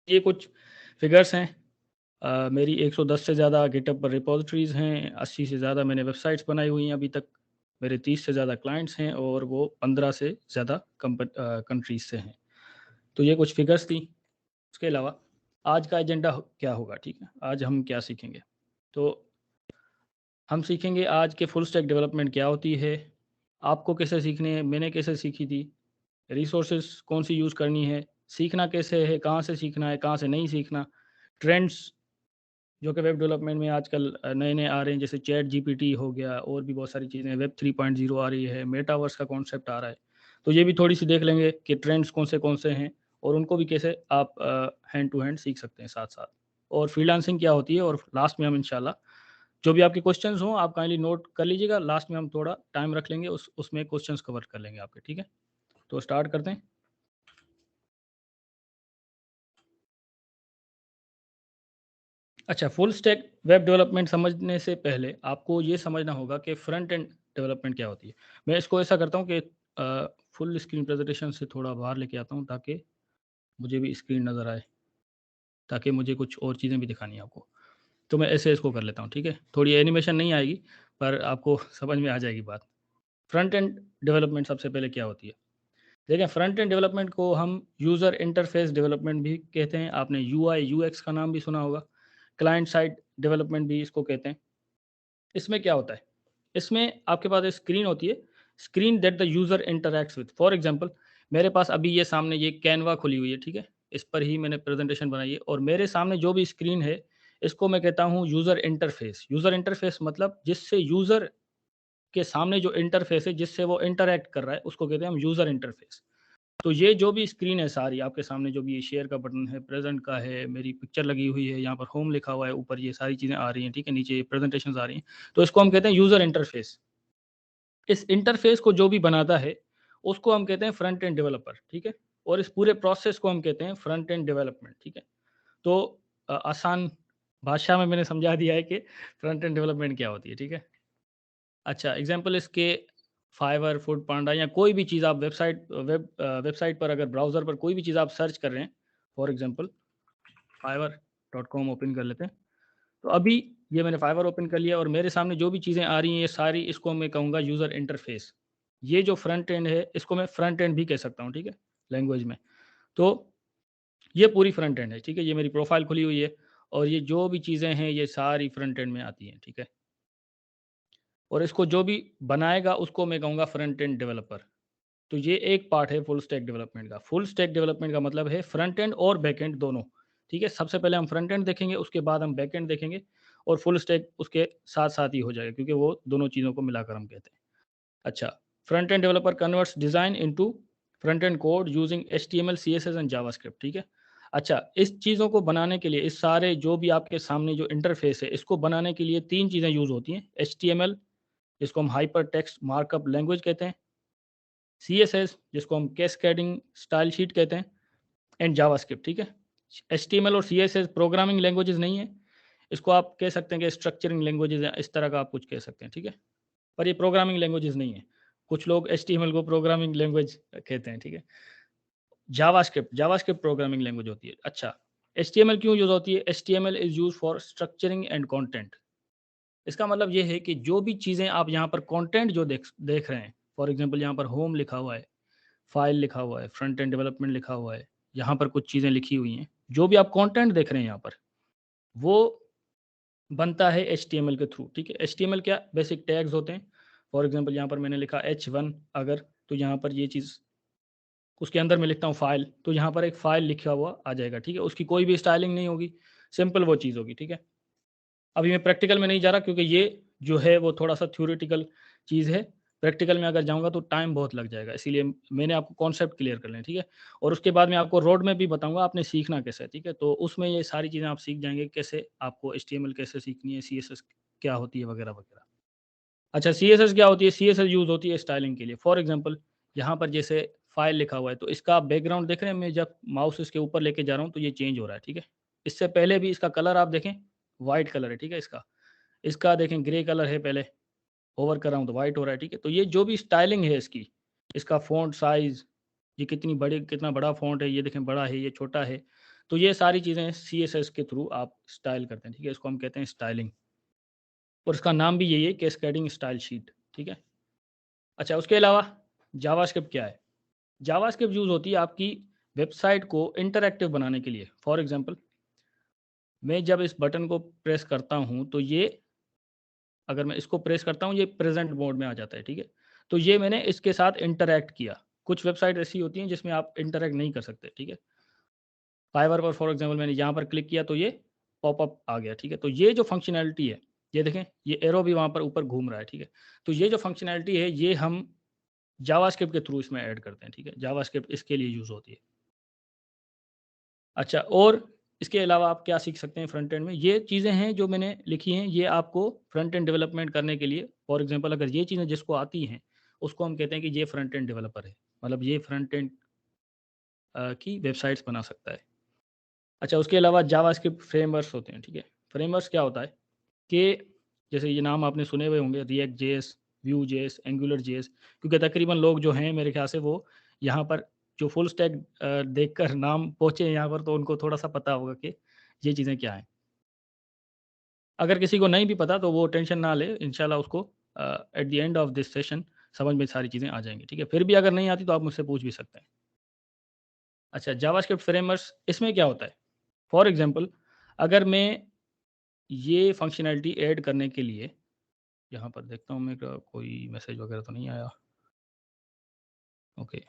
ये कुछ फिगर्स हैं। मेरी 110 से ज़्यादा गिटहब पर रिपॉजिटरीज़ हैं, 80 से ज़्यादा मैंने वेबसाइट्स बनाई हुई हैं अभी तक, मेरे 30 से ज़्यादा क्लाइंट्स हैं और वो 15 से ज़्यादा कंट्रीज़ से हैं। तो ये कुछ फिगर्स थी। उसके अलावा आज का एजेंडा क्या होगा, ठीक है? आज हम क्या सीखेंगे? तो हम सीखेंगे आज के फुल स्टैक डेवलपमेंट क्या होती है, आपको कैसे सीखनी है, मैंने कैसे सीखी थी, रिसोर्सेज कौन सी यूज़ करनी है, सीखना कैसे है, कहाँ से सीखना है, कहाँ से नहीं सीखना, ट्रेंड्स जो कि वेब डेवलपमेंट में आजकल नए-नए आ रहे हैं, जैसे चैट जीपीटी हो गया और भी बहुत सारी चीज़ें, वेब 3.0 आ रही है, मेटावर्स का कॉन्सेप्ट आ रहा है। तो ये भी थोड़ी-सी देख लेंगे कि ट्रेंड्स कौन से हैं और उनको भी कैसे आप हैंड टू हैंड सीख सकते हैं साथ-साथ। और फ्रीलांसिंग क्या होती है और लास्ट में हम इंशाल्लाह जो भी आपके क्वेश्चंस हों, आप काइंडली नोट कर लीजिएगा, लास्ट में हम थोड़ा टाइम रख लेंगे, उसमें क्वेश्चंस कवर कर लेंगे आपके, ठीक है? तो स्टार्ट करते हैं। अच्छा, फुल स्टैक वेब डेवलपमेंट समझने से पहले आपको ये समझना होगा कि फ्रंट एंड डेवलपमेंट क्या होती है। मैं इसको ऐसा करता हूँ कि फुल स्क्रीन प्रेज़ेंटेशन से थोड़ा बाहर लेके आता हूँ ताकि मुझे भी स्क्रीन नज़र आए, ताकि मुझे कुछ और चीज़ें भी दिखानी है आपको। तो मैं ऐसे इसको कर लेता हूँ, ठीक है? थोड़ी एनिमेशन नहीं आएगी, पर आपको समझ में आ जाएगी बात। फ्रंट एंड डेवलपमेंट सबसे पहले क्या होती है? देखिए, फ्रंट एंड डेवलपमेंट को हम यूज़र इंटरफेस डेवलपमेंट भी कहते हैं। आपने यूआई, यूएक्स का नाम भी सुना होगा। क्लाइंट साइड डेवलपमेंट भी इसको कहते हैं। इसमें क्या होता है? इसमें आपके पास एक स्क्रीन होती है, screen that the user interacts with. For example मेरे पास अभी ये सामने ये कैनवा खुली हुई है, ठीक है? इस पर ही मैंने प्रेज़ेंटेशन बनाई है और मेरे सामने जो भी स्क्रीन है, इसको मैं कहता हूँ यूज़र इंटरफ़ेस। यूज़र इंटरफ़ेस मतलब जिससे यूज़र के सामने जो इंटरफ़ेस है, जिससे वो इंटरैक्ट कर रहा है, उसको कहते हैं हम यूज़र इंटरफ़ेस। तो ये जो भी स्क्रीन है सारी आपके सामने, जो भी ये शेयर का बटन है, प्रेज़ेंट का है, मेरी पिक्चर लगी हुई है, यहाँ पर होम लिखा हुआ है, ऊपर ये सारी चीज़ें आ रही हैं, ठीक है? नीचे प्रेज़ेंटेशंस आ रही हैं, तो इसको हम कहते हैं यूज़र इंटरफ़ेस। इस इंटरफ़ेस को जो भी बनाता है, उसको हम कहते हैं फ्रंट एंड डेवलपर, ठीक है? और इस पूरे प्रोसेस को हम कहते हैं फ्रंट एंड डेवलपमेंट, ठीक है? तो आसान भाषा में मैंने समझा दिया है कि फ्रंट एंड डेवलपमेंट क्या होती है, ठीक है? अच्छा, एग्ज़ाम्पल इसके फाइवर, फूड पांडा या कोई भी चीज़ आप वेबसाइट पर, अगर ब्राउज़र पर कोई भी चीज़ आप सर्च कर रहे हैं, for example Fiverr dot com open कर लेते हैं। तो अभी ये मैंने फाइवर ओपन कर लिया और मेरे सामने जो भी चीज़ें आ रही हैं, ये सारी इसको मैं कहूँगा यूज़र इंटरफ़ेस। ये जो फ्रंट एंड है, इसको मैं फ्रंट एंड भी कह सकता हूँ, ठीक है? लैंग्वेज में। तो ये पूरी फ्रंट एंड है, ठीक है? ये मेरी प्रोफ़ाइल खुली हुई है और ये जो भी चीज़ें हैं, ये सारी फ्रंट एंड में आती हैं, ठीक है? और इसको जो भी बनाएगा, उसको मैं कहूँगा फ्रंट एंड डेवलपर। तो ये एक पार्ट है फुल स्टैक डेवलपमेंट का। फुल स्टैक डेवलपमेंट का मतलब है फ्रंट एंड और बैक एंड दोनों, ठीक है? सबसे पहले हम फ्रंट एंड देखेंगे, उसके बाद हम बैक एंड देखेंगे और फुल स्टैक उसके साथ-साथ ही हो जाएगा, क्योंकि वो दोनों चीज़ों को मिलाकर हम कहते हैं। अच्छा, front end developer converts design into front end code using HTML, CSS and JavaScript, ठीक है? अच्छा, इस चीज़ों को बनाने के लिए, इस सारे जो भी आपके सामने जो इंटरफ़ेस है, इसको बनाने के लिए 3 चीज़ें यूज़ होती हैं। एचटीएमएल, जिसको हम हाइपर टेक्स्ट मार्कअप लैंग्वेज कहते हैं, सीएसएस जिसको हम कैस्केडिंग स्टाइल शीट कहते हैं, एंड जावास्क्रिप्ट, ठीक है? एचटीएमएल और सीएसएस प्रोग्रामिंग लैंग्वेजेज़ नहीं है। इसको आप कह सकते हैं कि स्ट्रक्चरिंग लैंग्वेजेज़ या इस तरह का आप कुछ कह सकते हैं, ठीक है? पर ये प्रोग्रामिंग लैंग्वेजेज़ नहीं है। कुछ लोग एचटीएमएल को प्रोग्रामिंग लैंग्वेज कहते हैं, ठीक है? जावास्क्रिप्ट प्रोग्रामिंग लैंग्वेज होती है। अच्छा, एचटीएमएल क्यों यूज़ होती है? HTML is used for structuring and content. इसका मतलब ये है कि जो भी चीज़ें आप यहाँ पर कंटेंट जो देख देख रहे हैं, फॉर एग्ज़ाम्पल यहाँ पर होम लिखा हुआ है, फाइल लिखा हुआ है, फ्रंट एंड डेवलपमेंट लिखा हुआ है, यहाँ पर कुछ चीज़ें लिखी हुई हैं। जो भी आप कंटेंट देख रहे हैं यहाँ पर, वो बनता है एचटीएमएल के थ्रू, ठीक है? एचटीएमएल क्या बेसिक टैग्स होते हैं। फॉर एग्ज़ाम्पल यहाँ पर मैंने लिखा H1 अगर, तो यहाँ पर ये चीज़ उसके अंदर मैं लिखता हूँ फाइल, तो यहाँ पर एक फाइल लिखा हुआ आ जाएगा, ठीक है? उसकी कोई भी स्टाइलिंग नहीं होगी, सिंपल वो चीज़ होगी, ठीक है? अभी मैं प्रैक्टिकल में नहीं जा रहा, क्योंकि ये जो है वो थोड़ा-सा थ्योरेटिकल चीज़ है। प्रैक्टिकल में अगर जाऊँगा तो टाइम बहुत लग जाएगा, इसीलिए मैंने आपको कॉन्सेप्ट क्लियर कर लें, ठीक है? और उसके बाद मैं आपको रोड मैप भी बताऊँगा आपने सीखना कैसे है, ठीक है? तो उसमें ये सारी चीज़ें आप सीख जाएँगे, कैसे आपको एचटीएमएल कैसे सीखनी है, सीएसएस क्या होती है वगैरह-वगैरह। अच्छा, सीएसएस क्या होती है? सीएसएस यूज़ होती है स्टाइलिंग के लिए। फॉर एग्ज़ाम्पल यहाँ पर जैसे फाइल लिखा हुआ है, तो इसका बैकग्राउंड देख रहे हैं, मैं जब माउस इसके ऊपर लेके जा रहा हूँ तो ये चेंज हो रहा है, ठीक है? इससे पहले भी इसका कलर आप देखें, व्हाइट कलर है, ठीक है इसका। इसका देखें ग्रे कलर है पहले, होवर कर रहा हूँ तो व्हाइट हो रहा है, ठीक है? तो ये जो भी स्टाइलिंग है इसकी, इसका फ़ॉन्ट साइज़, ये कितनी बड़ी कितना बड़ा फ़ॉन्ट है, ये देखें बड़ा है, ये छोटा है। तो ये सारी चीज़ें CSS के थ्रू आप स्टाइल करते हैं, ठीक है? इसको हम कहते हैं स्टाइलिंग और इसका नाम भी यही है, कैस्केडिंग स्टाइल शीट, ठीक है? अच्छा, उसके अलावा जावास्क्रिप्ट क्या है? जावास्क्रिप्ट यूज़ होती है आपकी वेबसाइट को इंटरैक्टिव बनाने के लिए। फॉर एग्ज़ाम्पल, मैं जब इस बटन को प्रेस करता हूँ, तो ये अगर मैं इसको प्रेस करता हूँ, ये प्रेज़ेंट मोड में आ जाता है, ठीक है? तो ये मैंने इसके साथ इंटरैक्ट किया। कुछ वेबसाइट ऐसी होती हैं जिसमें आप इंटरैक्ट नहीं कर सकते, ठीक है? फाइवर पर फॉर एग्ज़ाम्पल मैंने यहाँ पर क्लिक किया तो ये पॉपअप आ गया, ठीक है? तो ये जो फ़ंक्शनैलिटी है, ये देखें, ये एरो भी वहाँ पर ऊपर घूम रहा है, ठीक है? तो ये जो फ़ंक्शनैलिटी है, ये हम जावास्क्रिप्ट के थ्रू इसमें ऐड करते हैं, ठीक है? जावास्क्रिप्ट इसके लिए यूज़ होती है। अच्छा, और इसके अलावा आप क्या सीख सकते हैं फ्रंट एंड में? ये चीज़ें हैं जो मैंने लिखी हैं, ये आपको फ्रंट एंड डेवलपमेंट करने के लिए फॉर एग्ज़ाम्पल अगर ये चीज़ें जिसको आती हैं, उसको हम कहते हैं कि ये फ्रंट एंड डेवलपर है। मतलब ये फ्रंट एंड की वेबसाइट्स बना सकता है। अच्छा, उसके अलावा जावास्क्रिप्ट फ्रेमवर्क्स होते हैं, ठीक है? फ्रेमवर्क्स क्या होता है कि जैसे ये नाम आपने सुने हुए होंगे, react JS, Vue JS, angular JS, क्योंकि तकरीबन लोग जो हैं मेरे ख्याल से वो यहाँ पर जो फुल स्टैक देखकर नाम पहुँचे हैं यहाँ पर, तो उनको थोड़ा-सा पता होगा कि ये चीज़ें क्या हैं। अगर किसी को नहीं भी पता तो वो टेंशन ना ले, इंशाल्लाह उसको at the end of this session समझ में सारी चीज़ें आ जाएँगी, ठीक है? फिर भी अगर नहीं आती तो आप मुझसे पूछ भी सकते हैं। अच्छा, जावास्क्रिप्ट फ्रेमवर्क्स इसमें क्या होता है? फॉर एग्ज़ाम्पल, अगर मैं ये फंक्शनैलिटी ऐड करने के लिए यहाँ पर देखता हूँ मेरा कोई मैसेज वगैरह तो नहीं आया। ओके।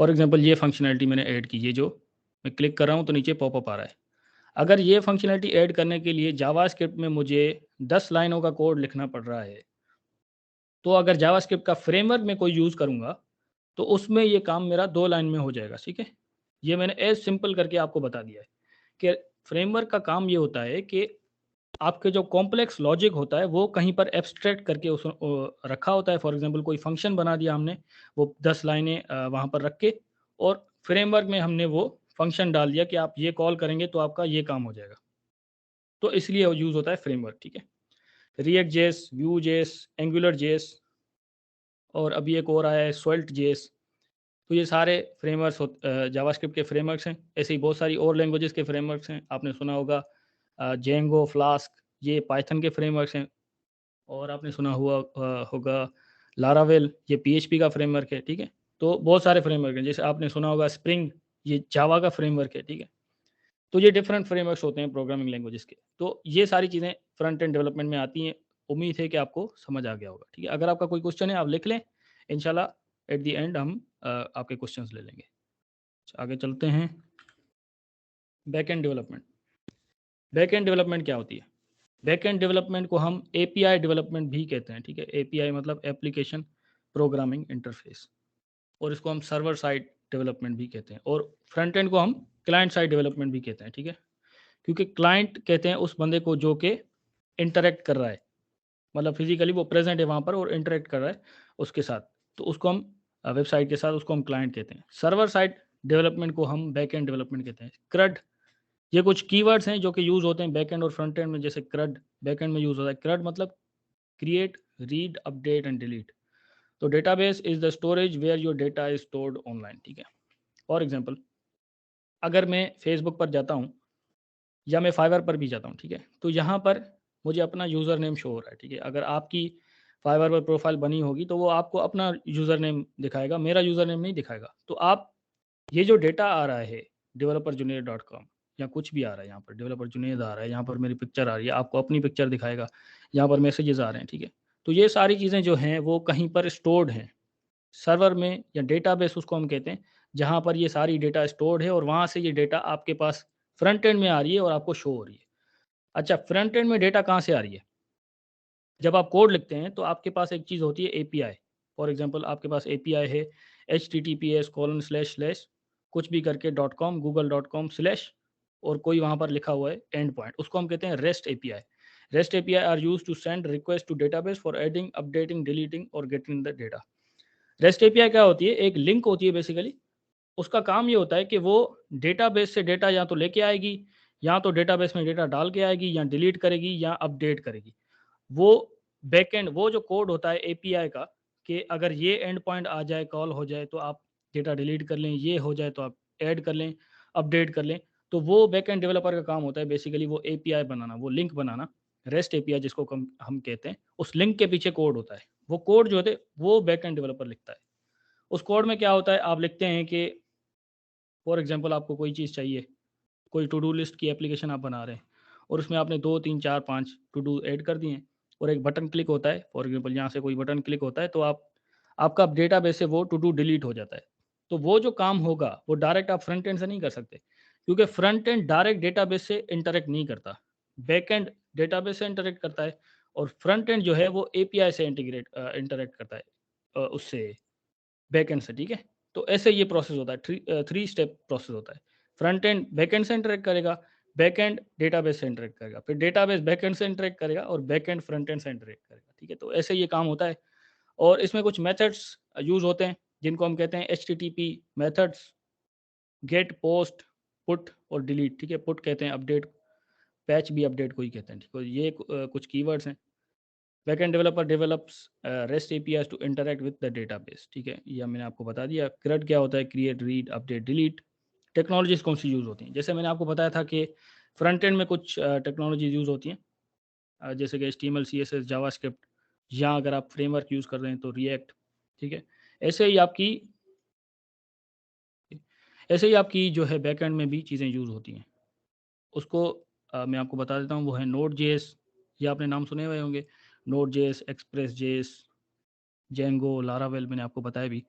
फॉर एग्ज़ाम्पल ये फंक्शनैलिटी मैंने ऐड की, ये जो मैं क्लिक कर रहा हूँ तो नीचे पॉपअप आ रहा है। अगर ये फंक्शनैलिटी ऐड करने के लिए जावास्क्रिप्ट में मुझे 10 लाइनों का कोड लिखना पड़ रहा है, तो अगर जावास्क्रिप्ट का फ्रेमवर्क मैं कोई यूज़ करूँगा, तो उसमें ये काम मेरा 2 लाइन में हो जाएगा, ठीक है? ये मैंने एज़ सिंपल करके आपको बता दिया है कि फ्रेमवर्क का काम ये होता है कि आपके जो कॉम्प्लेक्स लॉजिक होता है वो कहीं पर एब्स्ट्रैक्ट करके रखा होता है। फॉर एग्जांपल कोई फंक्शन बना दिया हमने, वो 10 लाइनें वहाँ पर रख के, और फ्रेमवर्क में हमने वो फंक्शन डाल दिया कि आप ये कॉल करेंगे तो आपका ये काम हो जाएगा। तो इसलिए यूज़ होता है फ्रेमवर्क, ठीक है? React JS, Vue JS, angular JS और अभी एक और आया है स्वेल्ट जेएस। तो ये सारे फ्रेमवर्क्स जावास्क्रिप्ट के फ्रेमवर्क्स हैं। ऐसे ही बहुत सारी और लैंग्वेजेस के फ्रेमवर्क्स हैं। आपने सुना होगा जेंगो, फ्लास्क, ये पाइथन के फ्रेमवर्क्स हैं। और आपने सुना हुआ होगा लारावेल, ये पीएचपी का फ्रेमवर्क है, ठीक है? तो बहुत सारे फ्रेमवर्क हैं, जैसे आपने सुना होगा स्प्रिंग, ये जावा का फ्रेमवर्क है, ठीक है? तो ये डिफरेंट फ्रेमवर्क्स होते हैं प्रोग्रामिंग लैंग्वेजेस के। तो ये सारी चीज़ें फ्रंट एंड डेवलपमेंट में आती हैं। उम्मीद है कि आपको समझ आ गया होगा, ठीक है? अगर आपका कोई क्वेश्चन है आप लिख लें, इंशाल्लाह एट द एंड हम आपके क्वेश्चंस ले लेंगे। अच्छा, आगे चलते हैं। Back and development. Back and development क्या होती है? बैक एंड डेवलपमेंट को हम एपीआई डेवलपमेंट भी कहते हैं, ठीक है? एपीआई मतलब एप्लीकेशन प्रोग्रामिंग इंटरफेस, और इसको हम सर्वर साइड डेवलपमेंट भी कहते हैं, और फ्रंट एंड को हम क्लाइंट साइड डेवलपमेंट भी कहते हैं, ठीक है? क्योंकि क्लाइंट कहते हैं उस बंदे को जो कि इंटरैक्ट कर रहा है, मतलब फिजिकली वो प्रेजेंट है वहाँ पर और इंटरैक्ट कर रहा है उसके साथ, तो उसको हम वेबसाइट के साथ उसको हम क्लाइंट कहते हैं। सर्वर साइड डेवलपमेंट को हम बैक एंड डेवलपमेंट कहते हैं। क्रड, ये कुछ कीवर्ड्स हैं जो कि यूज़ होते हैं बैक एंड और फ्रंट एंड में। जैसे क्रड बैक एंड में यूज़ होता है। क्रड मतलब create, read, update and delete. तो database is the storage where your data is stored online, ठीक है? फॉर एग्जांपल, अगर मैं फेसबुक पर जाता हूँ या मैं फाइवर पर भी जाता हूँ, ठीक है? तो यहाँ पर मुझे अपना यूज़र नेम शो हो रहा है, ठीक है? अगर आपकी फाइवर पर प्रोफाइल बनी होगी तो वो आपको अपना यूज़र नेम दिखाएगा, मेरा यूज़र नेम नहीं दिखाएगा। तो आप ये जो डेटा आ रहा है developerjunaid.com या कुछ भी आ रहा है, यहाँ पर डेवलपर जुनैद आ रहा है, यहाँ पर मेरी पिक्चर आ रही है, आपको अपनी पिक्चर दिखाएगा, यहाँ पर मैसेजेस आ रहे हैं, ठीक है? तो ये सारी चीज़ें जो हैं वो कहीं पर स्टोर्ड हैं, सर्वर में या डेटाबेस उसको हम कहते हैं, जहाँ पर ये सारी डेटा स्टोर्ड है और वहाँ से ये डेटा आपके पास फ्रंट एंड में आ रही है और आपको शो हो रही है। अच्छा, फ्रंट एंड में डेटा कहाँ से आ रही है? जब आप कोड लिखते हैं तो आपके पास एक चीज़ होती है एपीआई। फॉर एग्जांपल आपके पास एपीआई है https:// कुछ भी करके .com, google.com/ और कोई वहाँ पर लिखा हुआ है एंड पॉइंट, उसको हम कहते हैं REST API. REST API are used to send request to database for adding, updating, deleting और getting the data. REST API क्या होती है? एक लिंक होती है बेसिकली। उसका काम ये होता है कि वो डेटाबेस से डेटा या तो लेके आएगी, या तो डेटाबेस में डेटा डाल के आएगी, या डिलीट करेगी, या अपडेट करेगी। वो बैकएंड, वो जो कोड होता है एपीआई का, कि अगर ये एंड पॉइंट आ जाए, कॉल हो जाए तो आप डेटा डिलीट कर लें, ये हो जाए तो आप ऐड कर लें, अपडेट कर लें, तो वो बैक एंड डेवलपर का काम होता है बेसिकली वो एपीआई बनाना, वो लिंक बनाना, रेस्ट एपीआई जिसको हम कहते हैं, उस लिंक के पीछे कोड होता है। वो कोड जो होते हैं वो बैक एंड डेवलपर लिखता है। उस कोड में क्या होता है, आप लिखते हैं कि फॉर एग्जांपल आपको कोई चीज़ चाहिए, कोई टू डू लिस्ट की एप्लीकेशन आप बना रहे हैं और उसमें आपने 2, 3, 4, 5 टू डू ऐड कर दिए हैं और एक बटन क्लिक होता है, फॉर एग्जांपल यहाँ से कोई बटन क्लिक होता है तो आपका डेटाबेस से वो टू डू डिलीट हो जाता है। तो वो जो काम होगा वो डायरेक्ट आप फ्रंट एंड से नहीं कर सकते, क्योंकि फ्रंट एंड डायरेक्ट डेटाबेस से इंटरेक्ट नहीं करता, बैक एंड डेटाबेस से इंटरेक्ट करता है और फ्रंट एंड जो है वो एपीआई से इंटरेक्ट करता है उससे बैकएंड से, ठीक है? तो ऐसे ये प्रोसेस होता है, थ्री स्टेप प्रोसेस होता है। फ्रंट एंड बैकएंड से इंटरेक्ट करेगा, बैकएंड डेटाबेस से इंटरेक्ट करेगा, फिर डेटाबेस बैकएंड से इंटरेक्ट करेगा और बैकएंड फ्रंट एंड से इंटरेक्ट करेगा, ठीक है? तो ऐसे ये काम होता है और इसमें कुछ मेथड्स यूज़ होते हैं, जिनको हम कहते हैं HTTP methods, get, post, put और डिलीट, ठीक है? पुट कहते हैं अपडेट, पैच भी अपडेट को ही कहते हैं, ठीक है? ये कुछ कीवर्ड्स हैं। Backend developer develops REST APIs to interact with the database, ठीक है? ये मैंने आपको बता दिया। CRUD क्या होता है, create, read, update, delete. Technologies कौन सी यूज़ होती हैं, जैसे मैंने आपको बताया था कि फ्रंट एंड में कुछ टेक्नोलॉजीज यूज़ होती हैं, जैसे कि HTML, CSS, जावास्क्रिप्ट, या अगर आप फ्रेमवर्क यूज़ कर रहे हैं तो रिएक्ट, ठीक है? ऐसे ही आपकी ऐसे ही आपकी जो है बैकएंड में भी चीज़ें यूज़ होती हैं। उसको मैं आपको बता देता हूँ, वो है नोड जेएस, ये आपने नाम सुने हुए होंगे। Node JS, express JS, Django, Laravel मैंने आपको बताया भी।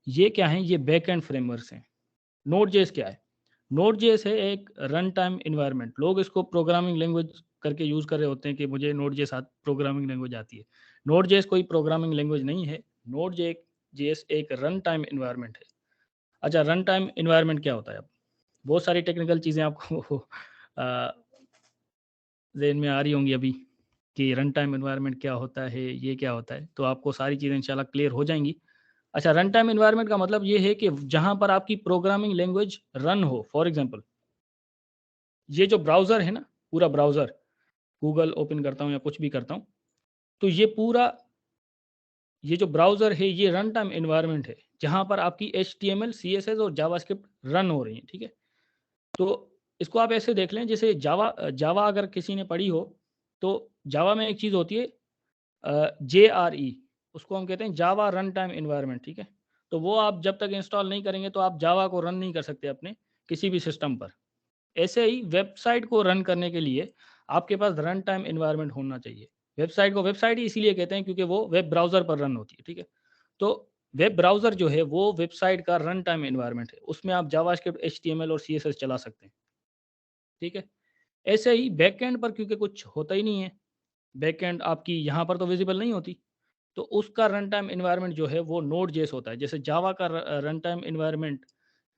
ये क्या है, ये बैक एंड फ्रेमवर्क्स हैं। नोड जेएस क्या है? नोड जेएस है एक रन टाइम इन्वायरमेंट। लोग इसको प्रोग्रामिंग लैंग्वेज करके यूज़ कर रहे होते हैं कि मुझे नोड जेएस प्रोग्रामिंग लैंग्वेज आती है। नोड जेएस कोई प्रोग्रामिंग लैंग्वेज नहीं है। नोड जेएस एक रन टाइम इन्वायरमेंट है। अच्छा, रन टाइम इन्वायरमेंट क्या होता है? अब बहुत सारी टेक्निकल चीज़ें आपको अ, ज़हन में आ रही होंगी अभी कि रन टाइम एनवायरनमेंट क्या होता है, ये क्या होता है, तो आपको सारी चीज़ें इंशाल्लाह क्लियर हो जाएँगी। अच्छा, रन टाइम एनवायरनमेंट का मतलब ये है कि जहाँ पर आपकी प्रोग्रामिंग लैंग्वेज रन हो। फॉर एग्ज़ाम्पल ये जो ब्राउज़र है ना, पूरा ब्राउज़र, गूगल ओपन करता हूँ या कुछ भी करता हूँ, तो ये जो ब्राउज़र है ये रन टाइम एनवायरनमेंट है, जहाँ पर आपकी एचटीएमएल, सीएसएस और जावास्क्रिप्ट रन हो रही हैं, ठीक है? तो इसको आप ऐसे देख लें जैसे जावा अगर किसी ने पढ़ी हो, तो जावा में एक चीज़ होती है JRE, उसको हम कहते हैं जावा रन टाइम एनवायरनमेंट, ठीक है? तो वो आप जब तक इंस्टॉल नहीं करेंगे तो आप जावा को रन नहीं कर सकते अपने किसी भी सिस्टम पर। ऐसे ही वेबसाइट को रन करने के लिए आपके पास रन टाइम एनवायरनमेंट होना चाहिए। वेबसाइट को वेबसाइट ही इसीलिए कहते हैं क्योंकि वो वेब ब्राउज़र पर रन होती है, ठीक है? तो वेब ब्राउज़र जो है वो वेबसाइट का रन टाइम एनवायरनमेंट है। उसमें आप जावास्क्रिप्ट, एचटीएमएल और सीएसएस चला सकते हैं, ठीक है? ऐसे ही बैकएंड पर क्योंकि कुछ होता ही नहीं है, बैकएंड आपकी यहाँ पर तो विज़िबल नहीं होती, तो उसका रन टाइम एनवायरनमेंट जो है वो नोड जेएस होता है। जैसे जावा का रन टाइम एनवायरनमेंट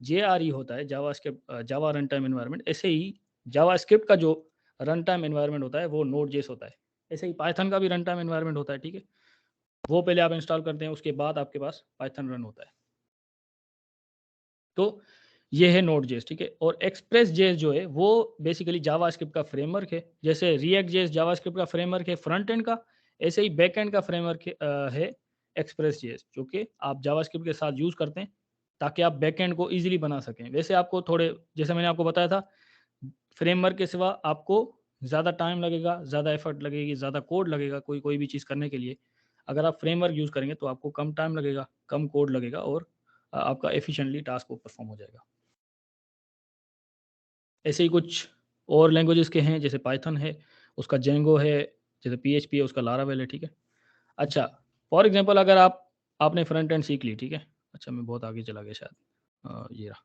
JRE होता है, जावा रन टाइम एनवायरनमेंट, ऐसे ही जावास्क्रिप्ट का जो रन टाइम एनवायरनमेंट होता है वो नोड जेएस होता है। ऐसे ही पाइथन का भी रन टाइम एनवायरनमेंट होता है, ठीक है? वो पहले आप इंस्टॉल करते हैं, उसके बाद आपके पास पाइथन रन होता है। तो ये है नोड जेएस, ठीक है? और एक्सप्रेस जेएस जो है वो बेसिकली जावास्क्रिप्ट का फ्रेमवर्क है। जैसे रिएक्ट जेएस जावास्क्रिप्ट का फ्रेमवर्क है फ्रंट एंड का, ऐसे ही बैक एंड का फ्रेमवर्क है एक्सप्रेस जेएस, जो कि आप जावास्क्रिप्ट के साथ यूज़ करते हैं ताकि आप बैक एंड को ईज़िली बना सकें। वैसे आपको थोड़े, जैसे मैंने आपको बताया था, फ्रेमवर्क के सिवा आपको ज़्यादा टाइम लगेगा, ज़्यादा एफर्ट लगेगी, ज़्यादा कोड लगेगा कोई कोई भी चीज़ करने के लिए। अगर आप फ्रेमवर्क यूज़ करेंगे तो आपको कम टाइम लगेगा, कम कोड लगेगा और आपका एफिशिएंटली टास्क वो परफॉर्म हो जाएगा। ऐसे ही कुछ और लैंग्वेजेस के हैं, जैसे पाइथन है, उसका जेंगो है, जैसे पीएचपी है, उसका लारावेल है, ठीक है? अच्छा, फॉर एग्ज़ाम्पल अगर आपने फ्रंट एंड सीख ली, ठीक है? अच्छा, मैं बहुत आगे चला गया शायद। ये रहा,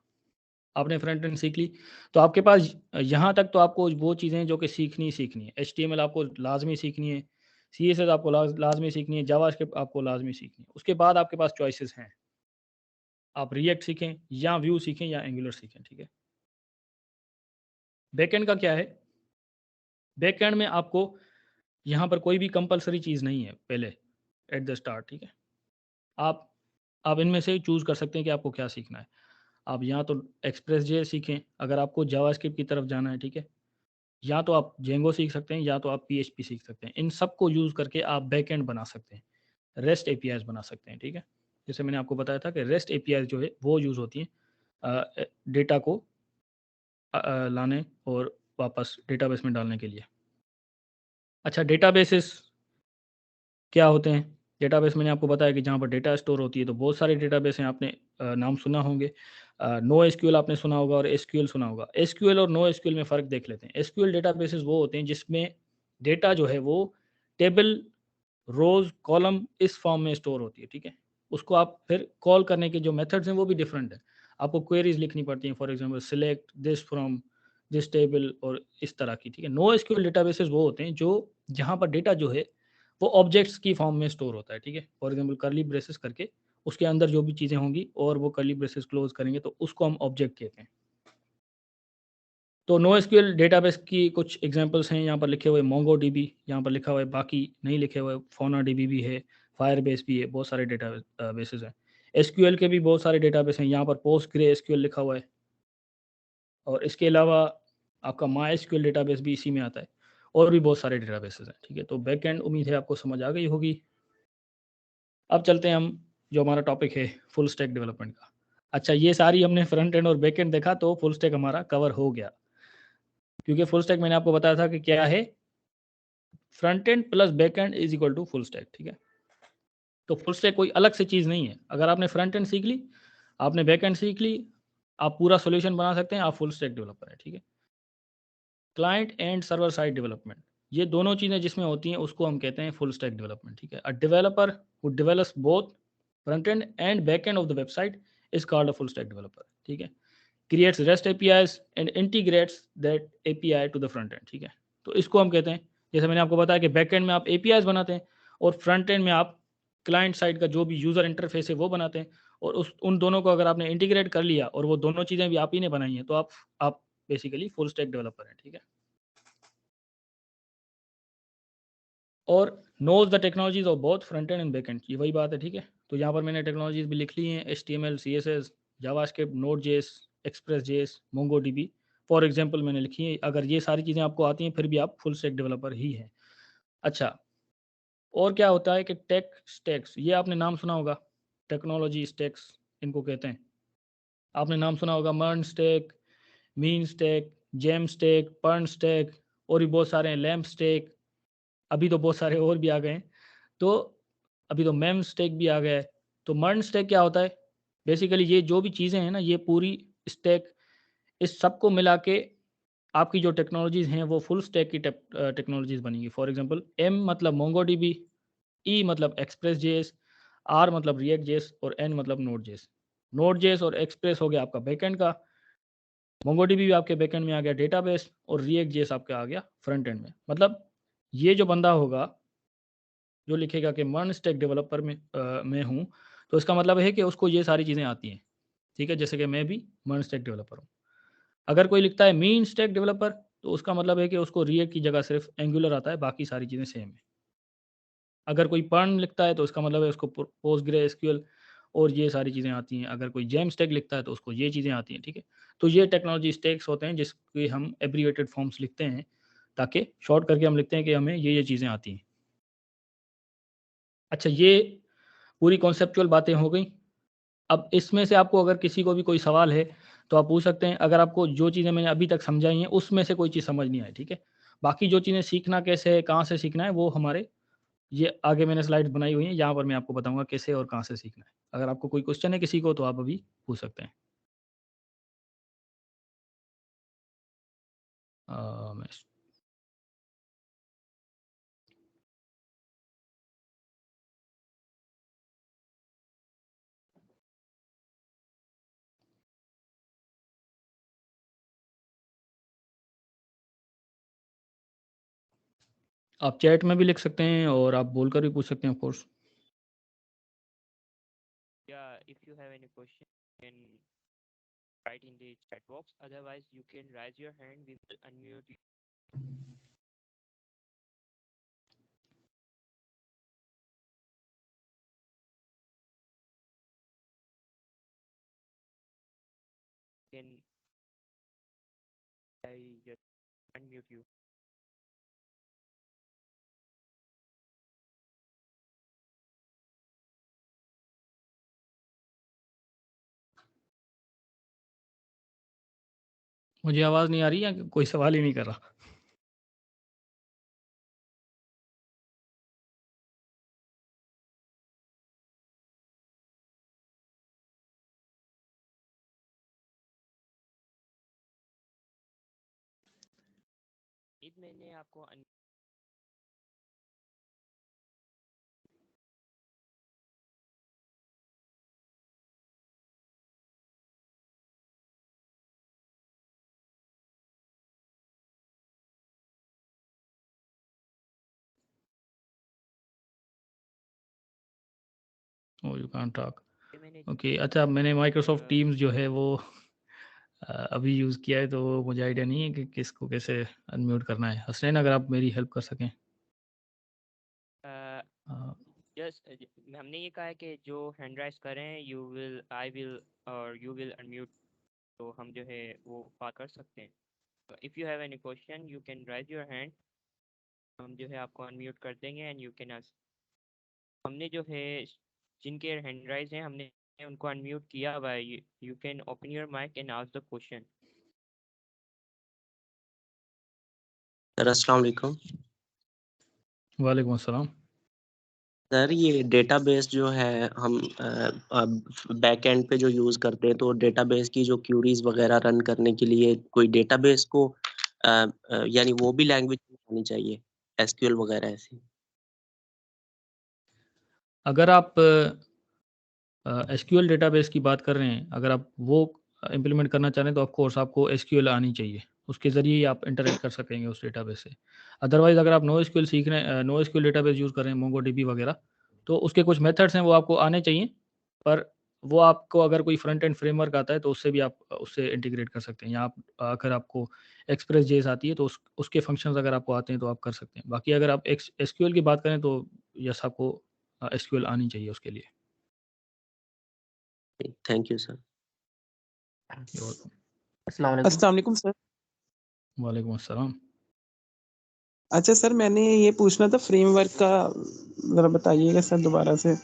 आपने फ्रंट एंड सीख ली, तो आपके पास यहाँ तक तो आपको वो चीज़ें जो कि सीखनी ही सीखनी है। एचटीएमएल आपको लाज़मी सीखनी है, सीएसएस आपको लाज़मी सीखनी है, जावास्क्रिप्ट आपको लाज़मी सीखनी है। उसके बाद आपके पास चॉइसेस हैं, आप रिएक्ट सीखें या व्यू सीखें या एंगुलर सीखें, ठीक है? बैकएंड का क्या है? बैकएंड में आपको यहाँ पर कोई भी कंपल्सरी चीज़ नहीं है पहले, एट द स्टार्ट, ठीक है? आप आप इनमें से चूज़ कर सकते हैं कि आपको क्या सीखना है। आप या तो एक्सप्रेस जेएस सीखें, अगर आपको जावास्क्रिप्ट की तरफ जाना है, ठीक है? या तो आप जेंगो सीख सकते हैं, या तो आप पीएचपी सीख सकते हैं। इन सबको यूज़ करके आप बैकएंड बना सकते हैं, रेस्ट एपीआईज़ बना सकते हैं, ठीक है? जैसे मैंने आपको बताया था कि रेस्ट एपीआईज़ जो है वो यूज़ होती हैं डेटा को लाने और वापस डेटाबेस में डालने के लिए। अच्छा, डेटाबेसेस क्या होते हैं? डेटाबेस मैंने आपको बताया कि जहाँ पर डेटा स्टोर होती है, तो बहुत सारे डेटाबेस हैं, आपने नाम सुना होंगे। नो एसक्यूएल आपने सुना होगा और एसक्यूएल सुना होगा। एसक्यूएल और नो एसक्यूएल में फ़र्क देख लेते हैं। एसक्यूएल डेटाबेसेस वो होते हैं जिसमें डेटा जो है वो टेबल, रोज़, कॉलम इस फॉर्म में स्टोर होती है, ठीक है? उसको आप फिर कॉल करने के जो मेथड्स हैं वो भी डिफरेंट हैं। आपको क्वेरीज़ लिखनी पड़ती हैं, for example select this from this table और इस तरह की, ठीक है? नो एसक्यूएल डेटाबेसेस वो होते हैं जो जहाँ पर डेटा जो है वो ऑब्जेक्ट्स की फॉर्म में स्टोर होता है, ठीक है? फॉर एग्ज़ाम्पल कर्ली ब्रेसेस करके उसके अंदर जो भी चीज़ें होंगी और वो कर्ली ब्रेसेस क्लोज़ करेंगे तो उसको हम ऑब्जेक्ट कहते हैं। तो नोएसक्यूएल डेटाबेस की कुछ एग्जांपल्स हैं यहाँ पर लिखे हुए, मोंगोडीबी यहाँ पर लिखा हुआ है, बाकी नहीं लिखे हुए, फाउनाडीबी भी है, फायरबेस भी है, बहुत सारे बेसेस हैं। एसक्यूएल के भी बहुत सारे डेटाबेस हैं, यहाँ पर पोस्टग्रेएसक्यूएल लिखा हुआ है और इसके अलावा आपका मायएसक्यूएल डेटाबेस भी इसी में आता है और भी बहुत सारे डेटाबेसेस हैं, ठीक है? तो बैकएंड उम्मीद है आपको समझ आ गई होगी। अब चलते हैं हम जो हमारा टॉपिक है फुल स्टैक डेवलपमेंट का। अच्छा, ये सारी हमने फ्रंट एंड और बैक एंड देखा तो फुल स्टैक हमारा कवर हो गया, क्योंकि फुल स्टैक मैंने आपको बताया था कि क्या है, front end plus back end is equal to full stack, ठीक है? तो फुल स्टैक कोई अलग से चीज़ नहीं है। अगर आपने फ्रंट एंड सीख ली, आपने बैक एंड सीख ली, आप पूरा सॉल्यूशन बना सकते हैं, आप फुल स्टैक डेवलपर हैं, ठीक है? Client and server side development, ये दोनों चीज़ें जिसमें होती हैं उसको हम कहते हैं फुल स्टैक डेवलपमेंट, ठीक है? A developer who develops both front end back end of the website is called a full stack developer, ठीक है? Creates REST APIs and integrates that API to the front end, ठीक है? तो इसको हम कहते हैं, जैसे मैंने आपको बताया कि बैक एंड में आप एपीआईज बनाते हैं और फ्रंट एंड में आप क्लाइंट साइड का जो भी यूज़र इंटरफेस है वो बनाते हैं, और उस उन दोनों को अगर आपने इंटीग्रेट कर लिया और वो दोनों चीज़ें भी आप ही ने बनाई हैं, तो आप बेसिकली फुल स्टैक डेवलपर हैं, ठीक है? और nose the technologies of both front end back and, ये वही बात है, ठीक है? तो यहाँ पर मैंने टेक्नोलॉजीज़ भी लिख ली हैं, HTML, CSS, JavaScript, Node JS, Express JS, MongoDB for example मैंने लिखी है। अगर ये सारी चीज़ें आपको आती हैं, फिर भी आप फुल स्टैक डेवलपर ही हैं। अच्छा, और क्या होता है कि टेक स्टैक्स, ये आपने नाम सुना होगा, टेक्नोलॉजी स्टैक्स इनको कहते हैं। आपने नाम सुना होगा MERN stack, MEAN stack, Jam stack, PERN stack, और भी बहुत सारे हैं, लैम्प स्टैक, अभी तो बहुत सारे और भी आ गए हैं। तो अभी तो मेम स्टैक भी आ गया है। तो मर्न स्टैक क्या होता है? बेसिकली ये जो भी चीज़ें हैं ना, ये पूरी स्टैक, इस सबको मिला के आपकी जो टेक्नोलॉजीज़ हैं वो फुल स्टैक की टेक्नोलॉजीज़ बनेंगी। फॉर एग्ज़ाम्पल एम मतलब मोंगोडीबी, ई मतलब एक्सप्रेस जेएस, आर मतलब रिएक्ट जेएस और एन मतलब नोड जेएस। नोड जेएस और एक्सप्रेस हो गया आपका बैकएंड का, मोंगोडीबी भी आपके बैकएंड में आ गया डेटाबेस, और रिएक्ट जेएस आपका आ गया फ्रंट एंड में। मतलब ये जो बंदा होगा जो लिखेगा कि मर्न स्टैक डेवलपर में हूँ, तो इसका मतलब है कि उसको ये सारी चीज़ें आती हैं, ठीक है? जैसे कि मैं भी मर्न स्टैक डेवलपर हूँ। अगर कोई लिखता है मीन स्टैक डेवलपर, तो उसका मतलब है कि उसको रिएक्ट की जगह सिर्फ एंगुलर आता है, बाकी सारी चीज़ें सेम है। अगर कोई पर्न लिखता है तो इसका मतलब है उसको पोस्टग्रेएसक्यूएल और ये सारी चीज़ें आती हैं। अगर कोई जेम स्टैक लिखता है तो उसको ये चीज़ें आती हैं, ठीक है? तो ये टेक्नोलॉजी स्टैक्स होते हैं जिसकी हम एब्रिविएटेड फॉर्म्स लिखते हैं, ताकि शॉर्ट करके हम लिखते हैं कि हमें ये चीज़ें आती हैं। अच्छा, ये पूरी कॉन्सेप्चुअल बातें हो गई। अब इसमें से आपको अगर किसी को भी कोई सवाल है, तो आप पूछ सकते हैं। अगर आपको जो चीज़ें मैंने अभी तक समझाई हैं, उसमें से कोई चीज़ समझ नहीं आई, ठीक है? बाकी जो चीज़ें सीखना कैसे है, कहाँ से सीखना है, वो हमारे ये आगे मैंने स्लाइड्स बनाई हुई हैं, यहाँ पर मैं आपको बताऊँगा कैसे और कहाँ से सीखना है। अगर आपको कोई क्वेश्चन है किसी को, तो आप अभी पूछ सकते हैं। मैं आप चैट में भी लिख सकते हैं और आप बोलकर भी पूछ सकते हैं, of course. Yeah, if you have any question, you can write in the chat box. Otherwise, you can raise your hand. We will unmute you. Can I just unmute you? मुझे आवाज़ नहीं आ रही या कोई सवाल ही नहीं कर रहा? मैंने आपको ओह! You can't talk. मैंने ओके, अच्छा मैंने माइक्रोसॉफ्ट अ, टीम्स जो है वो अभी यूज़ किया है, तो मुझे आइडिया नहीं है कि किसको कैसे अनम्यूट करना है। हसनैन, अगर आप मेरी हेल्प कर सकें। अ, अ, हमने ये कहा है कि जो हैंड राइज करें यू विल आई विल और यू विल अनम्यूट, तो हम जो है वो बात कर सकते हैं। If you have any question you can rise your hand, हम जो है आपको अनम्यूट कर देंगे एंड यू कैन आस्क। हमने जो है जिनके हैंड राइज हैं हमने उनको अनम्यूट किया हुआ है। You can open your mic and ask the question. Sir अस्सलाम वालेकुम। वालेकुम अस्सलाम। सर ये डेटाबेस जो है हम बैक एंड पे जो यूज़ करते हैं, तो डेटाबेस की जो क्यूरीज वगैरह रन करने के लिए कोई डेटाबेस को यानी वो भी लैंग्वेज होनी चाहिए, एसक्यूएल वगैरह ऐसी? अगर आप एसक्यूएल डेटाबेस की बात कर रहे हैं, अगर आप वो इम्प्लीमेंट करना चाह रहे हैं, तो ऑफ कोर्स आपको एसक्यूएल आनी चाहिए। उसके ज़रिए ही आप इंटरैक्ट कर सकेंगे उस डेटाबेस से। अदरवाइज़ अगर आप नो एसक्यूएल सीख रहे हैं, नो एसक्यूएल डेटाबेस यूज़ कर रहे हैं, मोंगोडीबी वगैरह, तो उसके कुछ मेथड्स हैं वो आपको आने चाहिए। पर वो आपको अगर कोई फ्रंट एंड फ्रेमवर्क आता है, तो उससे भी आप उससे इंटीग्रेट कर सकते हैं। या आप अगर आपको एक्सप्रेस जेएस आती है, तो उसके फंक्शंस अगर आपको आते हैं, तो आप कर सकते हैं। बाकी अगर आप एसक्यूएल की बात करें, तो यस, आपको एसक्यूएल आनी चाहिए उसके लिए। Thank you sir. You welcome. अस्सलाम वालेकुम सर। वालेकुम अस्सलाम। अच्छा सर, मैंने ये पूछना था फ्रेमवर्क का, ज़रा बताइएगा सर दोबारा से।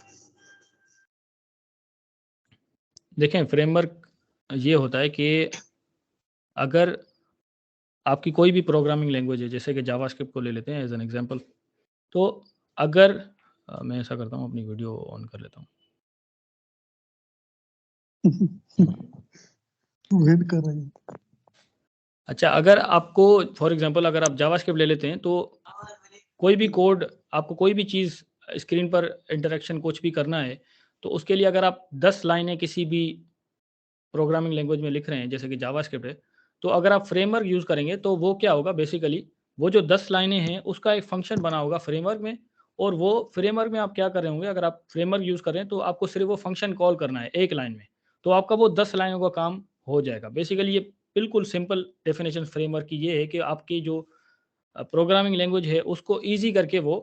देखें, फ्रेमवर्क ये होता है कि अगर आपकी कोई भी प्रोग्रामिंग लैंग्वेज है, जैसे कि जावास्क्रिप्ट को ले लेते हैं एज एन एग्जांपल, तो अगर मैं ऐसा करता हूँ, अपनी वीडियो ऑन कर लेता हूँ। वेट कर रही हूँ। अच्छा, अगर आपको फॉर एग्जांपल अगर आप जावास्क्रिप्ट ले लेते हैं, तो कोई भी कोड, आपको कोई भी चीज़ स्क्रीन पर इंटरेक्शन कुछ भी करना है, तो उसके लिए अगर आप 10 लाइनें किसी भी प्रोग्रामिंग लैंग्वेज में लिख रहे हैं, जैसे कि जावास्क्रिप्ट है, तो अगर आप फ्रेमवर्क यूज़ करेंगे, तो वो क्या होगा बेसिकली, वो जो 10 लाइनें हैं, उसका एक फंक्शन बना होगा फ्रेमवर्क में। और वो फ्रेमवर्क में आप क्या कर रहे होंगे, अगर आप फ्रेमवर्क यूज़ कर रहे हैं, तो आपको सिर्फ़ वो फंक्शन कॉल करना है एक लाइन में, तो आपका वो 10 लाइनों का काम हो जाएगा। बेसिकली ये बिल्कुल सिंपल डेफिनेशन फ्रेमवर्क की ये है कि आपकी जो प्रोग्रामिंग लैंग्वेज है, उसको ईज़ी करके वो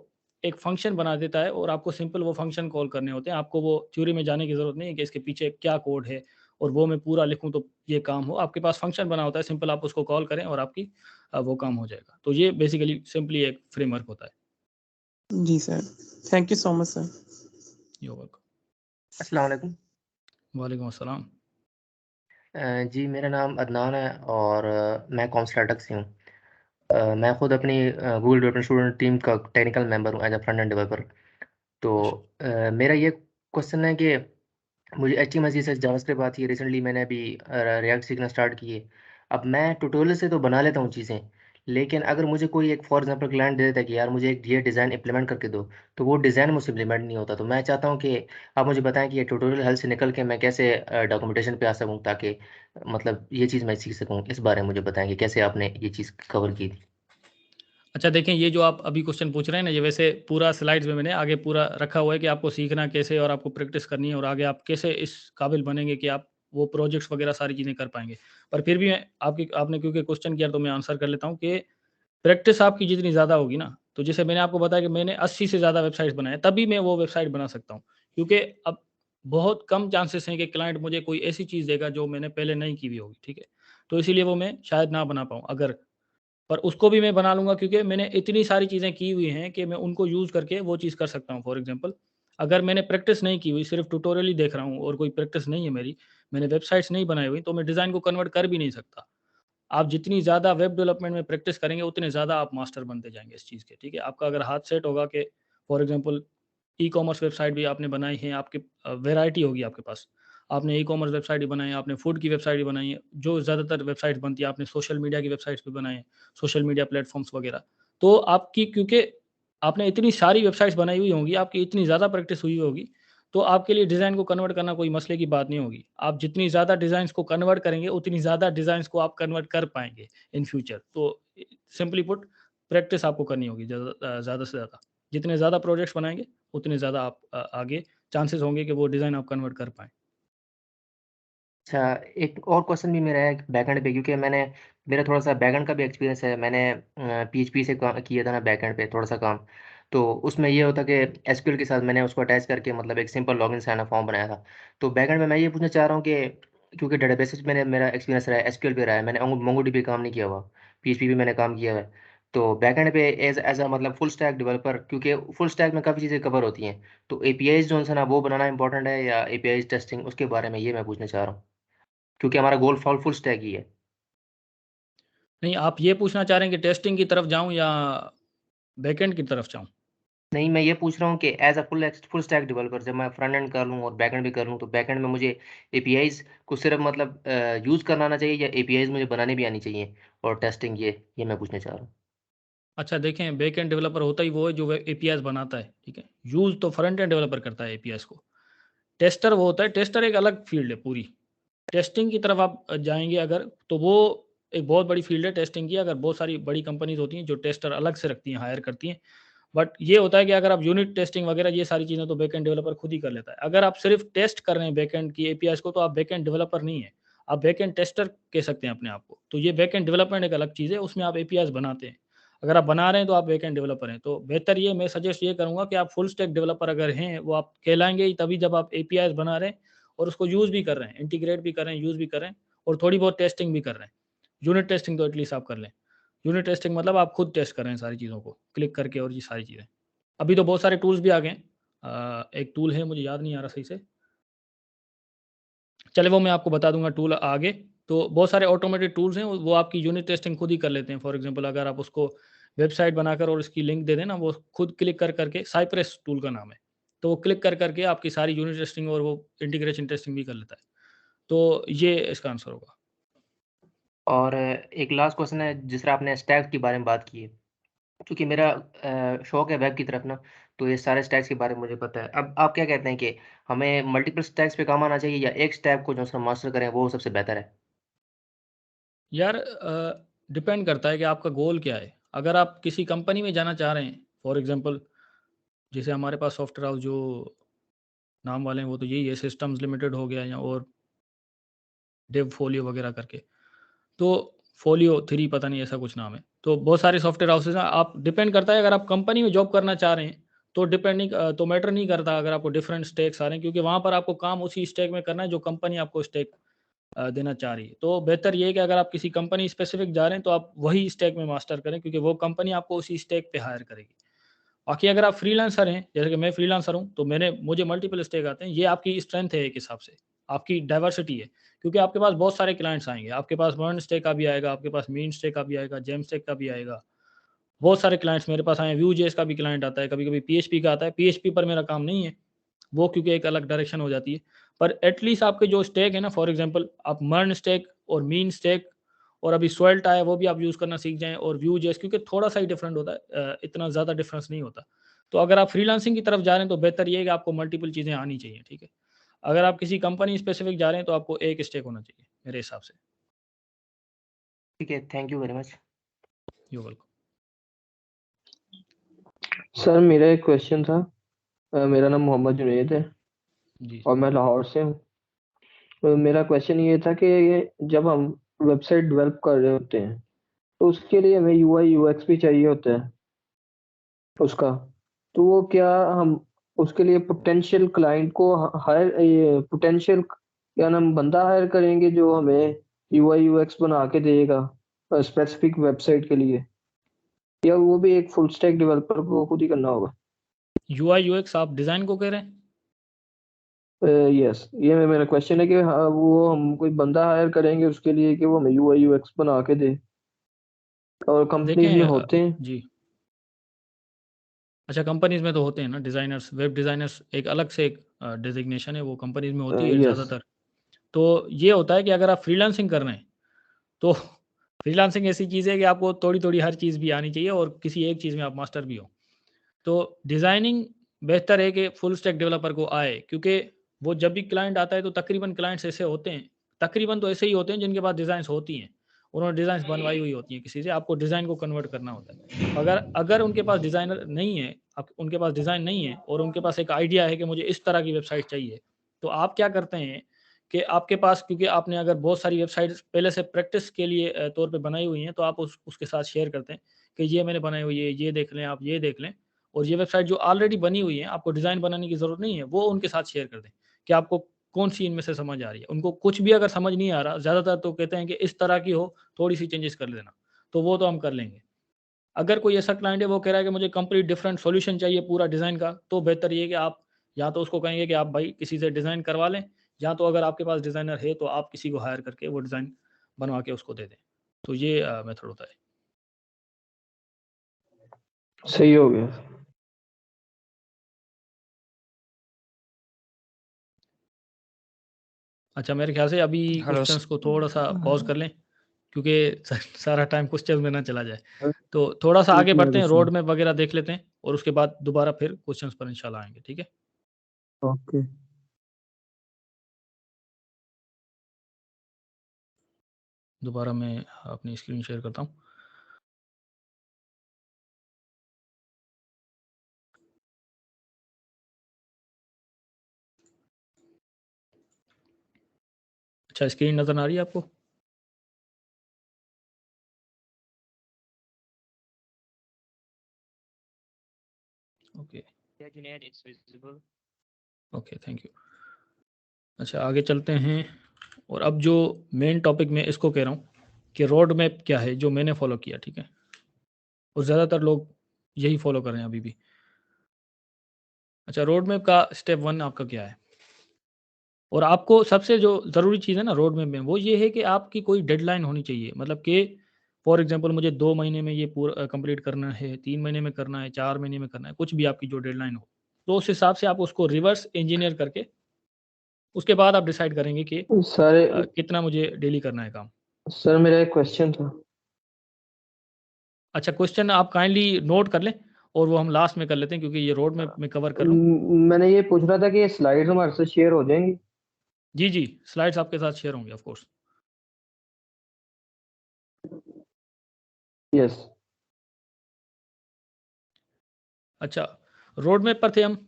एक फंक्शन बना देता है, और आपको सिंपल वो फंक्शन कॉल करने होते हैं। आपको वो थ्योरी में जाने की ज़रूरत नहीं है कि इसके पीछे क्या कोड है, और वो मैं पूरा लिखूँ तो ये काम हो। आपके पास फंक्शन बना होता है, सिंपल आप उसको कॉल करें और आपकी वो काम हो जाएगा। तो ये बेसिकली सिंपली एक फ्रेमवर्क होता है। जी sir, thank you so much sir. You are welcome. अस्सलाम वालेकुम। वालेकुम अस्सलाम। जी मेरा नाम अदनान है और मैं कॉमस्टार्टक से हूँ। मैं खुद अपनी गूगल डेवलपमेंट स्टूडेंट टीम का टेक्निकल मेंबर हूँ as a front end developer. तो मेरा ये क्वेश्चन है कि मुझे HTML CSS जावास्क्रिप्ट आती है। रिसेंटली मैंने अभी रिएक्ट सीखना स्टार्ट किए। अब मैं ट्यूटोरियल से तो बना लेता हूँ चीज़ें, लेकिन अगर मुझे कोई एक फॉर एग्जांपल क्लाइंट दे देता है कि यार मुझे एक ये डिज़ाइन इम्प्लीमेंट करके दो, तो वो डिज़ाइन मुझसे इम्प्लीमेंट नहीं होता। तो मैं चाहता हूँ कि आप मुझे बताएं कि ये ट्यूटोरियल हेल्प से निकल के मैं कैसे डॉक्यूमेंटेशन पे आ सकूँ, ताकि मतलब ये चीज़ मैं सीख सकूँ। इस बारे में मुझे बताएं कि कैसे आपने ये चीज़ कवर की थी। अच्छा, देखें, ये जो आप अभी क्वेश्चन पूछ रहे हैं ना, ये वैसे पूरा स्लाइड्स में मैंने आगे पूरा रखा हुआ है कि आपको सीखना कैसे और आपको प्रैक्टिस करनी है, और आगे आप कैसे इस काबिल बनेंगे कि आप वो प्रोजेक्ट्स वगैरह सारी चीज़ें कर पाएंगे। पर फिर भी मैं आपने क्योंकि क्वेश्चन किया, तो मैं आंसर कर लेता हूँ कि प्रैक्टिस आपकी जितनी ज़्यादा होगी ना, तो जैसे मैंने आपको बताया कि मैंने 80 से ज़्यादा वेबसाइट्स बनाए, तभी मैं वो वेबसाइट बना सकता हूँ। क्योंकि अब बहुत कम चांसेस हैं कि क्लाइंट मुझे कोई ऐसी चीज़ देगा जो मैंने पहले नहीं की हुई होगी, ठीक है? तो इसीलिए वो मैं शायद ना बना पाऊँ अगर, पर उसको भी मैं बना लूँगा, क्योंकि मैंने इतनी सारी चीज़ें की हुई हैं कि मैं उनको यूज़ करके वो चीज़ कर सकता हूँ। फॉर एग्ज़ाम्पल, अगर मैंने प्रैक्टिस नहीं की हुई, सिर्फ़ ट्यूटोरियल ही देख रहा हूँ और कोई प्रैक्टिस नहीं है मेरी, मैंने वेबसाइट्स नहीं बनाई हुई, तो मैं डिज़ाइन को कन्वर्ट कर भी नहीं सकता। आप जितनी ज़्यादा वेब डेवलपमेंट में प्रैक्टिस करेंगे उतने ज़्यादा आप मास्टर बनते जाएंगे इस चीज़ के, ठीक है। आपका अगर हाथ सेट होगा कि for example e commerce website भी आपने बनाई है, आपकी वैरायटी होगी आपके पास, आपने ई कॉमर्स वेबसाइट भी बनाई है, आपने फूड की वेबसाइट भी बनाई है, जो ज़्यादातर वेबसाइट बनती है, आपने सोशल मीडिया की वेबसाइट्स भी बनाई हैं, सोशल मीडिया प्लेटफॉर्म्स वगैरह। तो आपकी, क्योंकि आपने इतनी सारी वेबसाइट्स बनाई हुई होंगी, आपकी इतनी ज़्यादा प्रैक्टिस हुई होगी, तो आपके लिए डिज़ाइन को कन्वर्ट करना कोई मसले की बात नहीं होगी। आप जितनी ज़्यादा डिज़ाइन्स को कन्वर्ट करेंगे, उतनी ज़्यादा डिज़ाइन्स को आप कन्वर्ट कर पाएँगे इन फ्यूचर। तो सिंपली पुट, प्रैक्टिस आपको करनी होगी ज़्यादा से ज़्यादा। जितने ज़्यादा प्रोजेक्ट्स बनाएँगे, उतने ज़्यादा आप आगे चांसेस होंगे कि वो डिज़ाइन आप कन्वर्ट कर पाएँ। अच्छा, एक और क्वेश्चन भी मेरा है बैकएंड पे, क्योंकि मेरा थोड़ा-सा बैकएंड का भी एक्सपीरियंस है। मैंने पीएचपी से किया था ना बैकएंड पे थोड़ा-सा काम। तो उसमें ये होता कि एसक्यूएल के साथ मैंने उसको अटैच करके मतलब एक simple login sign up form बनाया था। तो बैकएंड में मैं ये पूछना चाह रहा हूँ कि क्योंकि डेटाबेसेस में मेरा एक्सपीरियंस रहा है, एसक्यूएल पे रहा है, मैंने मोंगोडीबी काम नहीं किया हुआ। पीएचपी पे मैंने काम किया हुआ है। तो बैकएंड पे एज़ अ मतलब फुल स्टैक डेवलपर, क्योंकि फुल स्टैक में काफ़ी चीज़ें कवर होती हैं। तो एपीआईज़ जो है ना वो बनाना इंपॉर्टेंट है या एपीआईज़ टेस्टिंग, उसके बारे में ये मैं पूछना चाह रहा हूँ? क्योंकि हमारा गोल फुल स्टैक ही है। नहीं, आप ये पूछना चाह रहे हैं कि टेस्टिंग की तरफ जाऊँ या बैकएंड की तरफ जाऊँ? नहीं, मैं ये पूछ रहा हूँ कि as a full stack developer जब मैं फ्रंट एंड कर लूँ और बैक एंड भी कर लूँ, तो बैक एंड में मुझे एपीआईज़ को सिर्फ़ मतलब यूज़ करना आना चाहिए या एपीआईज़ मुझे बनानी भी आनी चाहिए? और टेस्टिंग ये मैं पूछना चाह रहा हूँ। अच्छा, देखें, बैकएंड डेवलपर होता ही वो है जो वे एपीआईज़ बनाता है, ठीक है? यूज़ तो फ्रंट एंड डेवलपर करता है एपीआईज़ को। टेस्टर वो होता है, टेस्टर एक अलग फील्ड है पूरी। टेस्टिंग की तरफ आप जाएँगे अगर, तो वो एक बहुत बड़ी फील्ड है टेस्टिंग की। अगर बहुत सारी बड़ी कंपनीज़ होती हैं जो टेस्टर अलग से रखती हैं, हायर करती हैं। बट ये होता है कि अगर आप यूनिट टेस्टिंग वगैरह ये सारी चीज़ें तो बैकएंड डेवलपर खुद ही कर लेता है। अगर आप सिर्फ टेस्ट कर रहे हैं बैकएंड की एपीआईज़ को, तो आप बैकएंड डेवलपर नहीं है। आप बैकएंड टेस्टर कह सकते हैं अपने आप को। तो ये बैकएंड डेवलपमेंट एक अलग चीज़ है, उसमें आप एपीआईज़ बनाते हैं। अगर आप बना रहे हैं तो आप बैकएंड डेवलपर हैं। तो बेहतर ये, मैं सजेस्ट ये करूँगा कि आप फुल स्टैक डेवलपर अगर हैं, वो आप कहलाएँगे ही तभी जब आप एपीआईज़ बना रहे हैं और उसको यूज़ भी कर रहे हैं, इंटीग्रेट भी कर रहे हैं, यूज़ भी कर रहे हैं और थोड़ी बहुत टेस्टिंग भी कर रहे हैं। यूनिट टेस्टिंग तो एटलीस्ट आप कर लें। यूनिट टेस्टिंग मतलब आप खुद टेस्ट कर रहे हैं सारी चीज़ों को, क्लिक करके और ये सारी चीज़ें। अभी तो बहुत सारे टूल्स भी आ गए हैं। एक टूल है, मुझे याद नहीं आ रहा सही से। चलिए वो मैं आपको बता दूँगा टूल आगे। तो बहुत सारे ऑटोमेटेड टूल्स हैं, वो आपकी यूनिट टेस्टिंग खुद ही कर लेते हैं। फॉर एग्ज़ाम्पल अगर आप उसको वेबसाइट बनाकर और इसकी लिंक दे दें ना, वो खुद क्लिक कर के, साइप्रेस टूल का नाम है। तो वो क्लिक कर के आपकी सारी यूनिट टेस्टिंग और वो इंटीग्रेशन टेस्टिंग भी कर लेता है। तो ये इसका आंसर होगा। और एक लास्ट क्वेश्चन है, जिस तरह आपने स्टैक्स के बारे में बात की है, क्योंकि मेरा शौक है वेब की तरफ ना, तो ये सारे स्टैक्स के बारे में मुझे पता है। अब आप क्या कहते हैं कि हमें मल्टीपल स्टैक्स पे काम आना चाहिए या एक स्टैक को जो है मास्टर करें वो सबसे बेहतर है? यार डिपेंड करता है कि आपका गोल क्या है। अगर आप किसी कंपनी में जाना चाह रहे हैं, फॉर एग्ज़ाम्पल जैसे हमारे पास सॉफ्टवेयर हाउस जो नाम वाले हैं वो तो यही है, सिस्टम्स लिमिटेड हो गया या और डेव फोलियो वगैरह करके। तो फोलियो 3 पता नहीं ऐसा कुछ नाम है। तो बहुत सारे सॉफ्टवेयर हाउसेज़ हैं, आप डिपेंड करता है अगर आप कंपनी में जॉब करना चाह रहे हैं, तो डिपेंड नहीं तो मैटर नहीं करता अगर आपको डिफरेंट स्टैक्स आ रहे हैं, क्योंकि वहाँ पर आपको काम उसी स्टैक में करना है जो कंपनी आपको स्टैक देना चाह रही है। तो बेहतर ये है कि अगर आप किसी कंपनी स्पेसिफिक जा रहे हैं तो आप वही स्टैक में मास्टर करें, क्योंकि वो कंपनी आपको उसी स्टैक पे हायर करेगी। बाकी अगर आप फ्रीलांसर हैं, जैसे कि मैं फ्रीलांसर हूँ, तो मुझे मल्टीपल स्टैक आते हैं। ये आपकी स्ट्रेंथ है एक हिसाब से, आपकी डाइवर्सिटी है, क्योंकि आपके पास बहुत सारे क्लाइंट्स आएँगे। आपके पास वर्न स्टैक का भी आएगा, आपके पास मीन स्टैक का भी आएगा, जेम स्टैक का भी आएगा। बहुत सारे क्लाइंट्स मेरे पास आए हैं, व्यूजेस का भी क्लाइंट आता है, कभी-कभी पीएचपी का आता है। पीएचपी पर मेरा काम नहीं है, वो क्योंकि एक अलग डायरेक्शन हो जाती है। पर एटलीस्ट आपके जो स्टैक है ना, फॉर एग्ज़ाम्पल आप मर्न स्टैक और मीन स्टैक और अभी स्वेल्ट आया, वो भी आप यूज़ करना सीख जाएँ और व्यूजेस, क्योंकि थोड़ा-सा ही डिफरेंट होता है, इतना ज़्यादा डिफरेंस नहीं होता। तो अगर आप फ्रीलांसिंग की तरफ जा रहे हैं तो बेहतर ये है कि आपको मल्टीपल चीज़ें आनी चाहिए, ठीक है? अगर आप किसी कंपनी स्पेसिफिक जा रहे हैं तो आपको एक स्टैक होना चाहिए, मेरे हिसाब से। ठीक है, thank you very much. You welcome. Sir मेरा एक क्वेश्चन था। मेरा नाम मोहम्मद जुनैद है जी। और मैं लाहौर से हूँ। तो मेरा क्वेश्चन ये था कि जब हम वेबसाइट डेवलप कर रहे होते हैं तो उसके लिए हमें यूआई यूएक्स भी चाहिए होता है उसका। तो वो क्या हम उसके लिए पोटेंशियल क्लाइंट को हायर ये पोटेंशियल क्या नाम बंदा हायर करेंगे जो हमें यूआई यूएक्स बना के देगा स्पेसिफिक वेबसाइट के लिए, या वो भी एक फुल स्टैक डेवलपर को खुद ही करना होगा? यूआई यूएक्स आप डिज़ाइन को कह रहे हैं? यस, ये मेरा क्वेश्चन है कि हाँ, वो हम कोई बंदा हायर करेंगे उसके लिए कि वो हमें यूआई यूएक्स बना के दे, और कंपनीज में देखें होते हैं। जी, अच्छा कंपनीज में तो होते हैं ना डिज़ाइनर्स, वेब डिज़ाइनर्स एक अलग से एक डेजिग्नेशन है, वो कंपनीज में होती है यस, ज़्यादातर। तो ये होता है कि अगर आप फ्रीलांसिंग कर रहे हैं तो फ्रीलांसिंग ऐसी चीज़ है कि आपको थोड़ी-थोड़ी हर चीज़ भी आनी चाहिए और किसी एक चीज़ में आप मास्टर भी हो। तो डिज़ाइनिंग बेहतर है कि फुल स्टैक डेवलपर को आए, क्योंकि वो जब भी क्लाइंट आता है तो तकरीबन क्लाइंट्स ऐसे होते हैं, तकरीबन तो ऐसे ही होते हैं जिनके पास डिज़ाइंस होती हैं। उन्होंने डिज़ाइंस बनवाई हुई होती हैं किसी से, आपको डिज़ाइन को कन्वर्ट करना होता है। अगर अगर उनके पास डिज़ाइनर नहीं है, उनके पास डिज़ाइन नहीं है और उनके पास एक आइडिया है कि मुझे इस तरह की वेबसाइट चाहिए, तो आप क्या करते हैं कि आपके पास, क्योंकि आपने अगर बहुत सारी वेबसाइट्स पहले से प्रैक्टिस के लिए तौर पे बनाई हुई हैं, तो आप उसके साथ शेयर करते हैं कि ये मैंने बनाई हुई है, ये देख लें, आप ये देख लें। और ये वेबसाइट जो ऑलरेडी बनी हुई है, आपको डिज़ाइन बनाने की ज़रूरत नहीं है, वो उनके साथ शेयर कर दें कि आपको कौन-सी इनमें से समझ आ रही है। उनको कुछ भी अगर समझ नहीं आ रहा, ज़्यादातर तो कहते हैं कि इस तरह की हो, थोड़ी-सी चेंजेस कर देना, तो वो तो हम कर लेंगे। अगर कोई ऐसा क्लाइंट है वो कह रहा है कि मुझे कंप्लीट डिफरेंट सॉल्यूशन चाहिए पूरा डिज़ाइन का, तो बेहतर ये है कि आप या तो उसको कहेंगे कि आप भाई किसी से डिज़ाइन करवा लें, या तो अगर आपके पास डिज़ाइनर है तो आप किसी को हायर करके वो डिज़ाइन बनवा के उसको दे दें। तो ये मेथड होता है। सही हो गया। अच्छा, मेरे ख्याल से अभी हेलो क्वेश्चंस को थोड़ा-सा पॉज़ कर लें, क्योंकि सारा टाइम क्वेश्चन में ना चला जाए। तो थोड़ा-सा आगे एक मेरा बढ़ते हैं, क्वेश्चन। रोड मैप वगैरह देख लेते हैं और उसके बाद दोबारा फिर क्वेश्चंस पर इंशाल्लाह आएँगे, ठीक है? ओके। दोबारा मैं अपनी स्क्रीन शेयर करता हूँ। अच्छा, स्क्रीन नज़र आ रही है आपको? Okay, Yeah, Junaid, it's visible. Okay, thank you. अच्छा, आगे चलते हैं और अब जो मेन टॉपिक मैं इसको कह रहा हूँ कि रोड मैप क्या है, जो मैंने फ़ॉलो किया, ठीक है? और ज़्यादातर लोग यही फ़ॉलो कर रहे हैं अभी भी। अच्छा, रोड मैप का स्टेप 1 आपका क्या है? और आपको सबसे जो ज़रूरी चीज़ है ना रोड मैप में, वो ये है कि आपकी कोई डेडलाइन होनी चाहिए। मतलब कि फॉर एग्ज़ाम्पल मुझे 2 महीने में ये पूरा कंप्लीट करना है, 3 महीने में करना है, 4 महीने में करना है, कुछ भी आपकी जो डेडलाइन हो। तो उस हिसाब से आप उसको रिवर्स इंजीनियर करके उसके बाद आप डिसाइड करेंगे कि सारे कितना मुझे डेली करना है काम। सर, मेरा एक क्वेश्चन था। अच्छा, क्वेश्चन आप काइंडली नोट कर लें और वो हम लास्ट में कर लेते हैं, क्योंकि ये रोड मैप मैं कवर कर रहा हूँ। मैंने ये पूछना था कि ये स्लाइड्स हमारे साथ शेयर हो जाएंगी। जी, जी, स्लाइड्स आपके साथ शेयर होंगे ऑफ कोर्स। यस। अच्छा, रोड मैप पर थे हम।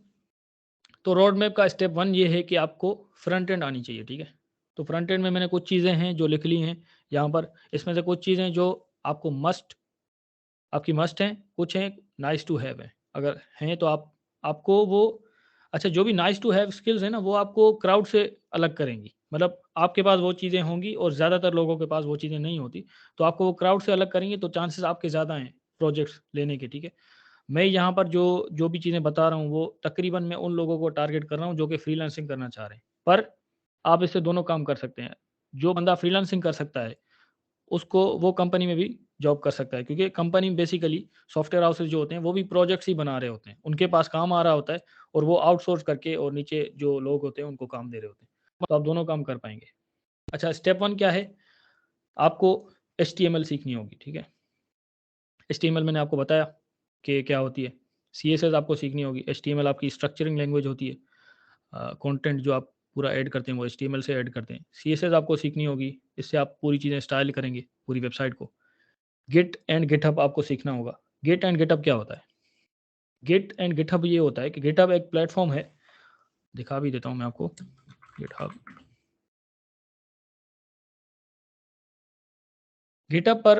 तो रोड मैप का स्टेप 1 ये है कि आपको फ्रंट एंड आनी चाहिए, ठीक है? तो फ्रंट एंड में मैंने कुछ चीज़ें हैं जो लिख ली हैं यहाँ पर। इसमें से कुछ चीज़ें जो आपको आपकी मस्ट हैं, कुछ हैं नाइस टू हैव हैं। अगर हैं तो आपको वो, अच्छा जो भी नाइस टू हैव स्किल्स हैं ना, वो आपको क्राउड से अलग करेंगी। मतलब आपके पास वो चीज़ें होंगी और ज़्यादातर लोगों के पास वो चीज़ें नहीं होती। तो आपको वो क्राउड से अलग करेंगी, तो चांसेस आपके ज़्यादा हैं प्रोजेक्ट्स लेने के, ठीक है? मैं यहाँ पर जो जो भी चीज़ें बता रहा हूँ, वो तकरीबन मैं उन लोगों को टारगेट कर रहा हूँ जो कि फ्रीलांसिंग करना चाह रहे हैं। पर आप इससे दोनों काम कर सकते हैं। जो बंदा फ्रीलांसिंग कर सकता है, उसको वो कंपनी में भी जॉब कर सकता है, क्योंकि कंपनी में बेसिकली सॉफ्टवेयर हाउसेस जो होते हैं, वो भी प्रोजेक्ट्स ही बना रहे होते हैं। उनके पास काम आ रहा होता है और वो आउटसोर्स करके और नीचे जो लोग होते हैं, उनको काम दे रहे होते हैं। तो आप दोनों काम कर पाएँगे। अच्छा, स्टेप 1 क्या है? आपको एचटीएमएल सीखनी होगी, ठीक है? एचटीएमएल मैंने आपको बताया कि क्या होती है। सीएसएस आपको सीखनी होगी। एचटीएमएल आपकी स्ट्रक्चरिंग लैंग्वेज होती है। कंटेंट जो आप पूरा ऐड करते हैं वो एचटीएमएल से ऐड करते हैं। सीएसएस आपको सीखनी होगी, इससे आप पूरी चीज़ें स्टाइल करेंगे पूरी वेबसाइट को। गिट एंड गिटहब आपको सीखना होगा। गिट एंड गिटहब क्या होता है? गिट एंड गिटहब ये होता है कि गिटहब एक प्लेटफॉर्म है, दिखा भी देता हूँ मैं आपको। गिटहब, गिटहब पर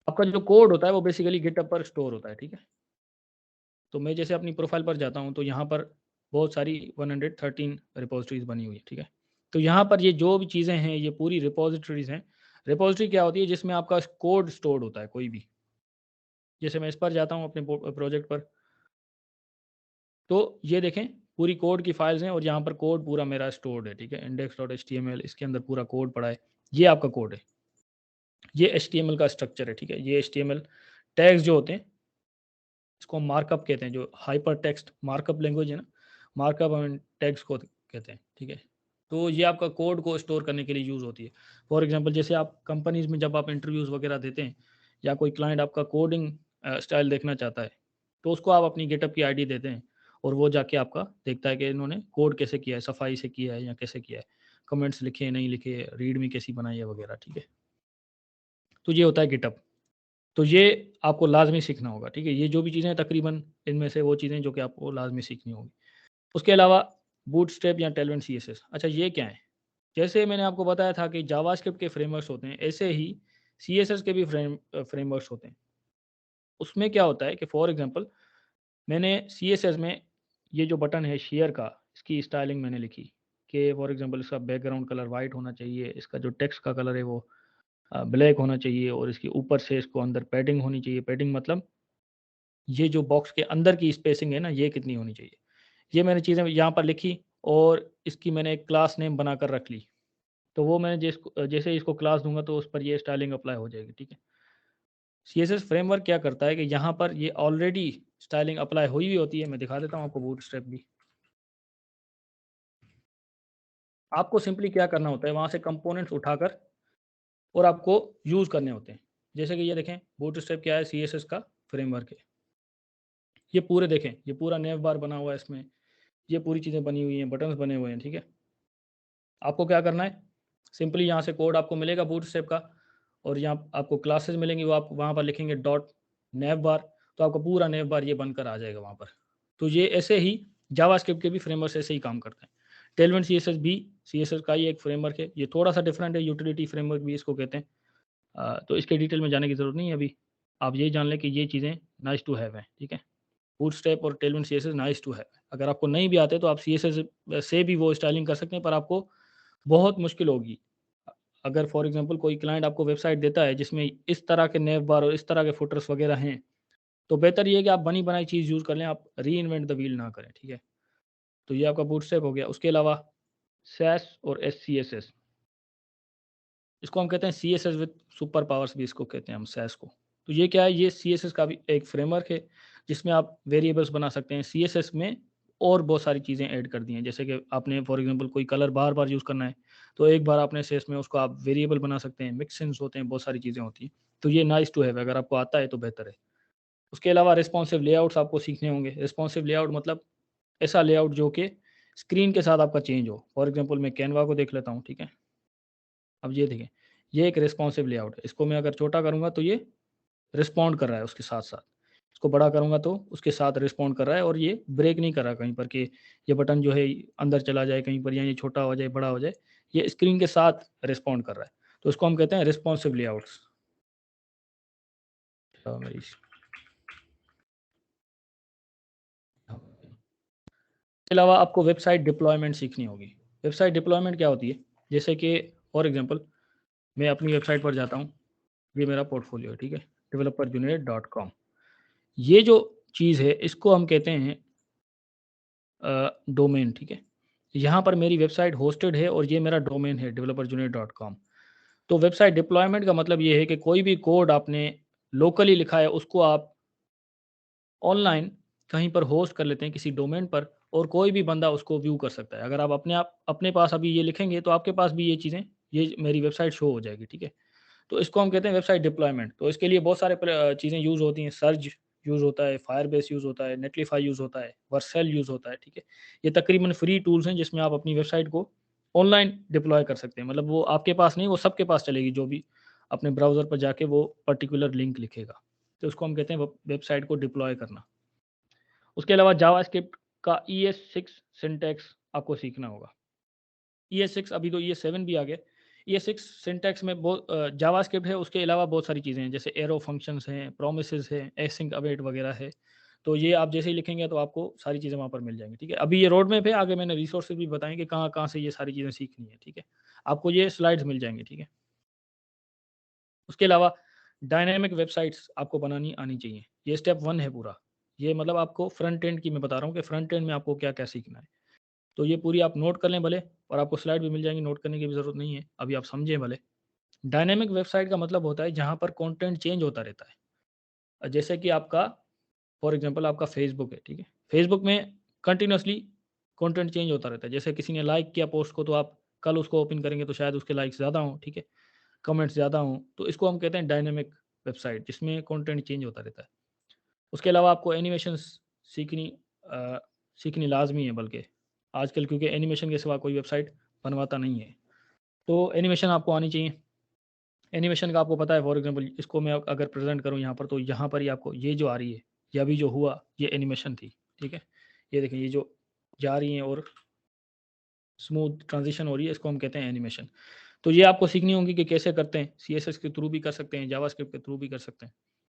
आपका जो कोड होता है वो बेसिकली गिटहब पर स्टोर होता है, ठीक है? तो मैं जैसे अपनी प्रोफाइल पर जाता हूँ, तो यहाँ पर बहुत सारी 113 रिपोजिटरीज़ बनी हुई है, ठीक है? तो यहाँ पर ये जो भी चीज़ें हैं, ये पूरी रिपोजिटरीज़ हैं। रिपोजिटरी क्या होती है? जिसमें आपका कोड स्टोर्ड होता है कोई भी। जैसे मैं इस पर जाता हूँ अपने प्रोजेक्ट पर, तो ये देखें पूरी कोड की फाइल्स हैं और यहाँ पर कोड पूरा मेरा स्टोर्ड है, ठीक है, index.html, इसके अंदर पूरा कोड पड़ा है, ये आपका कोड है, ये HTML का स्ट्रक्चर है, ठीक है। ये HTML टैग्स जो होते हैं इसको मार्कअप कहते हैं, जो हाइपर टेक्स्ट मार्कअप लैंग्वेज है ना, मार्कअप एंड टैग्स को कहते हैं, ठीक है। तो ये आपका कोड को स्टोर करने के लिए यूज़ होती है। फॉर एग्जांपल जैसे आप कंपनीज में जब आप इंटरव्यूज़ वगैरह देते हैं या कोई क्लाइंट आपका कोडिंग स्टाइल देखना चाहता है, तो उसको आप अपनी गेटअप की आईडी देते हैं और वो जाके आपका देखता है कि इन्होंने कोड कैसे किया है, सफाई से किया है या कैसे किया है, कमेंट्स लिखे नहीं लिखे, रीड में कैसी बनाई है वगैरह, ठीक है। तो ये होता है गिटअप। तो ये आपको लाजमी सीखना होगा, ठीक है। ये जो भी चीज़ें हैं तकरीबन इनमें से वो चीज़ें जो कि आपको लाजमी सीखनी होगी। उसके अलावा बूटस्ट्रैप या टेलविन सीएसएस, अच्छा ये क्या है? जैसे मैंने आपको बताया था कि जावास्क्रिप्ट के फ्रेमवर्क्स होते हैं, ऐसे ही सीएसएस के भी फ्रेमवर्क्स होते हैं। उसमें क्या होता है कि फॉर एग्जांपल मैंने सीएसएस में ये जो बटन है शेयर का, इसकी स्टाइलिंग मैंने लिखी कि फॉर एग्जांपल इसका बैकग्राउंड कलर वाइट होना चाहिए, इसका जो टेक्स्ट का कलर है वो ब्लैक होना चाहिए और इसके ऊपर से इसको अंदर पैडिंग होनी चाहिए। पैडिंग मतलब ये जो बॉक्स के अंदर की स्पेसिंग है ना, ये कितनी होनी चाहिए। ये मैंने चीज़ें यहाँ पर लिखी और इसकी मैंने एक क्लास नेम बनाकर रख ली। तो वो मैंने जैसे इसको क्लास दूँगा तो उस पर ये स्टाइलिंग अप्लाई हो जाएगी, ठीक है। सीएसएस फ्रेमवर्क क्या करता है कि यहाँ पर ये ऑलरेडी स्टाइलिंग अप्लाई हुई हुई होती है। मैं दिखा देता हूँ आपको बूटस्ट्रैप भी। आपको सिंपली क्या करना होता है, वहाँ से कंपोनेंट्स उठाकर और आपको यूज़ करने होते हैं। जैसे कि ये देखें बूटस्ट्रैप क्या है, सीएसएस का फ्रेमवर्क है। ये पूरे देखें, ये पूरा नेव बार बना हुआ है इसमें, ये पूरी चीज़ें बनी हुई हैं, बटन्स बने हुए हैं, ठीक है। आपको क्या करना है, सिंपली यहाँ से कोड आपको मिलेगा बूटस्ट्रैप का और यहाँ आपको क्लासेस मिलेंगी, वो आप वहाँ पर लिखेंगे डॉट नेव बार, तो आपका पूरा नेव बार ये बनकर आ जाएगा वहाँ पर। तो ये ऐसे ही जावास्क्रिप्ट के भी फ्रेमवर्क ऐसे ही काम करते हैं। टेलविन सीएसएस भी सीएसएस का ही एक फ्रेमवर्क है, ये थोड़ा सा डिफरेंट है, यूटिलिटी फ्रेमवर्क भी इसको कहते हैं। तो इसके डिटेल में जाने की ज़रूरत नहीं है अभी, आप ये जान लें कि ये चीज़ें नाइस टू हैव हैं, ठीक है। बूटस्ट्रैप और Tailwind CSS nice to have. अगर आपको नहीं भी आते तो आप सीएसएस से भी वो स्टाइलिंग कर सकते हैं, पर आपको बहुत मुश्किल होगी। अगर फॉर एग्जांपल कोई क्लाइंट आपको वेबसाइट देता है जिसमें इस तरह के नेव बार और इस तरह के फुटर्स वगैरह हैं, तो बेहतर ये है कि आप बनी बनाई चीज़ यूज़ कर लें, आप रीइन्वेंट द व्हील ना करें, ठीक है। तो ये आपका बूटस्ट्रैप हो गया। उसके अलावा सैस और एससीएसएस, इसको हम कहते हैं सीएसएस विद सुपर पावर्स भी इसको कहते हैं हम सैस को। तो ये क्या है, ये सीएसएस का भी एक फ्रेमवर्क है जिसमें आप वेरिएबल्स बना सकते हैं। सीएसएस में और बहुत सारी चीज़ें ऐड कर दी हैं, जैसे कि आपने फॉर एग्जांपल कोई कलर बार बार यूज़ करना है तो एक बार आपने सीएस में उसको आप वेरिएबल बना सकते हैं, मिक्सिंग्स होते हैं, बहुत सारी चीज़ें होती हैं। तो ये नाइस टू हैव, अगर आपको आता है तो बेहतर है। उसके अलावा रिस्पॉन्सिव लेआउट्स आपको सीखने होंगे। रिस्पॉन्सिव लेआउट मतलब ऐसा लेआउट जो कि स्क्रीन के साथ आपका चेंज हो। फॉर एग्जांपल मैं कैनवा को देख लेता हूँ, ठीक है। अब ये देखें, ये एक रिस्पॉन्सिव लेआउट है। इसको मैं अगर छोटा करूँगा तो ये रिस्पॉन्ड कर रहा है उसके साथ-साथ। इसको बड़ा करूँगा तो उसके साथ रिस्पॉन्ड कर रहा है और ये ब्रेक नहीं कर रहा कहीं पर कि ये बटन जो है अंदर चला जाए कहीं पर या ये छोटा हो जाए, बड़ा हो जाए। ये स्क्रीन के साथ रिस्पॉन्ड कर रहा है। तो इसको हम कहते हैं रिस्पॉन्सिव लेआउट्स। मेरी इसके अलावा आपको वेबसाइट डिप्लॉयमेंट सीखनी होगी। वेबसाइट डिप्लॉयमेंट क्या होती है? जैसे कि फॉर एग्जांपल मैं अपनी वेबसाइट पर जाता हूँ, ये मेरा पोर्टफोलियो है, ठीक है? developerjunaid.com। ये जो चीज़ है इसको हम कहते हैं डोमेन, ठीक है? यहाँ पर मेरी वेबसाइट होस्टेड है और ये मेरा डोमेन है developerjunaid.com। तो वेबसाइट डिप्लॉयमेंट का मतलब ये है कि कोई भी कोड आपने लोकली लिखा है उसको आप ऑनलाइन कहीं पर होस्ट कर लेते हैं किसी डोमेन पर और कोई भी बंदा उसको व्यू कर सकता है। अगर आप अपने पास अभी ये लिखेंगे तो आपके पास भी ये चीज़ें, ये मेरी वेबसाइट शो हो जाएगी, ठीक है। तो इसको हम कहते हैं वेबसाइट डिप्लॉयमेंट। तो इसके लिए बहुत सारे चीज़ें यूज़ होती हैं। सर्ज यूज़ होता है, फायरबेस यूज़ होता है, नेटलिफाई यूज़ होता है, वर्सेल यूज़ होता है, ठीक है। ये तकरीबन फ्री टूल्स हैं जिसमें आप अपनी वेबसाइट को ऑनलाइन डिप्लॉय कर सकते हैं। मतलब वो आपके पास नहीं, वो सबके पास चलेगी, जो भी अपने ब्राउज़र पर जाके वो पर्टिकुलर लिंक लिखेगा। तो उसको हम कहते हैं वेबसाइट को डिप्लॉय करना। उसके अलावा जावास्क्रिप्ट का ES6 सिंटैक्स आपको सीखना होगा। ES6, अभी तो ES7 भी आ गया। ES6 सिंटैक्स में बहुत जावास्क्रिप्ट है, उसके अलावा बहुत सारी चीज़ें हैं, जैसे एरो फंक्शंस हैं, प्रोमिसेस हैं, एसिंक अवेट वगैरह है। तो ये आप जैसे ही लिखेंगे तो आपको सारी चीज़ें वहाँ पर मिल जाएँगी, ठीक है। अभी ये रोड मैप है, आगे मैंने रिसोर्सेज भी बताएँ कि कहाँ-कहाँ से ये सारी चीज़ें सीखनी है, ठीक है। आपको ये स्लाइड्स मिल जाएँगी, ठीक है। उसके अलावा डायनामिक वेबसाइट्स आपको बनानी आनी चाहिए। ये स्टेप 1 है पूरा। ये मतलब आपको फ्रंट एंड की मैं बता रहा हूँ कि फ्रंट एंड में आपको क्या क्या सीखना है। तो ये पूरी आप नोट कर लें भले, और आपको स्लाइड भी मिल जाएंगी, नोट करने की भी ज़रूरत नहीं है, अभी आप समझें भले। डायनेमिक वेबसाइट का मतलब होता है जहाँ पर कंटेंट चेंज होता रहता है। जैसे कि आपका फॉर एग्जांपल आपका फेसबुक है, ठीक है? फेसबुक में कंटिन्यूअसली कंटेंट चेंज होता रहता है। जैसे किसी ने लाइक किया पोस्ट को, तो आप कल उसको ओपन करेंगे तो शायद उसके लाइक्स ज़्यादा हों, ठीक है? कमेंट्स ज़्यादा हों, तो इसको हम कहते हैं डायनेमिक वेबसाइट, जिसमें कंटेंट चेंज होता रहता है। उसके अलावा आपको एनिमेशंस सीखनी सीखनी लाज़मी है बल्कि आजकल, क्योंकि एनिमेशन के सिवा कोई वेबसाइट बनवाता नहीं है। तो एनिमेशन आपको आनी चाहिए। एनिमेशन का आपको पता है, फॉर एग्जांपल इसको मैं अगर प्रेज़ेंट करूँ यहाँ पर, तो यहाँ पर ही आपको ये जो आ रही है, ये अभी जो हुआ, ये एनिमेशन थी, ठीक है? ये देखें, ये जो जा रही हैं और स्मूथ ट्रांज़िशन हो रही है, इसको हम कहते हैं एनिमेशन। तो ये आपको सीखनी होंगी कि कैसे करते हैं। सीएसएस के थ्रू भी कर सकते हैं, जावास्क्रिप्ट के थ्रू भी कर सकते हैं।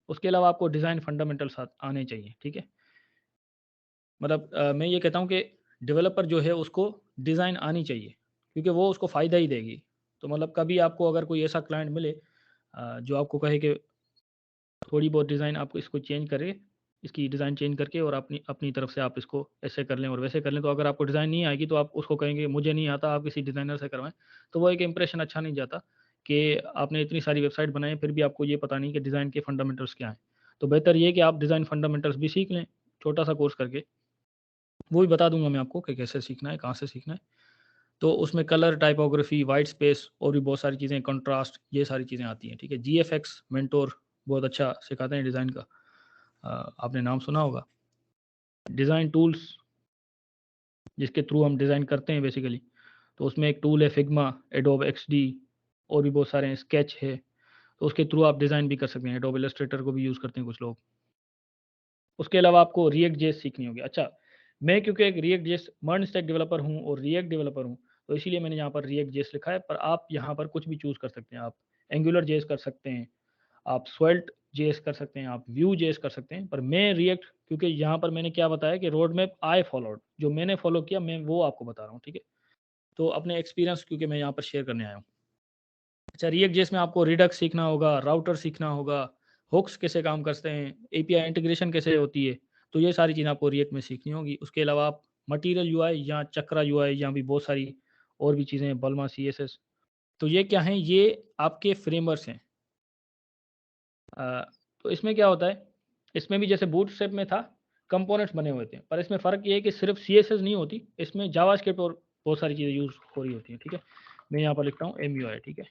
उसके अलावा आपको डिज़ाइन फंडामेंटल्स आने चाहिए, ठीक है? मतलब मैं ये कहता हूँ कि डेवलपर जो है उसको डिज़ाइन आनी चाहिए, क्योंकि वो उसको फ़ायदा ही देगी। तो मतलब कभी आपको अगर कोई ऐसा क्लाइंट मिले जो आपको कहे कि थोड़ी बहुत डिज़ाइन आप इसको चेंज करें, इसकी डिज़ाइन चेंज करके और अपनी अपनी तरफ से आप इसको ऐसे कर लें और वैसे कर लें, तो अगर आपको डिज़ाइन नहीं आएगी तो आप उसको कहेंगे मुझे नहीं आता, आप किसी डिज़ाइनर से करवाएँ। तो वो एक इंप्रेशन अच्छा नहीं जाता कि आपने इतनी सारी वेबसाइट बनाई है, फिर भी आपको ये पता नहीं कि डिज़ाइन के फंडामेंटल्स क्या हैं। तो बेहतर ये है कि आप डिज़ाइन फंडामेंटल्स भी सीख लें, छोटा-सा कोर्स करके। वो भी बता दूँगा मैं आपको कि कैसे सीखना है, कहाँ से सीखना है। तो उसमें कलर, टाइपोग्राफी, व्हाइट स्पेस और भी बहुत सारी चीज़ें, कंट्रास्ट, ये सारी चीज़ें आती हैं, ठीक है? जीएफएक्स मेंटोर बहुत अच्छा सिखाते हैं डिज़ाइन का। आपने नाम सुना होगा। डिज़ाइन टूल्स, जिसके थ्रू हम डिज़ाइन करते हैं बेसिकली, तो उसमें एक टूल है फिग्मा, एडोब एक्सडी और भी बहुत सारे हैं, स्केच है। तो उसके थ्रू आप डिज़ाइन भी कर सकते हैं। एडोब इलस्ट्रेटर को भी यूज़ करते हैं कुछ लोग। उसके अलावा आपको रिएक्ट जेएस सीखनी होगी। अच्छा, मैं क्योंकि एक react JS MERN stack developer हूँ और रिएक्ट डेवलपर हूँ, तो इसीलिए मैंने यहाँ पर रिएक्ट जेएस लिखा है, पर आप यहाँ पर कुछ भी चूज़ कर सकते हैं। आप एंगुलर जेएस कर सकते हैं, आप स्वेल्ट जेएस कर सकते हैं, आप व्यू जेएस कर सकते हैं, पर मैं रिएक्ट, क्योंकि यहाँ पर मैंने क्या बताया कि रोड मैप आई फॉलोड, जो मैंने फॉलो किया मैं वो आपको बता रहा हूँ, ठीक है? तो अपने एक्सपीरियंस क्योंकि मैं यहाँ पर शेयर करने आया हूँ। अच्छा, रिएक्ट जेएस में आपको रिडक्स सीखना होगा, राउटर सीखना होगा, हुक्स कैसे काम करते हैं, एपीआई इंटीग्रेशन कैसे होती है, तो ये सारी चीज़ें आपको रिएक्ट में सीखनी होगी। उसके अलावा आप मटीरियल यूआई या चक्रा यूआई या भी बहुत सारी और भी चीज़ें हैं, बल्मा सीएसएस, तो ये क्या हैं? ये आपके फ्रेमवर्क्स हैं। अ, तो इसमें क्या होता है, इसमें भी जैसे बूटस्ट्रैप में था, कंपोनेंट्स बने हुए थे, पर इसमें फ़र्क ये है कि सिर्फ सीएसएस नहीं होती, इसमें जावास्क्रिप्ट और बहुत सारी चीज़ें यूज़ हो रही होती हैं, ठीक है? मैं यहाँ पर लिखता हूँ एमयूआई, ठीक है?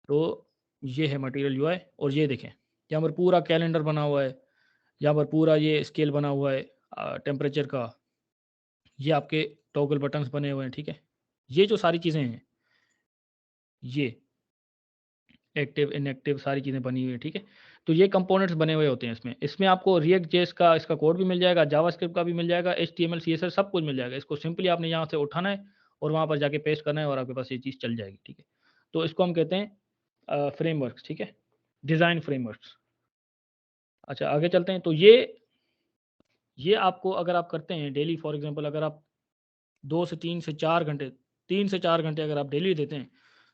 तो ये है मटेरियल यूआई और ये देखें, यहाँ पर पूरा कैलेंडर बना हुआ है, यहाँ पर पूरा ये स्केल बना हुआ है टेम्परेचर का, ये आपके टॉगल बटन्स बने हुए हैं, ठीक है? ये जो सारी चीज़ें हैं, ये एक्टिव, इनएक्टिव सारी चीज़ें बनी हुई है, ठीक है? तो ये कंपोनेंट्स बने हुए होते हैं इसमें। इसमें आपको रिएक्ट जेएस का इसका कोड भी मिल जाएगा, जावास्क्रिप्ट का भी मिल जाएगा, एचटीएमएल, सीएसएस सब कुछ मिल जाएगा। इसको सिंपली आपने यहाँ से उठाना है और वहाँ पर जाके पेस्ट करना है और आपके पास ये चीज़ चल जाएगी, ठीक है? तो इसको हम कहते हैं फ्रेमवर्क्स, ठीक है? Design frameworks. अच्छा, आगे चलते हैं। तो ये आपको अगर आप करते हैं डेली, फॉर एग्ज़ाम्पल अगर आप 2 से 3 से 4 घंटे, 3 से 4 घंटे अगर आप डेली देते हैं,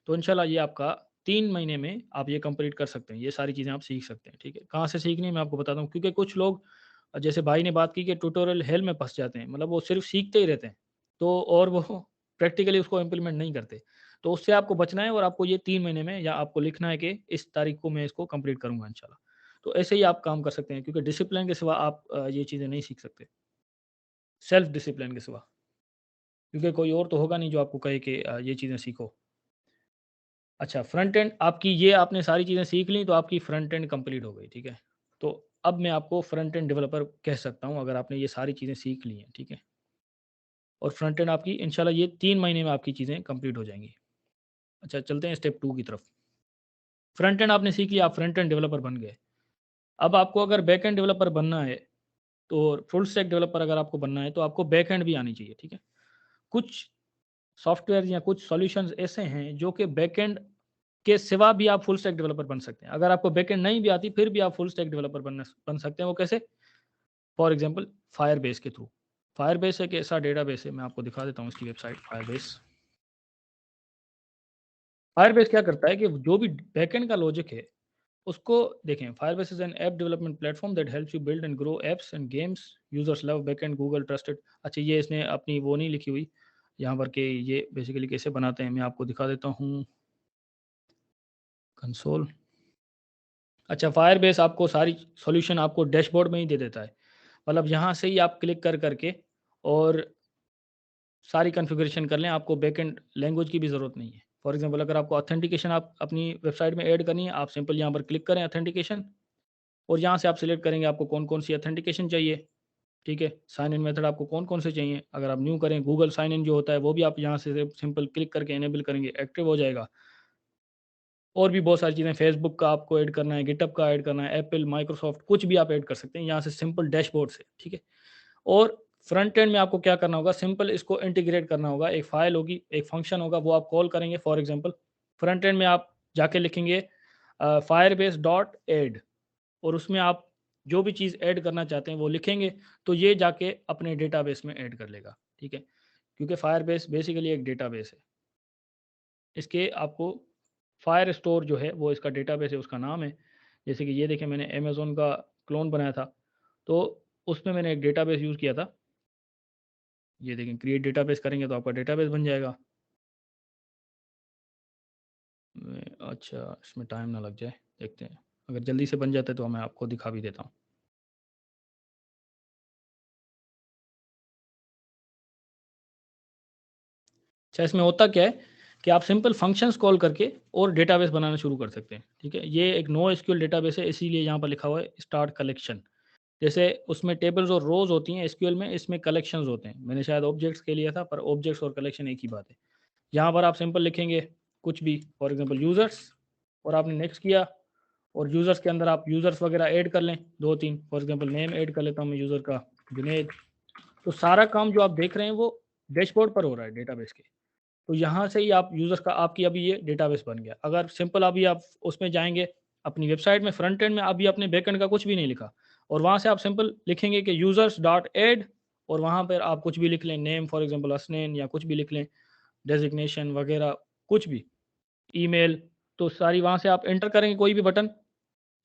तो इंशाल्लाह ये आपका 3 महीने में आप ये कंप्लीट कर सकते हैं। ये सारी चीज़ें आप सीख सकते हैं, ठीक है? कहाँ से सीखनी है मैं आपको बताता हूँ, क्योंकि कुछ लोग जैसे भाई ने बात की कि ट्यूटोरियल हेल में फँस जाते हैं, मतलब वो सिर्फ़ सीखते ही रहते हैं, तो और वो प्रैक्टिकली उसको इम्प्लीमेंट नहीं करते। तो उससे आपको बचना है और आपको ये 3 महीने में या आपको लिखना है कि इस तारीख को मैं इसको कंप्लीट करूँगा इंशाल्लाह। तो ऐसे ही आप काम कर सकते हैं, क्योंकि डिसिप्लिन के सिवा आप ये चीज़ें नहीं सीख सकते, सेल्फ डिसिप्लिन के सिवा। क्योंकि कोई और तो होगा नहीं जो आपको कहे कि ये चीज़ें सीखो। अच्छा, फ्रंट एंड आपकी, ये आपने सारी चीज़ें सीख ली तो आपकी फ्रंट एंड कंप्लीट हो गई, ठीक है? तो अब मैं आपको फ्रंट एंड डेवलपर कह सकता हूँ अगर आपने ये सारी चीज़ें सीख ली हैं, ठीक है? और फ्रंट एंड आपकी इंशाल्लाह ये 3 महीने में आपकी चीज़ें कंप्लीट हो जाएँगी। अच्छा, चलते हैं स्टेप 2 की तरफ। फ्रंट एंड आपने सीख लिया, आप फ्रंट एंड डेवलपर बन गए। अब आपको अगर बैक एंड डेवलपर बनना है, तो फुल स्टैक डेवलपर अगर आपको बनना है, तो आपको बैक एंड भी आनी चाहिए, ठीक है? कुछ सॉफ्टवेयर या कुछ सॉल्यूशंस ऐसे हैं जो कि बैकएंड के सिवा भी आप फुल स्टैक डेवलपर बन सकते हैं। अगर आपको बैकएंड नहीं भी आती फिर भी आप फुल स्टैक डेवलपर बन सकते हैं। वो कैसे? फॉर एग्जांपल फायरबेस के थ्रू। फायरबेस एक ऐसा डेटाबेस है, मैं आपको दिखा देता हूँ इसकी वेबसाइट फायरबेस। फायरबेस क्या करता है कि जो भी बैकएंड का लॉजिक है उसको देखें, Firebase is an app development platform that helps you build and grow apps and games, users love backend Google trusted. अच्छा, ये इसने अपनी वो नहीं लिखी हुई यहाँ पर कि ये बेसिकली कैसे बनाते हैं, मैं आपको दिखा देता हूँ कंसोल। अच्छा, फायरबेस आपको सारी सॉल्यूशन आपको डैशबोर्ड में ही दे देता है, मतलब यहाँ से ही आप क्लिक कर करके और सारी कॉन्फ़िगरेशन कर लें, आपको बैकएंड लैंग्वेज की भी ज़रूरत नहीं है। फॉर एग्जांपल अगर आपको ऑथेंटिकेशन आप अपनी वेबसाइट में ऐड करनी है, आप सिंपल यहाँ पर क्लिक करें ऑथेंटिकेशन, और यहाँ से आप सिलेक्ट करेंगे आपको कौन-कौन सी ऑथेंटिकेशन चाहिए, ठीक है? साइन इन मेथड आपको कौन-कौन से चाहिए। अगर आप न्यू करें, गूगल साइन इन जो होता है वो भी आप यहाँ से सिंपल क्लिक करके इनेबल करेंगे, एक्टिव हो जाएगा। और भी बहुत सारी चीज़ें, फेसबुक का आपको ऐड करना है, गिटहब का ऐड करना है, एप्पल, माइक्रोसॉफ्ट, कुछ भी आप ऐड कर सकते हैं यहाँ से सिंपल डैशबोर्ड से, ठीक है? और फ्रंट एंड में आपको क्या करना होगा, सिंपल इसको इंटीग्रेट करना होगा। एक फ़ाइल होगी, एक फंक्शन होगा, वो आप कॉल करेंगे। फॉर एग्जांपल फ्रंट एंड में आप जाके लिखेंगे फायरबेस डॉट ऐड, और उसमें आप जो भी चीज़ ऐड करना चाहते हैं वो लिखेंगे, तो ये जाके अपने डेटाबेस में ऐड कर लेगा, ठीक है? क्योंकि फायरबेस बेसिकली एक डेटाबेस है। इसके आपको फायर स्टोर जो है वो इसका डेटाबेस है, उसका नाम है। जैसे कि ये देखें, मैंने अमेज़न का क्लोन बनाया था, तो उसमें मैंने एक डेटाबेस यूज़ किया था। ये देखें, क्रिएट डेटाबेस करेंगे तो आपका डेटाबेस बन जाएगा। अच्छा, इसमें टाइम ना लग जाए, देखते हैं। अगर जल्दी से बन जाता है तो मैं आपको दिखा भी देता हूँ। अच्छा, इसमें होता क्या है कि आप सिंपल फंक्शंस कॉल करके और डेटाबेस बनाना शुरू कर सकते हैं, ठीक है? ये एक नो एसक्यूएल डेटाबेस है, इसीलिए यहाँ पर लिखा हुआ है स्टार्ट कलेक्शन। जैसे उसमें टेबल्स और रोज़ होती हैं एसक्यूएल में, इसमें कलेक्शंस होते हैं। मैंने शायद ऑब्जेक्ट्स के लिया था, पर ऑब्जेक्ट्स और कलेक्शन एक ही बात है। यहाँ पर आप सिंपल लिखेंगे कुछ भी, फॉर एग्जांपल यूज़र्स, और आपने नेक्स्ट किया, और यूज़र्स के अंदर आप यूज़र्स वगैरह ऐड कर लें 2-3। फॉर एग्जांपल नेम ऐड कर लेता हूँ मैं यूज़र का, जुनैद। तो सारा काम जो आप देख रहे हैं वो डैशबोर्ड पर हो रहा है डेटाबेस के। तो यहाँ से ही आप यूज़र्स का, आपकी अभी ये डेटाबेस बन गया। अगर सिंपल अभी आप उसमें जाएँगे अपनी वेबसाइट में, फ्रंट एंड में अभी आपने बैकएंड का कुछ भी नहीं लिखा, और वहाँ से आप सिंपल लिखेंगे कि यूज़र्स डॉट ऐड, और वहाँ पर आप कुछ भी लिख लें, नेम फॉर एग्जांपल हसनैन, या कुछ भी लिख लें, डेज़िग्नेशन वगैरह कुछ भी, ईमेल, तो सारी वहाँ से आप एंटर करेंगे कोई भी बटन,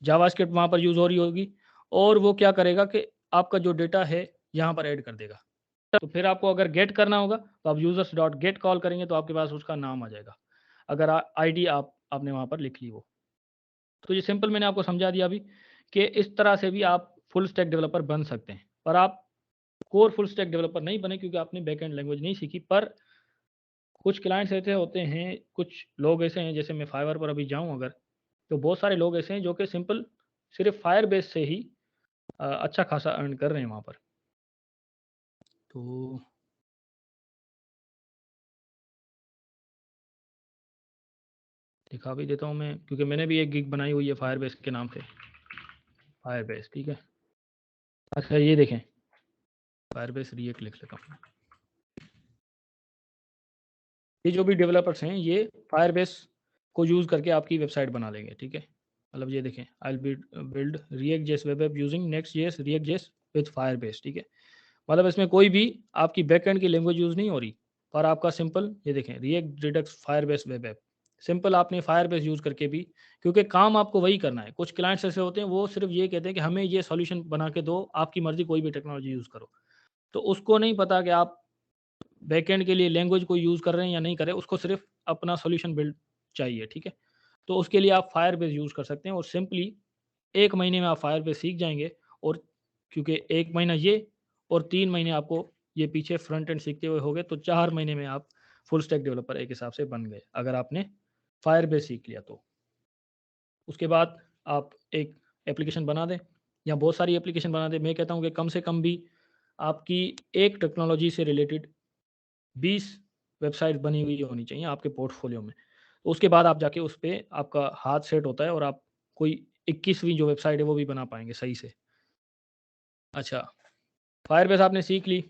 जावास्क्रिप्ट वहाँ पर यूज़ हो रही होगी, और वो क्या करेगा कि आपका जो डेटा है यहाँ पर ऐड कर देगा। तो फिर आपको अगर गेट करना होगा तो आप यूज़र्स डॉट गेट कॉल करेंगे तो आपके पास उसका नाम आ जाएगा, अगर आईडी आपने वहाँ पर लिख ली वो। तो ये सिंपल मैंने आपको समझा दिया अभी कि इस तरह से भी आप फुल स्टैक डेवलपर बन सकते हैं। पर आप कोर फुल स्टैक डेवलपर नहीं बने क्योंकि आपने बैकएंड लैंग्वेज नहीं सीखी। पर कुछ क्लाइंट्स ऐसे होते हैं, कुछ लोग ऐसे हैं, जैसे मैं फाइवर पर अभी जाऊँ अगर, तो बहुत सारे लोग ऐसे हैं जो कि सिंपल सिर्फ फायर बेस से ही अच्छा खासा अर्न कर रहे हैं वहाँ पर। तो दिखा भी देता हूँ मैं, क्योंकि मैंने भी एक गिग बनाई हुई है फायर बेस के नाम से, फायर बेस, ठीक है? अच्छा, ये देखें, फायर बेस रिएक्ट लिख लेता हूँ। ये जो भी डेवलपर्स हैं ये फायर बेस को यूज़ करके आपकी वेबसाइट बना लेंगे, ठीक है? मतलब ये देखें, I build react JS web app using next JS react JS with fire base, ठीक है? मतलब इसमें कोई भी आपकी बैकएंड की लैंग्वेज यूज़ नहीं हो रही, पर आपका सिंपल ये देखें, react Redux Firebase web app, simple आपने फायरबेस यूज़ करके भी, क्योंकि काम आपको वही करना है। कुछ क्लाइंट्स ऐसे होते हैं वो सिर्फ ये कहते हैं कि हमें ये सॉल्यूशन बना के दो, आपकी मर्ज़ी कोई भी टेक्नोलॉजी यूज़ करो। तो उसको नहीं पता कि आप बैकएंड के लिए लैंग्वेज को यूज़ कर रहे हैं या नहीं कर रहे हैं, उसको सिर्फ अपना सॉल्यूशन बिल्ड चाहिए, ठीक है? तो उसके लिए आप फायरबेस यूज़ कर सकते हैं, और सिंपली 1 महीने में आप फायरबेस सीख जाएँगे। और क्योंकि 1 महीना ये और 3 महीने आपको ये पीछे फ्रंट एंड सीखते हुए हो गए, तो 4 महीने में आप फुल स्टैक डेवलपर एक हिसाब से बन गए, अगर आपने फायरबेस सीख लिया तो। उसके बाद आप एक एप्लीकेशन बना दें या बहुत सारी एप्लीकेशन बना दें। मैं कहता हूँ कि कम से कम भी आपकी एक टेक्नोलॉजी से रिलेटेड 20 वेबसाइट बनी हुई होनी चाहिए आपके पोर्टफोलियो में। तो उसके बाद आप जाके उस पे आपका हाथ सेट होता है और आप कोई 21वीं जो वेबसाइट है वो भी बना पाएँगे सही से। अच्छा, फायरबेस आपने सीख ली,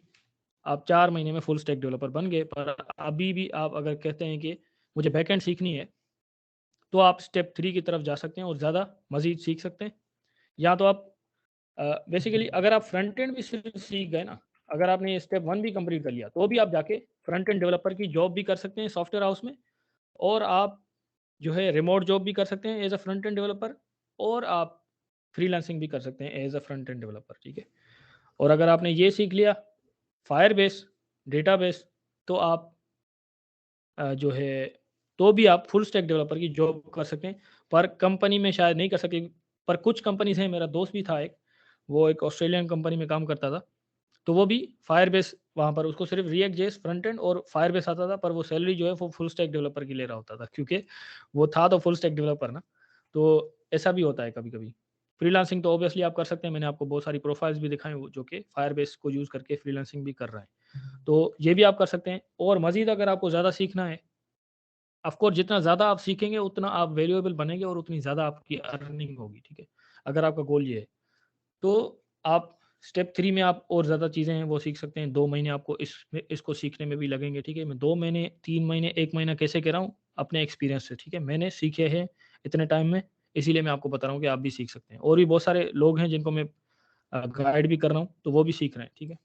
आप 4 महीने में फुल स्टैक डेवलपर बन गए। पर अभी भी आप अगर कहते हैं कि मुझे बैकएंड सीखनी है, तो आप स्टेप 3 की तरफ जा सकते हैं और ज़्यादा मज़ीद सीख सकते हैं। या तो आप बेसिकली अगर आप फ्रंट एंड भी सीख गए ना, अगर आपने ये स्टेप 1 भी कंप्लीट कर लिया, तो भी आप जाके फ्रंट एंड डेवलपर की जॉब भी कर सकते हैं सॉफ्टवेयर हाउस में, और आप जो है रिमोट जॉब भी कर सकते हैं as a front end developer, और आप फ्रीलांसिंग भी कर सकते हैं as a front end developer, ठीक है। और अगर आपने ये सीख लिया फायरबेस, डेटाबेस, तो आप जो है तो भी आप फुल स्टैक डेवलपर की जॉब कर सकते हैं, पर कंपनी में शायद नहीं कर सकते। पर कुछ कंपनीज हैं, मेरा दोस्त भी था एक, वो एक ऑस्ट्रेलियन कंपनी में काम करता था, तो वो भी फायरबेस, वहाँ पर उसको सिर्फ रिएक्ट जेएस फ्रंट एंड और फायरबेस आता था, पर वो सैलरी जो है वो फुल स्टैक डेवलपर की ले रहा होता था, क्योंकि वो था तो फुल स्टैक डेवलपर ना। तो ऐसा भी होता है कभी कभी। फ्रीलांसिंग तो ऑब्वियसली आप कर सकते हैं, मैंने आपको बहुत सारी प्रोफाइल्स भी दिखाई जो कि फायरबेस को यूज़ करके फ्रीलांसिंग भी कर रहे हैं, तो ये भी आप कर सकते हैं। और मज़ीद अगर आपको ज़्यादा सीखना है, ऑफकोर्स जितना ज़्यादा आप सीखेंगे उतना आप वैल्यूएबल बनेंगे और उतनी ज़्यादा आपकी अर्निंग होगी, ठीक है। अगर आपका गोल ये है, तो आप स्टेप 3 में आप और ज़्यादा चीज़ें हैं वो सीख सकते हैं। 2 महीने आपको इसको सीखने में भी लगेंगे, ठीक है। मैं 2 महीने, 3 महीने, 1 महीना कैसे कह रहा हूँ? अपने एक्सपीरियंस से, ठीक है। मैंने सीखे हैं इतने टाइम में, इसीलिए मैं आपको बता रहा हूँ कि आप भी सीख सकते हैं। और भी बहुत सारे लोग हैं जिनको मैं गाइड भी कर रहा हूँ, तो वो भी सीख रहे हैं, ठीक है।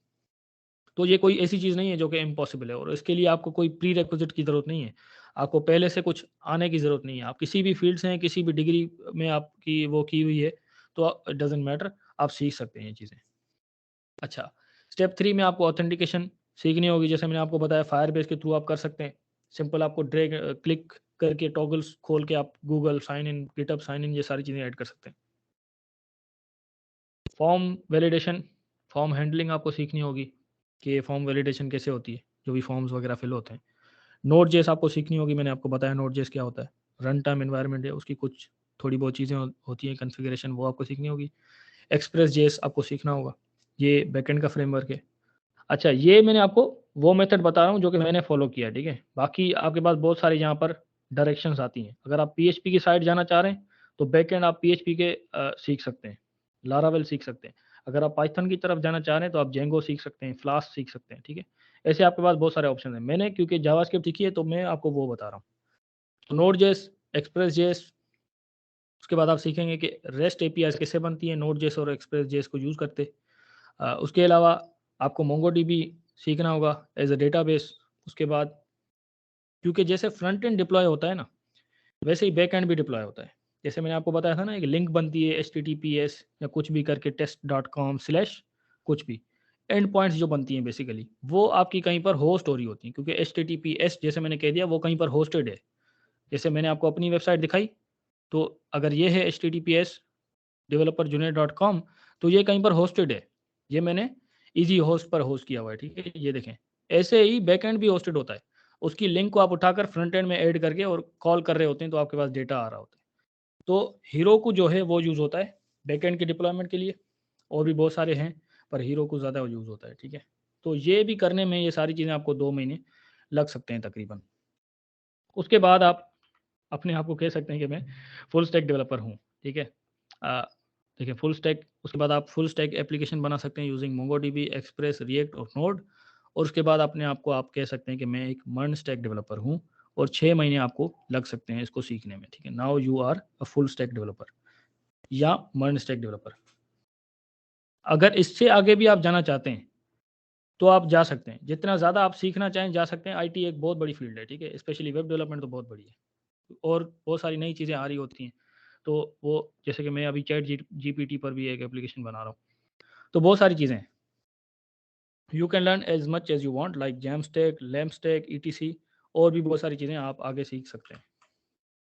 तो ये कोई ऐसी चीज़ नहीं है जो कि इम्पॉसिबल है, और इसके लिए आपको कोई प्री रिक्विजिट की ज़रूरत नहीं है। आपको पहले से कुछ आने की ज़रूरत नहीं है। आप किसी भी फील्ड से हैं, किसी भी डिग्री में आपकी वो की हुई है, तो इट डज़न्ट मैटर, आप सीख सकते हैं ये चीज़ें। अच्छा, स्टेप 3 में आपको ऑथेंटिकेशन सीखनी होगी। जैसे मैंने आपको बताया फायरबेस के थ्रू आप कर सकते हैं। सिंपल आपको ड्रैग क्लिक करके टॉगल्स खोल के आप Google sign in, GitHub sign in, ये सारी चीज़ें ऐड कर सकते हैं। फॉर्म वैलिडेशन, फॉर्म हैंडलिंग आपको सीखनी होगी कि ये फॉर्म वैलिडेशन कैसे होती है, जो भी फॉर्म्स वगैरह फिल होते हैं। नोड जेएस आपको सीखनी होगी, मैंने आपको बताया नोड जेएस क्या होता है। रन टाइम एनवायरनमेंट है, उसकी कुछ थोड़ी बहुत चीज़ें होती हैं कॉन्फ़िगरेशन, वो आपको सीखनी होगी। एक्सप्रेस जेएस आपको सीखना होगा, ये बैकएंड का फ्रेमवर्क है। अच्छा, ये मैंने आपको वो मेथड बता रहा हूँ जो कि मैंने फॉलो किया, ठीक है। बाकी आपके पास बहुत सारी यहाँ पर डायरेक्शंस आती हैं। अगर आप पीएचपी की साइड जाना चाह रहे हैं तो बैकएंड आप पीएचपी के सीख सकते हैं, लारावेल सीख सकते हैं। अगर आप पाइथन की तरफ जाना चाह रहे हैं तो आप जेंगो सीख सकते हैं, फ्लास्क सीख सकते हैं, ठीक है। ऐसे आपके पास बहुत सारे ऑप्शन हैं। मैंने क्योंकि जावास्क्रिप्ट सीखी है तो मैं आपको वो बता रहा हूँ। तो नोड जेएस, एक्सप्रेस जेएस, उसके बाद आप सीखेंगे कि रेस्ट एपीआई कैसे बनती है नोड जेएस और एक्सप्रेस जेएस को यूज़ करते। उसके अलावा आपको मोंगोडीबी सीखना होगा एज अ डेटाबेस। उसके बाद क्योंकि जैसे फ्रंट एंड डिप्लॉय होता है ना, वैसे ही बैक एंड भी डिप्लॉय होता है। जैसे मैंने आपको बताया था ना, एक लिंक बनती है HTTPS या कुछ भी करके test.com/ कुछ भी एंड पॉइंट्स जो बनती हैं बेसिकली, वो आपकी कहीं पर होस्ट हो रही होती हैं, क्योंकि HTTPS जैसे मैंने कह दिया वो कहीं पर होस्टेड है। जैसे मैंने आपको अपनी वेबसाइट दिखाई, तो अगर ये है HTTPS developerjunior.com, तो ये कहीं पर होस्टेड है। ये मैंने इजी होस्ट पर होस्ट किया हुआ है, ठीक है। ये देखें, ऐसे ही बैकएंड भी होस्टेड होता है। उसकी लिंक को आप उठाकर फ्रंट एंड में ऐड करके और कॉल कर रहे होते हैं, तो आपके पास डेटा आ रहा होता है। तो हीरोकू जो है वो यूज़ होता है बैकएंड के डिप्लॉयमेंट के लिए, और भी बहुत सारे हैं, पर हीरोकू ज़्यादा यूज़ होता है, ठीक है। तो ये भी करने में, ये सारी चीज़ें आपको 2 महीने लग सकते हैं तकरीबन। उसके बाद आप अपने आप को कह सकते हैं कि मैं फुल स्टैक डेवलपर हूँ, ठीक है। देखिए फुल स्टैक, उसके बाद आप फुल स्टैक एप्लीकेशन बना सकते हैं यूजिंग मोंगोडीबी, एक्सप्रेस, रिएक्ट और नोड। और उसके बाद अपने आप को आप कह सकते हैं कि मैं एक मर्न स्टैक डेवलपर हूँ, और 6 महीने आपको लग सकते हैं इसको सीखने में, ठीक है। Now you are a full stack developer या मर्न स्टैक डेवलपर। अगर इससे आगे भी आप जाना चाहते हैं तो आप जा सकते हैं, जितना ज़्यादा आप सीखना चाहें जा सकते हैं। आईटी एक बहुत बड़ी फील्ड है, ठीक है, स्पेशली वेब डेवलपमेंट तो बहुत बड़ी है, और बहुत सारी नई चीज़ें आ रही होती हैं। तो वो जैसे कि मैं अभी चैट जीपीटी पर भी एक एप्लीकेशन बना रहा हूँ, तो बहुत सारी चीज़ें हैं। You can learn as much as you want, like Jamstack, LAMPstack, ETC, और भी बहुत सारी चीज़ें आप आगे सीख सकते हैं।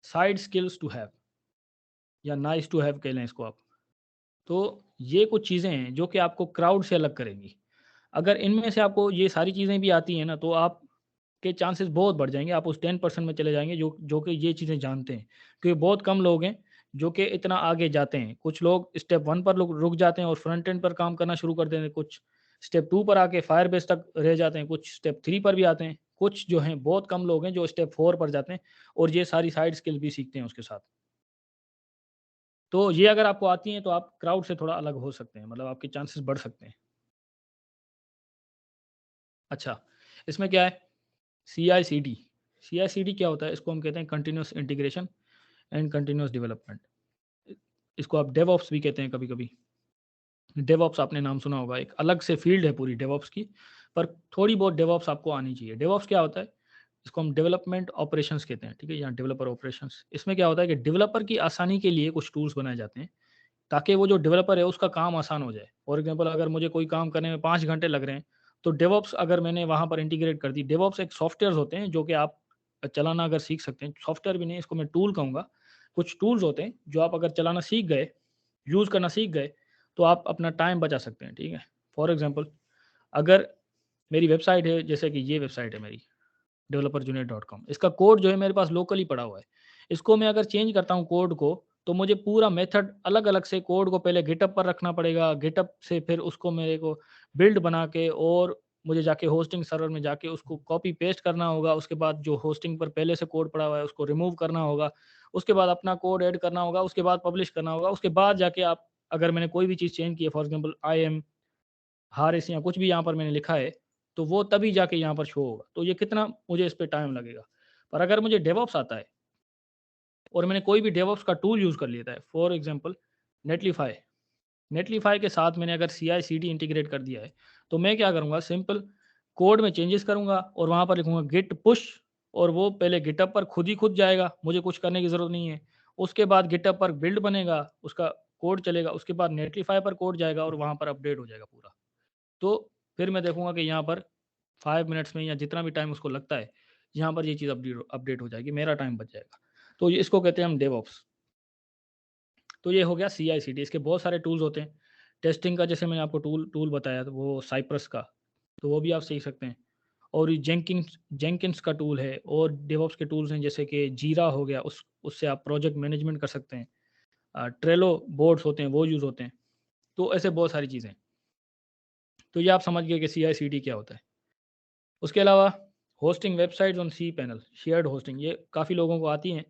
साइड स्किल्स टू हैव या नाइस टू हैव कह लें इसको आप। तो ये कुछ चीज़ें हैं जो कि आपको क्राउड से अलग करेंगी। अगर इनमें से आपको ये सारी चीज़ें भी आती हैं ना, तो आप के चांसेस बहुत बढ़ जाएँगे। आप उस 10% में चले जाएँगे जो कि ये चीज़ें जानते हैं। क्योंकि बहुत कम लोग हैं जो कि इतना आगे जाते हैं। कुछ लोग स्टेप 1 पर रुक जाते हैं और फ्रंट एंड पर काम करना शुरू कर देते हैं। कुछ स्टेप 2 पर आके फायरबेस तक रह जाते हैं। कुछ स्टेप 3 पर भी आते हैं। कुछ जो हैं, बहुत कम लोग हैं जो स्टेप 4 पर जाते हैं और ये सारी साइड स्किल भी सीखते हैं उसके साथ। तो ये अगर आपको आती हैं तो आप क्राउड से थोड़ा अलग हो सकते हैं, मतलब आपके चांसेस बढ़ सकते हैं। अच्छा, इसमें क्या है? CI/CD। CI/CD क्या होता है? इसको हम कहते हैं continuous integration and continuous development. इसको आप डेवऑप्स भी कहते हैं कभी-कभी। डेवऑप्स आपने नाम सुना होगा, एक अलग से फील्ड है पूरी डेवऑप्स की, पर थोड़ी बहुत डेवऑप्स आपको आनी चाहिए। डेवऑप्स क्या होता है? इसको हम डेवलपमेंट ऑपरेशंस कहते हैं, ठीक है, या डेवलपर ऑपरेशंस। इसमें क्या होता है कि डेवलपर की आसानी के लिए कुछ टूल्स बनाए जाते हैं ताकि वो जो डेवलपर है उसका काम आसान हो जाए। फॉर एग्जांपल अगर मुझे कोई काम करने में 5 घंटे लग रहे हैं, तो डेवऑप्स अगर मैंने वहाँ पर इंटीग्रेट कर दी, डेवऑप्स एक सॉफ्टवेयर्स होते हैं जो कि आप चलाना अगर सीख सकते हैं, सॉफ्टवेयर भी नहीं, इसको मैं टूल कहूँगा। कुछ टूल्स होते हैं जो आप अगर चलाना सीख गए, यूज़ करना सीख गए, तो आप अपना टाइम बचा सकते हैं, ठीक है। फॉर एग्जांपल अगर मेरी वेबसाइट है, जैसे कि ये वेबसाइट है मेरी developerjunior.com, इसका कोड जो है मेरे पास लोकली पड़ा हुआ है। इसको मैं अगर चेंज करता हूँ कोड को, तो मुझे पूरा मेथड अलग-अलग से कोड को पहले गिटहब पर रखना पड़ेगा, गिटहब से फिर उसको मेरे को बिल्ड बना के और मुझे जाके होस्टिंग सर्वर में जाके उसको कॉपी पेस्ट करना होगा। उसके बाद जो होस्टिंग पर पहले से कोड पड़ा हुआ है उसको रिमूव करना होगा। उसके बाद अपना कोड ऐड करना होगा, उसके बाद पब्लिश करना होगा। उसके बाद जाके आप, अगर मैंने कोई भी चीज़ चेंज की है, for example I am Haris या कुछ भी यहाँ पर मैंने लिखा है, तो वो तभी जाके यहाँ पर शो होगा। तो ये कितना मुझे इस पे टाइम लगेगा। पर अगर मुझे डेवऑप्स आता है और मैंने कोई भी डेवऑप्स का टूल यूज़ कर लिया है, फॉर एग्जांपल नेटलीफाई, नेटलीफाई के साथ मैंने अगर CI/CD इंटीग्रेट कर दिया है, तो मैं क्या करूँगा, सिंपल कोड में चेंजेस करूँगा और वहाँ पर लिखूँगा गिट पुश, और वो पहले गिटहब पर खुद ही खुद जाएगा, मुझे कुछ करने की ज़रूरत नहीं है। उसके बाद गिटहब पर बिल्ड बनेगा, उसका कोड चलेगा, उसके बाद नेटलीफाई पर कोड जाएगा और वहाँ पर अपडेट हो जाएगा पूरा। तो फिर मैं देखूँगा कि यहाँ पर 5 मिनट्स में या जितना भी टाइम उसको लगता है, यहाँ पर ये चीज़ अपडेट हो जाएगी, मेरा टाइम बच जाएगा। तो ये इसको कहते हैं हम डेवऑप्स। तो ये हो गया CI/CD। इसके बहुत सारे टूल्स होते हैं। टेस्टिंग का जैसे मैंने आपको टूल टूल बताया, तो वो साइप्रस का, तो वो भी आप सीख सकते हैं। और ये जेंकिन्स का टूल है, और डेवऑप्स के टूल्स हैं जैसे कि जीरा हो गया, उससे आप प्रोजेक्ट मैनेजमेंट कर सकते हैं। ट्रेलो बोर्ड्स होते हैं, वो यूज़ होते हैं। तो ऐसे बहुत सारी चीज़ें। तो ये आप समझ गए कि CI/CD क्या होता है। उसके अलावा hosting websites on cPanel, shared hosting, ये काफ़ी लोगों को आती हैं,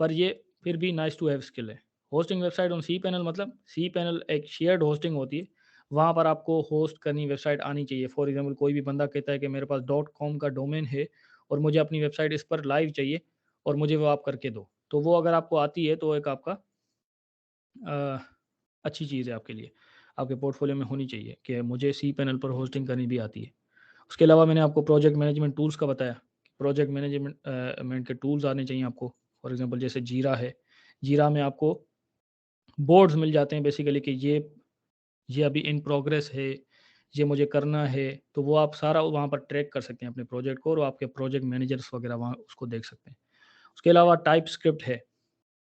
पर ये फिर भी नाइस टू हैव स्किल है। होस्टिंग वेबसाइट ऑन cPanel मतलब cPanel एक शेयर्ड होस्टिंग होती है, वहाँ पर आपको होस्ट करनी वेबसाइट आनी चाहिए। फॉर एग्जांपल कोई भी बंदा कहता है कि मेरे पास .com का डोमेन है और मुझे अपनी वेबसाइट इस पर लाइव चाहिए और मुझे वो आप करके दो, तो वो अगर आपको आती है तो एक आपका अच्छी चीज़ है आपके लिए, आपके पोर्टफोलियो में होनी चाहिए कि मुझे cPanel पर होस्टिंग करनी भी आती है। उसके अलावा मैंने आपको प्रोजेक्ट मैनेजमेंट टूल्स का बताया। प्रोजेक्ट मैनेजमेंट के टूल्स आने चाहिए आपको। फॉर एग्जांपल जैसे जीरा है, जीरा में आपको बोर्ड्स मिल जाते हैं बेसिकली कि ये अभी इन प्रोग्रेस है, ये मुझे करना है, तो वो आप सारा वहाँ पर ट्रैक कर सकते हैं अपने प्रोजेक्ट को, और आपके प्रोजेक्ट मैनेजर्स वगैरह वहाँ उसको देख सकते हैं। उसके अलावा टाइप स्क्रिप्ट है।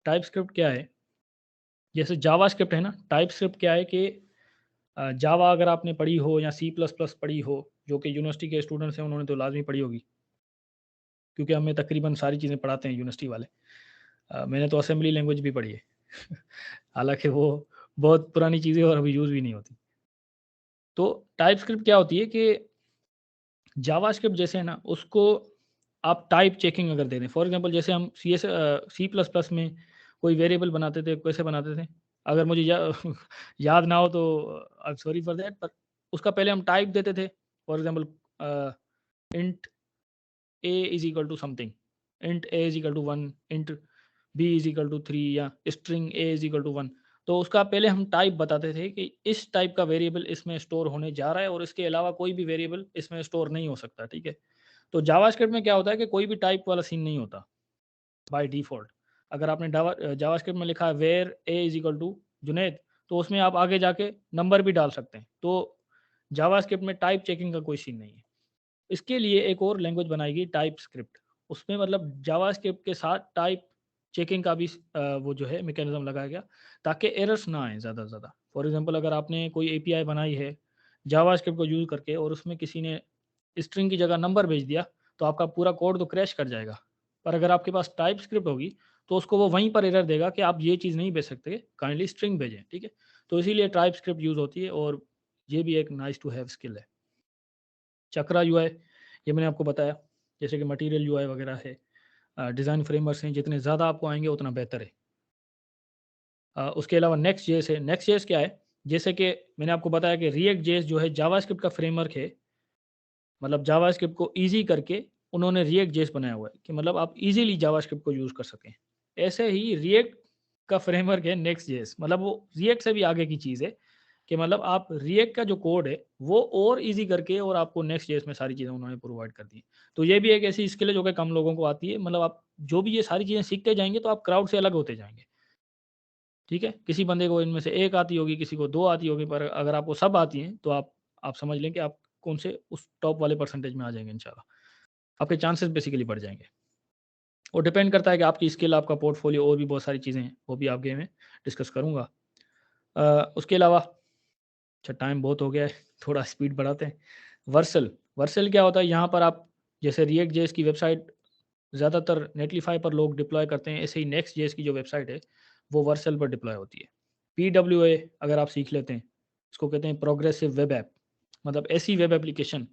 टाइप स्क्रिप्ट क्या है? जैसे जावा स्क्रिप्ट है ना, टाइप स्क्रिप्ट क्या है कि जावा अगर आपने पढ़ी हो या C++ पढ़ी हो, जो कि यूनिवर्सिटी के स्टूडेंट्स हैं उन्होंने तो लाजमी पढ़ी होगी, क्योंकि हमें तकरीबन सारी चीज़ें पढ़ाते हैं यूनिवर्सिटी वाले। मैंने तो असेंबली लैंग्वेज भी पढ़ी है हालांकि वो बहुत पुरानी चीज़ें और अभी यूज़ भी नहीं होती। तो टाइप स्क्रिप्ट क्या होती है कि जावा स्क्रिप्ट जैसे है ना, उसको आप टाइप चेकिंग अगर दे दें, फॉर एग्जांपल जैसे हम C++ में कोई वेरिएबल बनाते थे, कैसे बनाते थे? अगर मुझे याद ना हो तो I am sorry for that, पर उसका पहले हम टाइप देते थे। For example int a is equal to something, int a is equal to 1, int b is equal to 3, या string a is equal to 1। तो उसका पहले हम टाइप बताते थे कि इस टाइप का वेरिएबल इसमें स्टोर होने जा रहा है और इसके अलावा कोई भी वेरिएबल इसमें स्टोर नहीं हो सकता, ठीक है। तो जावास्क्रिप्ट में क्या होता है कि कोई भी टाइप वाला सीन नहीं होता बाय डिफ़ॉल्ट। अगर आपने जावास्क्रिप्ट में लिखा है where A is equal to Junaid, तो उसमें आप आगे जाके नंबर भी डाल सकते हैं। तो जावास्क्रिप्ट में टाइप चेकिंग का कोई सीन नहीं है। इसके लिए एक और लैंग्वेज बनाएगी टाइपस्क्रिप्ट। उसमें मतलब जावास्क्रिप्ट के साथ टाइप चेकिंग का भी वो जो है मैकेनिज्म लगाया गया, ताकि एरर्स ना आए ज़्यादा से ज़्यादा। फॉर एग्जांपल अगर आपने कोई एपीआई बनाई है जावास्क्रिप्ट को यूज़ करके और उसमें किसी ने स्ट्रिंग की जगह नंबर भेज दिया, तो आपका पूरा कोड तो क्रैश कर जाएगा। पर अगर आपके पास टाइपस्क्रिप्ट होगी, तो उसको वो वहीं पर एरर देगा कि आप ये चीज़ नहीं भेज सकते, काइंडली स्ट्रिंग भेजें, ठीक है। तो इसीलिए टाइपस्क्रिप्ट यूज़ होती है, और ये भी एक नाइस टू हैव स्किल है। चक्रा यूआई, ये मैंने आपको बताया, जैसे कि मटेरियल यूआई वगैरह है। डिज़ाइन फ्रेमवर्क्स हैं, जितने ज़्यादा आपको आएंगे उतना बेहतर है। उसके अलावा नेक्स्ट जेएस है। नेक्स्ट जेएस क्या है? जैसे कि मैंने आपको बताया कि रिएक्ट जेएस जो है जावास्क्रिप्ट का फ्रेमवर्क है, मतलब जावास्क्रिप्ट को ईजी करके उन्होंने रिएक्ट जेएस बनाया हुआ है कि मतलब आप इजीली जावास्क्रिप्ट को यूज़ कर सकें। ऐसे ही रिएक्ट का फ्रेमवर्क है नेक्स्ट जेएस, मतलब वो रिएक्ट से भी आगे की चीज़ है कि मतलब आप रिएक्ट का जो कोड है वो और ईज़ी करके और आपको नेक्स्ट जेएस में सारी चीज़ें उन्होंने प्रोवाइड कर दी हैं। तो ये भी एक ऐसी स्किल है जो कि कम लोगों को आती है। मतलब आप जो भी ये सारी चीज़ें सीखते जाएँगे तो आप क्राउड से अलग होते जाएँगे। ठीक है? किसी बंदे को इनमें से 1 आती होगी, किसी को 2 आती होगी, पर अगर आपको सब आती हैं तो आप समझ लें कि आप कौन से उस टॉप वाले परसेंटेज में आ जाएँगे इंशाल्लाह। आपके चांसेस बेसिकली बढ़ जाएँगे। और डिपेंड करता है कि आपकी स्किल, आपका पोर्टफोलियो और भी बहुत सारी चीज़ें हैं, वो भी आगे मैं डिस्कस करूँगा। उसके अलावा अच्छा टाइम बहुत हो गया है, थोड़ा स्पीड बढ़ाते हैं। वर्सल, वर्सल क्या होता है? यहाँ पर आप जैसे रिएक्ट जेएस की वेबसाइट ज़्यादातर नेटलिफाई पर लोग डिप्लॉय करते हैं, ऐसे ही नेक्स्ट जेएस की जो वेबसाइट है, वो वर्सल पर डिप्लॉय होती है। पीडब्ल्यूए अगर आप सीख लेते हैं, इसको कहते हैं प्रोग्रेसिव वेब ऐप। मतलब ऐसी वेब एप्लीकेशन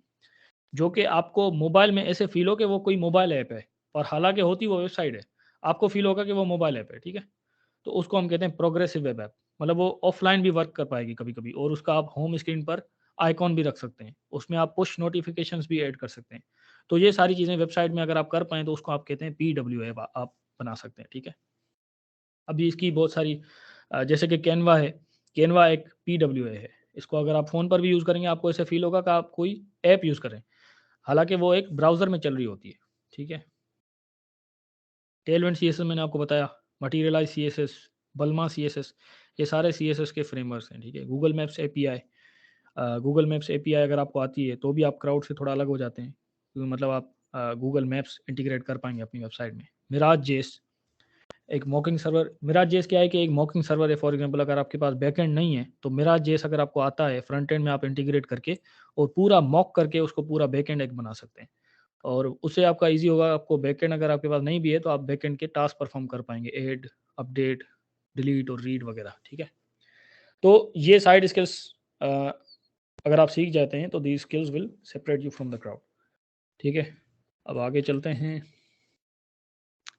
जो कि आपको मोबाइल में ऐसे फ़ील हो कि वो कोई मोबाइल ऐप है और हालाँकि होती वो वेबसाइट है। आपको फ़ील होगा कि वो मोबाइल ऐप है, ठीक है? तो उसको हम कहते हैं प्रोग्रेसिव वेब ऐप। मतलब वो ऑफ़लाइन भी वर्क कर पाएगी कभी-कभी और उसका आप होम स्क्रीन पर आइकॉन भी रख सकते हैं। उसमें आप पुश नोटिफ़िकेशंस भी ऐड कर सकते हैं। तो ये सारी चीज़ें वेबसाइट में अगर आप कर पाएँ तो उसको आप कहते हैं पीडब्ल्यूए आप बना सकते हैं, ठीक है? अभी इसकी बहुत सारी जैसे कि कैनवा है, कैनवा एक पीडब्ल्यूए है। इसको अगर आप फ़ोन पर भी यूज़ करेंगे आपको ऐसा फ़ील होगा कि आप कोई ऐप यूज़ कर रहे हैं। हालाँकि वो एक ब्राउज़र में चल रही होती है, ठीक है? टेलविंड सीएसएस मैंने आपको बताया, मटीरियलाइज़ सीएसएस, बल्मा सीएसएस, ये सारे सीएसएस के फ्रेमवर्क्स हैं, ठीक है? Google maps API Google maps API अगर आपको आती है, तो भी आप क्राउड से थोड़ा अलग हो जाते हैं। क्योंकि मतलब आप गूगल मैप्स इंटीग्रेट कर पाएँगे अपनी वेबसाइट में। मिराज जेएस एक मॉकिंग सर्वर मिराज जेएस क्या है कि एक मॉकिंग सर्वर है फॉर एग्जांपल अगर आपके पास बैकएंड नहीं है, तो मिराज जेएस अगर आपको आता है, फ्रंट एंड में आप इंटीग्रेट करके और पूरा मॉक करके उसको पूरा बैकएंड एक बना सकते हैं। और उससे आपका ईज़ी होगा, आपको बैकएंड अगर आपके पास नहीं भी है, तो आप बैकएंड के टास्क परफ़ॉर्म कर पाएँगे, ऐड, अपडेट, डिलीट और रीड वगैरह, ठीक है? तो ये साइड स्किल्स अ, अगर आप सीख जाते हैं, तो these skills will separate you from the crowd, ठीक है? अब आगे चलते हैं।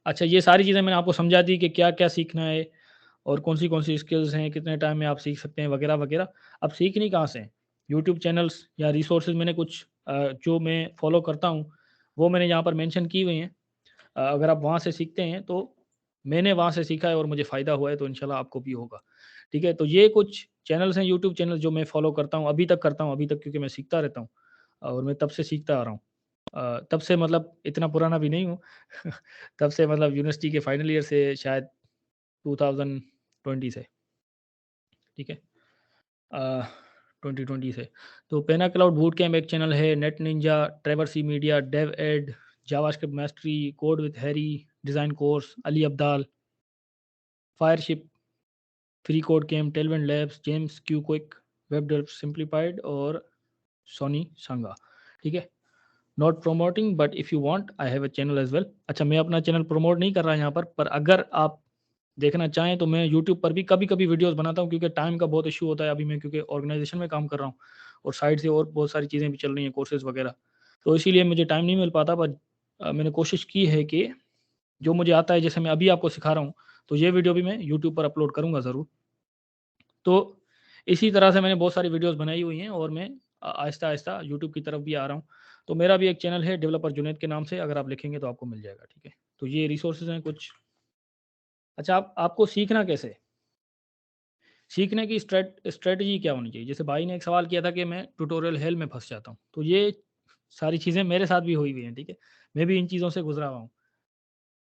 अच्छा, ये सारी चीज़ें मैंने आपको समझा दी कि क्या-क्या सीखना है और कौन सी स्किल्स हैं, कितने टाइम में आप सीख सकते हैं वगैरह-वगैरह। अब सीखनी कहाँ से है? यूट्यूब चैनल्स या रिसोर्सेज़ मैंने कुछ जो मैं फ़ॉलो करता हूँ, वो मैंने यहाँ पर मेंशन की हुई हैं। अगर आप वहाँ से सीखते हैं तो मैंने वहाँ से सीखा है और मुझे फ़ायदा हुआ है तो इंशाल्लाह आपको भी होगा। ठीक है? तो ये कुछ चैनल्स हैं यूट्यूब चैनल जो मैं फ़ॉलो करता हूँ, अभी तक करता हूँ अभी तक क्योंकि मैं सीखता रहता हूँ और मैं तब से सीखता आ रहा हूँ। तब से मतलब इतना पुराना भी नहीं हूँ। तब से मतलब यूनिवर्सिटी के फाइनल ईयर से शायद 2020 से, ठीक है? 2020 से। तो पेना क्लाउड बूट कैम्प एक चैनल है, Net Ninja, Traversy Media, Dev Ed, JavaScript Mastery, Code with Harry, Design Course, Ali Abdaal, Fireship, free code camp, Tailwind Labs, James Q Quick, Web develop simplified और सोनी सांगा, ठीक है? Not promoting but if you want I have a channel as well. अच्छा मैं अपना channel promote नहीं कर रहा यहाँ पर अगर आप देखना चाहें तो मैं यूट्यूब पर भी कभी-कभी वीडियोज़ बनाता हूँ क्योंकि टाइम का बहुत इश्यू होता है। अभी मैं क्योंकि ऑर्गेनाइज़ेशन में काम कर रहा हूँ और साइड से और बहुत सारी चीज़ें भी चल रही हैं, कोर्सेज़ वगैरह। तो इसीलिए मुझे टाइम नहीं मिल पाता पर मैंने कोशिश की है कि जो मुझे आता है जैसे मैं अभी आपको सिखा रहा हूँ, तो ये वीडियो भी मैं यूट्यूब पर अपलोड करूँगा ज़रूर। तो इसी तरह से मैंने बहुत सारी वीडियोज़ बनाई हुई हैं और मैं आहिस्ता-आहिस्ता यूट्यूब की तरफ भी आ रहा हूँ। तो मेरा भी एक चैनल है डेवलपर जुनैद के नाम से, अगर आप लिखेंगे तो आपको मिल जाएगा, ठीक है? तो ये रिसोर्सेज़ हैं कुछ। अच्छा आपको सीखना कैसे है? सीखने की स्ट्रैटेजी क्या होनी चाहिए? जैसे भाई ने एक सवाल किया था कि मैं ट्यूटोरियल हेल में फँस जाता हूँ। तो ये सारी चीज़ें मेरे साथ भी हुई हुई हैं, ठीक है? मैं भी इन चीज़ों से गुज़रा हुआ हूँ।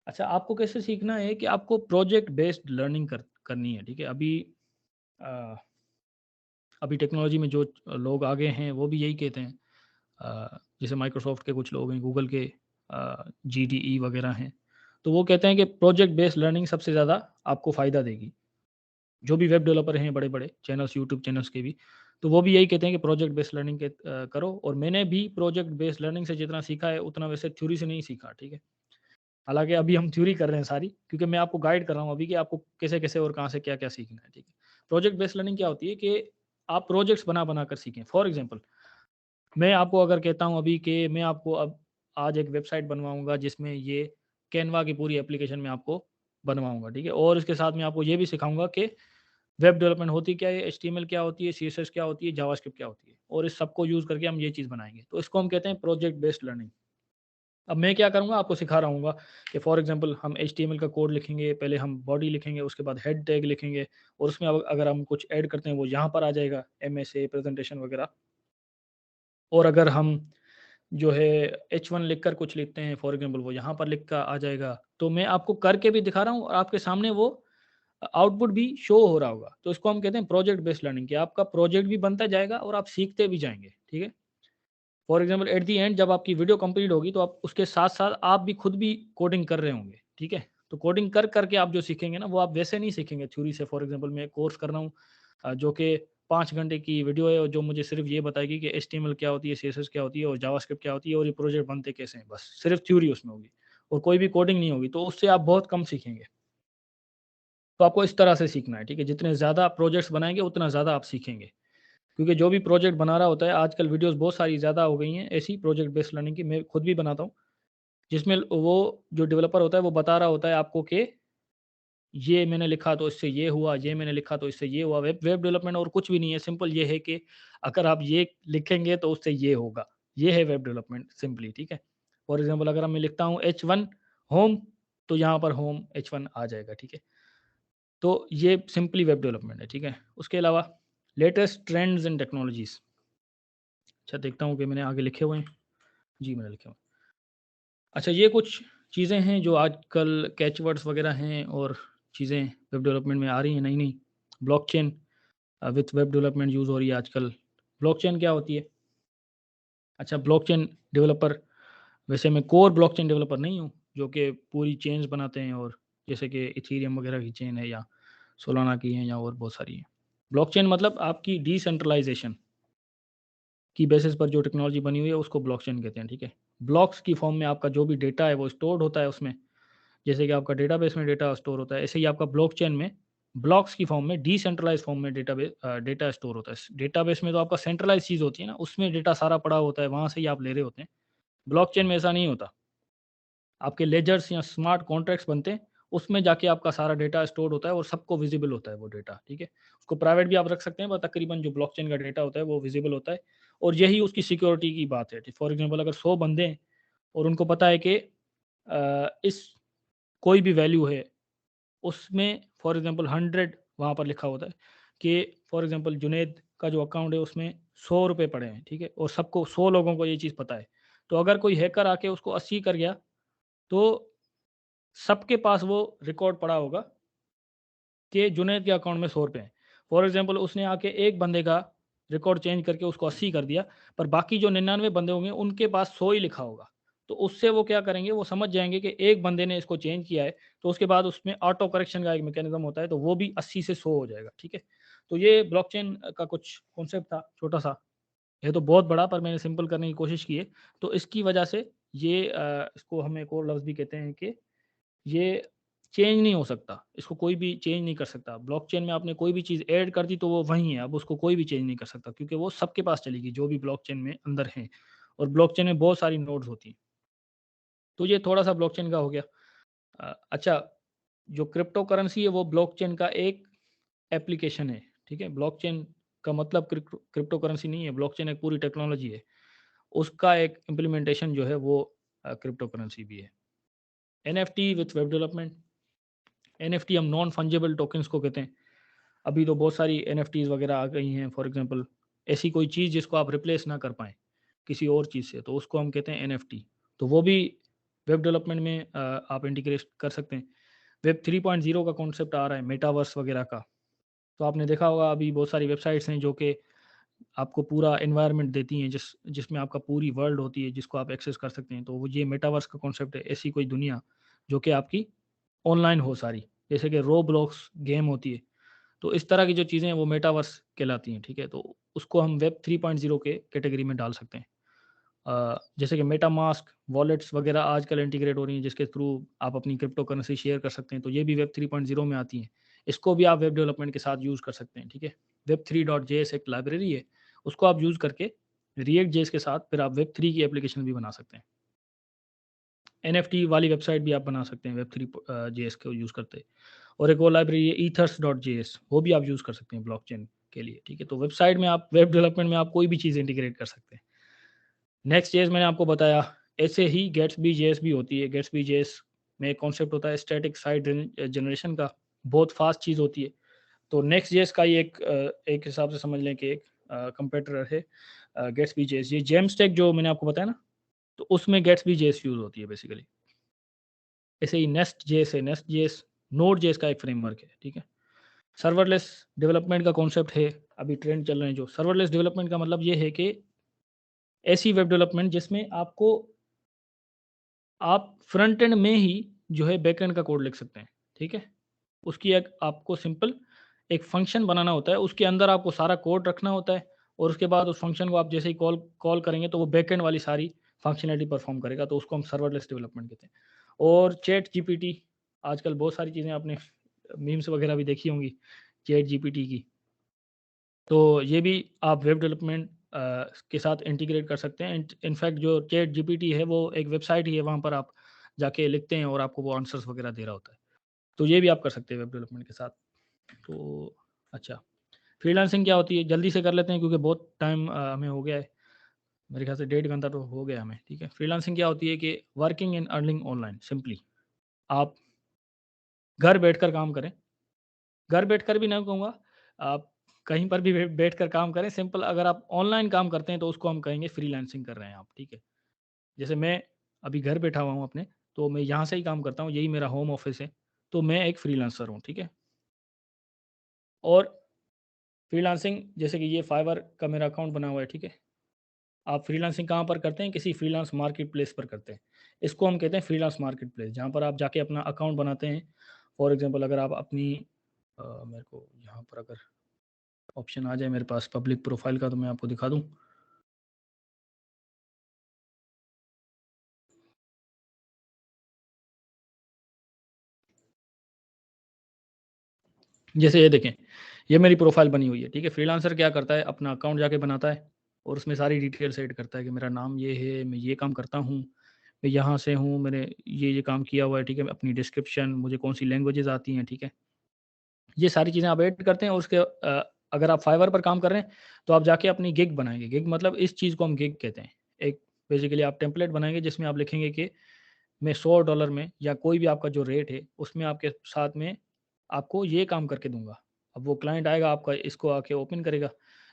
अच्छा आपको कैसे सीखना है कि आपको प्रोजेक्ट बेस्ड लर्निंग करनी है, ठीक है? अ, अभी टेक्नोलॉजी में जो लोग आगे हैं वो भी यही कहते हैं। जैसे माइक्रोसॉफ्ट के कुछ लोग हैं, गूगल के जीडीई वगैरह हैं। तो वो कहते हैं कि प्रोजेक्ट बेस्ड लर्निंग सबसे ज़्यादा आपको फ़ायदा देगी। जो भी वेब डेवलपर हैं बड़े-बड़े चैनल्स, यूट्यूब चैनल्स के भी, तो वो भी यही कहते हैं कि प्रोजेक्ट बेस्ड लर्निंग करो और मैंने भी प्रोजेक्ट बेस्ड लर्निंग से जितना सीखा है, उतना वैसे थ्योरी से नहीं सीखा, ठीक है? हालाँकि अभी हम थ्योरी कर रहे हैं सारी, क्योंकि मैं आपको गाइड कर रहा हूँ अभी कि आपको कैसे-कैसे और कहाँ से क्या-क्या सीखना है, ठीक है? प्रोजेक्ट बेस्ड लर्निंग क्या होती है कि आप प्रोजेक्ट्स बना-बना कर सीखें। फॉर एग्ज़ाम्पल मैं आपको अगर कहता हूँ अभी कि मैं आपको अब आज एक वेबसाइट बनवाऊँगा जिसमें ये कैनवा की पूरी एप्लीकेशन मैं आपको बनवाऊँगा, ठीक है? और इसके साथ मैं आपको ये भी सिखाऊँगा कि वेब डेवलपमेंट होती क्या है, एचटीएमएल क्या होती है, सीएसएस क्या होती है, जावास्क्रिप्ट क्या होती है और इस सबको यूज़ करके हम ये चीज़ बनाएँगे। तो इसको हम कहते हैं प्रोजेक्ट बेस्ड लर्निंग। अब मैं क्या करूँगा, आपको सिखा रहा हूँगा कि फॉर एग्जांपल हम HTML का कोड लिखेंगे, पहले हम बॉडी लिखेंगे, उसके बाद हेड टैग लिखेंगे और उसमें अब अगर हम कुछ ऐड करते हैं वो यहाँ पर आ जाएगा, MSA प्रेजेंटेशन वगैरह। और अगर हम जो है H1 लिखकर कुछ लिखते हैं फॉर एग्जांपल, वो यहाँ पर लिख कर आ जाएगा। तो मैं आपको करके भी दिखा रहा हूँ और आपके सामने वो आउटपुट भी शो हो रहा होगा। तो इसको हम कहते हैं प्रोजेक्ट बेस्ड लर्निंग, कि आपका प्रोजेक्ट भी बनता जाएगा और आप सीखते भी जाएंगे, ठीक है। For example at the end जब आपकी वीडियो कंप्लीट होगी तो आप उसके साथ साथ आप भी खुद भी कोडिंग कर रहे होंगे, ठीक है। तो कोडिंग कर करके आप जो सीखेंगे ना, वो आप वैसे नहीं सीखेंगे थ्योरी से। फॉर एग्जांपल मैं कोर्स कर रहा हूँ जो कि 5 घंटे की वीडियो है और जो मुझे सिर्फ ये बताएगी कि HTML क्या होती है, CSS क्या होती है और जावास्क्रिप्ट क्या होती है और ये प्रोजेक्ट बनते कैसे हैं, बस सिर्फ थ्योरी उसमें होगी और कोई भी कोडिंग नहीं होगी, तो उससे आप बहुत कम सीखेंगे। तो आपको इस तरह से सीखना है, ठीक है। जितने ज़्यादा प्रोजेक्ट्स बनाएंगे उतना ज़्यादा आप सीखेंगे, क्योंकि जो भी प्रोजेक्ट बना रहा होता है, आजकल वीडियोस बहुत सारी ज़्यादा हो गई हैं ऐसी प्रोजेक्ट बेस्ड लर्निंग की, मैं खुद भी बनाता हूँ, जिसमें वो जो डेवलपर होता है वो बता रहा होता है आपको कि ये मैंने लिखा तो इससे ये हुआ, ये मैंने लिखा तो इससे ये हुआ। वेब वेब डेवलपमेंट और कुछ भी नहीं है, सिंपल ये है कि अगर आप ये लिखेंगे तो उससे ये होगा। ये है वेब डेवलपमेंट सिंपली, ठीक है। फॉर एग्जाम्पल अगर मैं लिखता हूँ H1 होम, तो यहाँ पर होम H1 आ जाएगा, ठीक है। तो ये सिंपली वेब डेवलपमेंट है, ठीक है। उसके अलावा लेटेस्ट ट्रेंड्स एंड टेक्नोलॉजीज़। अच्छा देखता हूँ कि मैंने आगे लिखे हुए हैं। जी मैंने लिखे हुए हैं। अच्छा ये कुछ चीज़ें हैं जो आजकल कैचवर्ड्स वगैरह हैं और चीज़ें वेब डेवलपमेंट में आ रही हैं नई नई। Blockchain with web development use हो रही है आजकल। ब्लॉकचेन क्या होती है? अच्छा ब्लॉकचेन डेवलपर, वैसे मैं कोर ब्लॉकचेन डेवलपर नहीं हूँ जो कि पूरी चेन्स बनाते हैं, और जैसे कि इथीरियम वगैरह की चेन है या सोलाना की है या और बहुत सारी है। ब्लॉकचेन मतलब आपकी डिसेंट्रलाइजेशन की बेसिस पर जो टेक्नोलॉजी बनी हुई है उसको ब्लॉकचेन कहते हैं, ठीक है। ब्लॉक्स की फॉर्म में आपका जो भी डेटा है वो स्टोर्ड होता है उसमें, जैसे कि आपका डेटाबेस में डेटा स्टोर होता है, ऐसे ही आपका ब्लॉकचेन में ब्लॉक्स की फॉर्म में, डिसेंट्रलाइज फॉर्म में डेटा स्टोर होता है। डेटाबेस में तो आपका सेंट्रलाइज चीज़ होती है ना, उसमें डेटा सारा पड़ा होता है, वहाँ से ही आप ले रहे होते हैं। ब्लॉकचेन में ऐसा नहीं होता। आपके लेजर्स या स्मार्ट कॉन्ट्रैक्ट्स बनते हैं, उसमें जाके आपका सारा डेटा स्टोर होता है और सबको विजिबल होता है वो डेटा, ठीक है। उसको प्राइवेट भी आप रख सकते हैं, पर तकरीबन जो ब्लॉकचेन का डेटा होता है वो विजिबल होता है और यही उसकी सिक्योरिटी की बात है। फॉर एग्जांपल अगर 100 बंदे हैं और उनको पता है कि इस कोई भी वैल्यू है, उसमें फॉर एग्जांपल 100 वहाँ पर लिखा होता है कि फॉर एग्जांपल जुनैद का जो अकाउंट है उसमें 100 रुपये पड़े हैं, ठीक है, और सबको 100 लोगों को ये चीज़ पता है। तो अगर कोई हैकर आके उसको 80 कर गया, तो सबके पास वो रिकॉर्ड पड़ा होगा कि जुनैद के अकाउंट में 100 रुपये हैं। फॉर एग्जांपल उसने आके एक बंदे का रिकॉर्ड चेंज करके उसको 80 कर दिया, पर बाकी जो 99 बंदे होंगे उनके पास 100 ही लिखा होगा। तो उससे वो क्या करेंगे, वो समझ जाएँगे कि एक बंदे ने इसको चेंज किया है, तो उसके बाद उसमें ऑटो करेक्शन का एक मैकेनिज़्म होता है, तो वो भी 80 से 100 हो जाएगा, ठीक है। तो ये ब्लॉकचेन का कुछ कॉन्सेप्ट था छोटा-सा। ये तो बहुत बड़ा, पर मैंने सिंपल करने की कोशिश की है। तो इसकी वजह से ये इसको हम एक और लफ्ज़ भी कहते हैं कि ये चेंज नहीं हो सकता, इसको कोई भी चेंज नहीं कर सकता। ब्लॉकचेन में आपने कोई भी चीज़ ऐड कर दी तो वो वहीं है, अब उसको कोई भी चेंज नहीं कर सकता, क्योंकि वो सबके पास चलेगी जो भी ब्लॉकचेन में अंदर हैं, और ब्लॉकचेन में बहुत सारी नोड्स होती हैं। तो ये थोड़ा-सा ब्लॉकचेन का हो गया। अच्छा, जो क्रिप्टो करेंसी है वो ब्लॉकचेन का एक एप्लीकेशन है, ठीक है? ब्लॉकचेन का मतलब क्रिप्टो करेंसी नहीं है, ब्लॉकचेन एक पूरी टेक्नोलॉजी है। उसका एक इम्प्लीमेंटेशन जो है वो क्रिप्टो करेंसी भी है। NFT with web development. NFT हम नॉन फंजिबल टोकन्स को कहते हैं। अभी तो बहुत सारी एनएफटीज़ वगैरह आ गई हैं, फॉर एग्जांपल ऐसी कोई चीज़ जिसको आप रिप्लेस ना कर पाएँ किसी और चीज़ से, तो उसको हम कहते हैं एनएफटी। तो वो भी वेब डेवलपमेंट में आप इंटीग्रेट कर सकते हैं। वेब 3.0 का कॉन्सेप्ट आ रहा है, मेटावर्स वगैरह का। तो आपने देखा होगा अभी बहुत सारी वेबसाइट्स हैं जो कि आपको पूरा एनवायरनमेंट देती हैं, जिसमें आपका पूरी वर्ल्ड होती है जिसको आप एक्सेस कर सकते हैं। तो वो ये मेटावर्स का कॉन्सेप्ट है, ऐसी कोई दुनिया जो कि आपकी ऑनलाइन हो सारी, जैसे कि रोब्लॉक्स गेम होती है। तो इस तरह की जो चीज़ें हैं वो मेटावर्स कहलाती हैं, ठीक है। तो उसको हम वेब 3.0 के कैटेगरी में डाल सकते हैं। जैसे कि मेटामास्क वॉलेट्स वगैरह आजकल इंटीग्रेट हो रही हैं, जिसके थ्रू आप अपनी क्रिप्टो करेंसी शेयर कर सकते हैं, तो ये भी वेब 3.0 में आती हैं। इसको भी आप वेब डेवलपमेंट के साथ यूज़ कर सकते हैं, ठीक है। वेब 3.js एक लाइब्रेरी है, उसको आप यूज़ करके रिएक्ट जेएस के साथ फिर आप वेब 3 की एप्लीकेशन भी बना सकते हैं। एनएफटी वाली वेबसाइट भी आप बना सकते हैं वेब 3 जेएस को यूज़ करते। और एक और लाइब्रेरी है ethers.js, वो भी आप यूज़ कर सकते हैं ब्लॉकचेन के लिए, ठीक है। तो वेबसाइट में आप वेब डेवलपमेंट में आप कोई भी चीज़ इंटीग्रेट कर सकते हैं। नेक्स्ट चीज़ मैंने आपको बताया ऐसे ही गेट्सबी जेएस भी होती है। गेट्सबी जेएस में एक कॉन्सेप्ट होता है स्टैटिक साइट जनरेशन का, बहुत फास्ट चीज़ होती है। तो नेक्स्ट जेएस का ही एक हिसाब से समझ लें कि एक कंपेटिटर है गेट्सबी जेएस। ये जेमस्टेक जो मैंने आपको बताया ना, तो उसमें गेट्सबी जेएस यूज़ होती है बेसिकली। ऐसे ही नेस्ट जेएस है, नेस्ट जेएस नोड जेएस का एक फ्रेमवर्क है, ठीक है। सर्वरलेस डेवलपमेंट का कॉन्सेप्ट है, अभी ट्रेंड चल रहे हैं जो। सर्वरलेस डेवलपमेंट का मतलब ये है कि ऐसी वेब डेवलपमेंट जिसमें आप फ्रंट एंड में ही जो है बैक एंड का कोड लिख सकते हैं, ठीक है। उसकी एक आपको सिंपल एक फंक्शन बनाना होता है, उसके अंदर आपको सारा कोड रखना होता है और उसके बाद उस फंक्शन को आप जैसे ही कॉल करेंगे तो वो बैक एंड वाली सारी फंक्शनैलिटी परफॉर्म करेगा, तो उसको हम सर्वरलेस डेवलपमेंट कहते हैं। और चैट जीपीटी, आजकल बहुत सारी चीज़ें आपने मीम्स वगैरह भी देखी होंगी चैट जीपीटी की, तो ये भी आप वेब डेवलपमेंट के साथ इंटीग्रेट कर सकते हैं। इनफैक्ट जो चैट जीपीटी है वो एक वेबसाइट ही है, वहाँ पर आप जाके लिखते हैं और आपको वो आंसर्स वगैरह दे रहा होता है। तो ये भी आप कर सकते हैं वेब डेवलपमेंट के साथ। तो अच्छा, फ्रीलांसिंग क्या होती है जल्दी से कर लेते हैं क्योंकि बहुत टाइम हमें हो गया है, मेरे ख्याल से 1.5 घंटा तो हो गया हमें, ठीक है। फ्रीलांसिंग क्या होती है कि working and earning online. Simply आप घर बैठकर काम करें, घर बैठकर भी नहीं कहूँगा, आप कहीं पर भी बैठकर काम करें। सिंपल अगर आप ऑनलाइन काम करते हैं तो उसको हम कहेंगे फ्रीलांसिंग कर रहे हैं आप, ठीक है। जैसे मैं अभी घर बैठा हुआ हूँ अपने, तो मैं यहाँ से ही काम करता हूँ, यही मेरा होम ऑफिस है, तो मैं एक फ्रीलांसर हूँ, ठीक है। और फ्रीलांसिंग जैसे कि ये फाइवर का मेरा अकाउंट बना हुआ है, ठीक है। आप फ्रीलांसिंग कहाँ पर करते हैं? किसी फ्रीलांस मार्केट प्लेस पर करते हैं। इसको हम कहते हैं फ्रीलांस मार्केट प्लेस, जहाँ पर आप जाके अपना अकाउंट बनाते हैं। फॉर एग्जांपल अगर आप अपनी मेरे को यहाँ पर अगर ऑप्शन आ जाए मेरे पास पब्लिक प्रोफाइल का, तो मैं आपको दिखा दूँ। जैसे ये देखें, ये मेरी प्रोफाइल बनी हुई है, ठीक है। फ्रीलांसर क्या करता है, अपना अकाउंट जाके बनाता है और उसमें सारी डिटेल्स ऐड करता है कि मेरा नाम ये है, मैं ये काम करता हूँ, मैं यहाँ से हूँ, मैंने ये काम किया हुआ है, ठीक है। अपनी डिस्क्रिप्शन, मुझे कौन सी लैंग्वेजेस आती हैं, ठीक है। ये सारी चीज़ें आप ऐड करते हैं और उसके अगर आप फाइवर पर काम कर रहे हैं तो आप जाके अपनी गिग बनाएंगे। गिग मतलब इस चीज़ को हम गिग कहते हैं। एक बेसिकली आप टेम्पलेट बनाएंगे जिसमें आप लिखेंगे कि मैं $100 में या कोई भी आपका जो रेट है उसमें आपके साथ में आपको ये काम करके दूंगा। अब वो क्लाइंट आएगा आपका, इसको आके ओपन करेगा,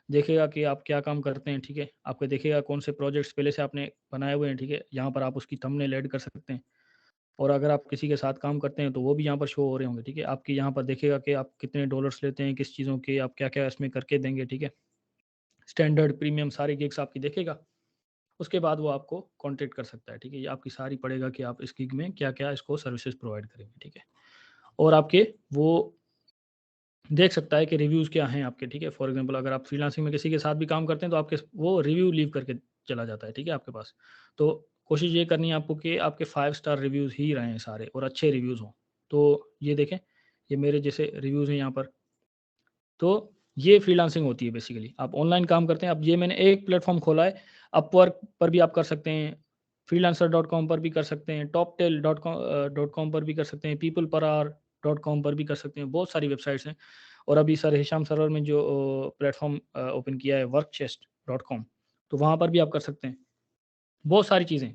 देखेगा कि आप क्या काम करते हैं, ठीक है। आपको देखेगा कौन से प्रोजेक्ट्स पहले से आपने बनाए हुए हैं, ठीक है। यहाँ पर आप उसकी थंबनेल ऐड कर सकते हैं और अगर आप किसी के साथ काम करते हैं तो वो भी यहाँ पर शो हो रहे होंगे, ठीक है। आपकी यहाँ पर देखेगा कि आप कितने डॉलर्स लेते हैं, किस चीज़ों के, आप क्या-क्या इसमें करके देंगे, ठीक है। स्टैंडर्ड, प्रीमियम सारी गिग्स आपकी देखेगा। उसके बाद वो आपको कॉन्टैक्ट कर सकता है, ठीक है। ये आपकी सारी पड़ेगा कि आप इस गिग में क्या-क्या इसको सर्विसेज़ प्रोवाइड करेंगे, ठीक है। और आपके वो देख सकता है कि रिव्यूज़ क्या हैं आपके, ठीक है। फॉर एग्ज़ाम्पल अगर आप फ्रीलांसिंग में किसी के साथ भी काम करते हैं तो आपके वो रिव्यू लीव करके चला जाता है, ठीक है, आपके पास। तो कोशिश ये करनी है आपको कि आपके 5 स्टार रिव्यूज़ ही रहें सारे और अच्छे रिव्यूज़ हों। तो ये देखें, ये मेरे जैसे रिव्यूज़ हैं यहाँ पर। तो ये फ्रीलांसिंग होती है बेसिकली। आप ऑनलाइन काम करते हैं। अब ये मैंने एक प्लेटफ़ॉर्म खोला है, अपवर्क पर भी आप कर सकते हैं, फ्रीलांसर.com पर भी कर सकते हैं, टॉपटेल.com पर भी कर सकते हैं, peopleperar.com पर भी कर सकते हैं। बहुत सारी वेबसाइट्स हैं और अभी सर हिशाम सरवर में जो प्लेटफ़ॉर्म ओपन किया है वर्कचेस्ट.com, तो वहाँ पर भी आप कर सकते हैं। बहुत सारी चीज़ें।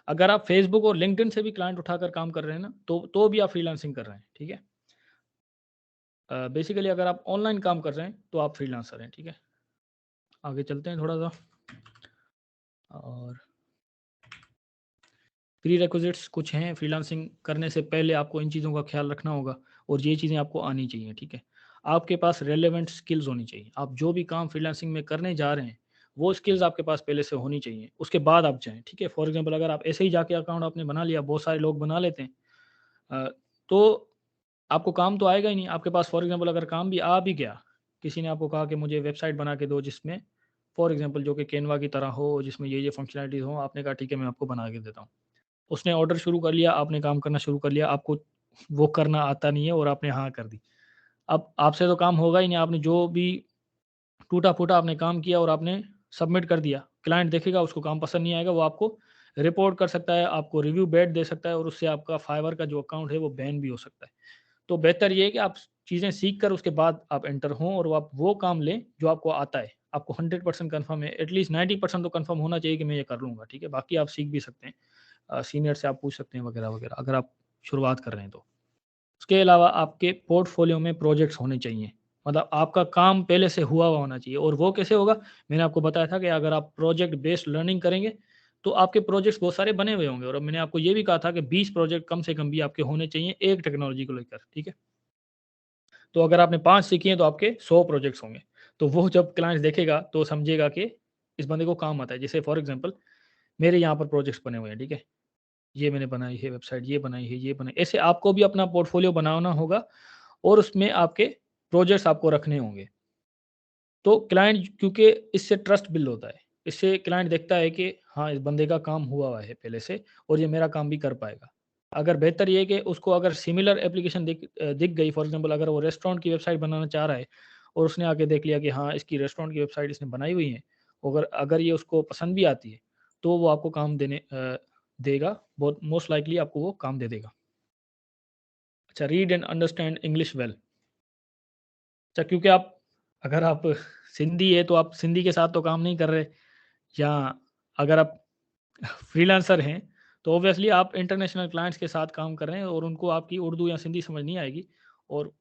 अगर आप फेसबुक और लिंक्डइन से भी क्लाइंट उठाकर काम कर रहे हैं ना, तो भी आप फ्रीलांसिंग कर रहे हैं, ठीक है। बेसिकली अगर आप ऑनलाइन काम कर रहे हैं तो आप फ्रीलांसर हैं, ठीक है। आगे चलते हैं थोड़ा-सा और प्रीरेक्विजिट्स कुछ हैं फ्रीलांसिंग करने से पहले आपको इन चीज़ों का ख्याल रखना होगा और ये चीज़ें आपको आनी चाहिए, ठीक है। आपके पास रेलेवेंट स्किल्स होनी चाहिए। आप जो भी काम फ्रीलांसिंग में करने जा रहे हैं, वो स्किल्स आपके पास पहले से होनी चाहिए, उसके बाद आप जाएँ, ठीक है। फॉर एग्ज़ाम्पल अगर आप ऐसे ही जाके अकाउंट आपने बना लिया, बहुत सारे लोग बना लेते हैं, तो आपको काम तो आएगा ही नहीं। आपके पास फॉर एग्ज़ाम्पल अगर काम भी आ भी गया, किसी ने आपको कहा कि मुझे वेबसाइट बना के दो जिसमें फॉर एग्ज़ाम्पल जो कि कैनवा की तरह हो, जिसमें ये फंक्शनैलिटीज़ हो, आपने कहा ठीक है मैं आपको बना के देता हूँ। उसने ऑर्डर शुरू कर लिया, आपने काम करना शुरू कर लिया, आपको वो करना आता नहीं है और आपने हाँ कर दी। अब आपसे तो काम होगा ही नहीं, आपने जो भी टूटा-फूटा आपने काम किया और आपने सबमिट कर दिया। क्लाइंट देखेगा, उसको काम पसंद नहीं आएगा, वो आपको रिपोर्ट कर सकता है, आपको रिव्यू बैड दे सकता है और उससे आपका फाइवर का जो अकाउंट है वो बैन भी हो सकता है। तो बेहतर ये है कि आप चीज़ें सीख कर उसके बाद आप एंटर हों और वो आप वो काम लें जो आपको आता है। आपको 100% कंफर्म है, एटलीस्ट 90% तो कंफर्म होना चाहिए कि मैं ये कर लूँगा, ठीक है। बाकी आप सीख भी सकते हैं, सीनियर से आप पूछ सकते हैं वगैरह वगैरह, अगर आप शुरुआत कर रहे हैं तो। उसके अलावा आपके पोर्टफोलियो में प्रोजेक्ट्स होने चाहिए, मतलब आपका काम पहले से हुआ हुआ होना चाहिए। और वो कैसे होगा, मैंने आपको बताया था कि अगर आप प्रोजेक्ट बेस्ड लर्निंग करेंगे तो आपके प्रोजेक्ट्स बहुत सारे बने हुए होंगे। और मैंने आपको ये भी कहा था कि 20 प्रोजेक्ट कम से कम भी आपके होने चाहिए एक टेक्नोलॉजी को लेकर, ठीक है। तो अगर आपने 5 सीखी हैं तो आपके 100 प्रोजेक्ट्स होंगे। तो वो जब क्लाइंट देखेगा तो समझेगा कि इस बंदे को काम आता है। जैसे फॉर एग्जांपल मेरे यहाँ पर प्रोजेक्ट्स बने हुए हैं, ठीक है। ये मैंने बनाई है वेबसाइट, ये बनाई है, ये बनाई, ऐसे आपको भी अपना पोर्टफोलियो बनाना होगा और उसमें आपके प्रोजेक्ट्स आपको रखने होंगे। तो क्लाइंट, क्योंकि इससे ट्रस्ट बिल्ड होता है, इससे क्लाइंट देखता है कि हाँ, इस बंदे का काम हुआ हुआ है पहले से और ये मेरा काम भी कर पाएगा। अगर बेहतर ये है कि उसको अगर सिमिलर एप्लीकेशन दिख गई, फॉर एग्जांपल अगर वो रेस्टोरेंट की वेबसाइट बनाना चाह रहा है और उसने आके देख लिया कि हाँ, इसकी रेस्टोरेंट की वेबसाइट इसने बनाई हुई है, अगर अगर ये उसको पसंद भी आती है तो वो आपको काम देगा, बहुत मोस्ट लाइकली आपको वो काम दे देगा। अच्छा, read and understand English well. अच्छा, क्योंकि अगर आप सिंधी है तो आप सिंधी के साथ तो काम नहीं कर रहे, या अगर आप फ्रीलांसर हैं तो ऑब्वियसली आप इंटरनेशनल क्लाइंट्स के साथ काम कर रहे हैं और उनको आपकी उर्दू या सिंधी समझ नहीं आएगी और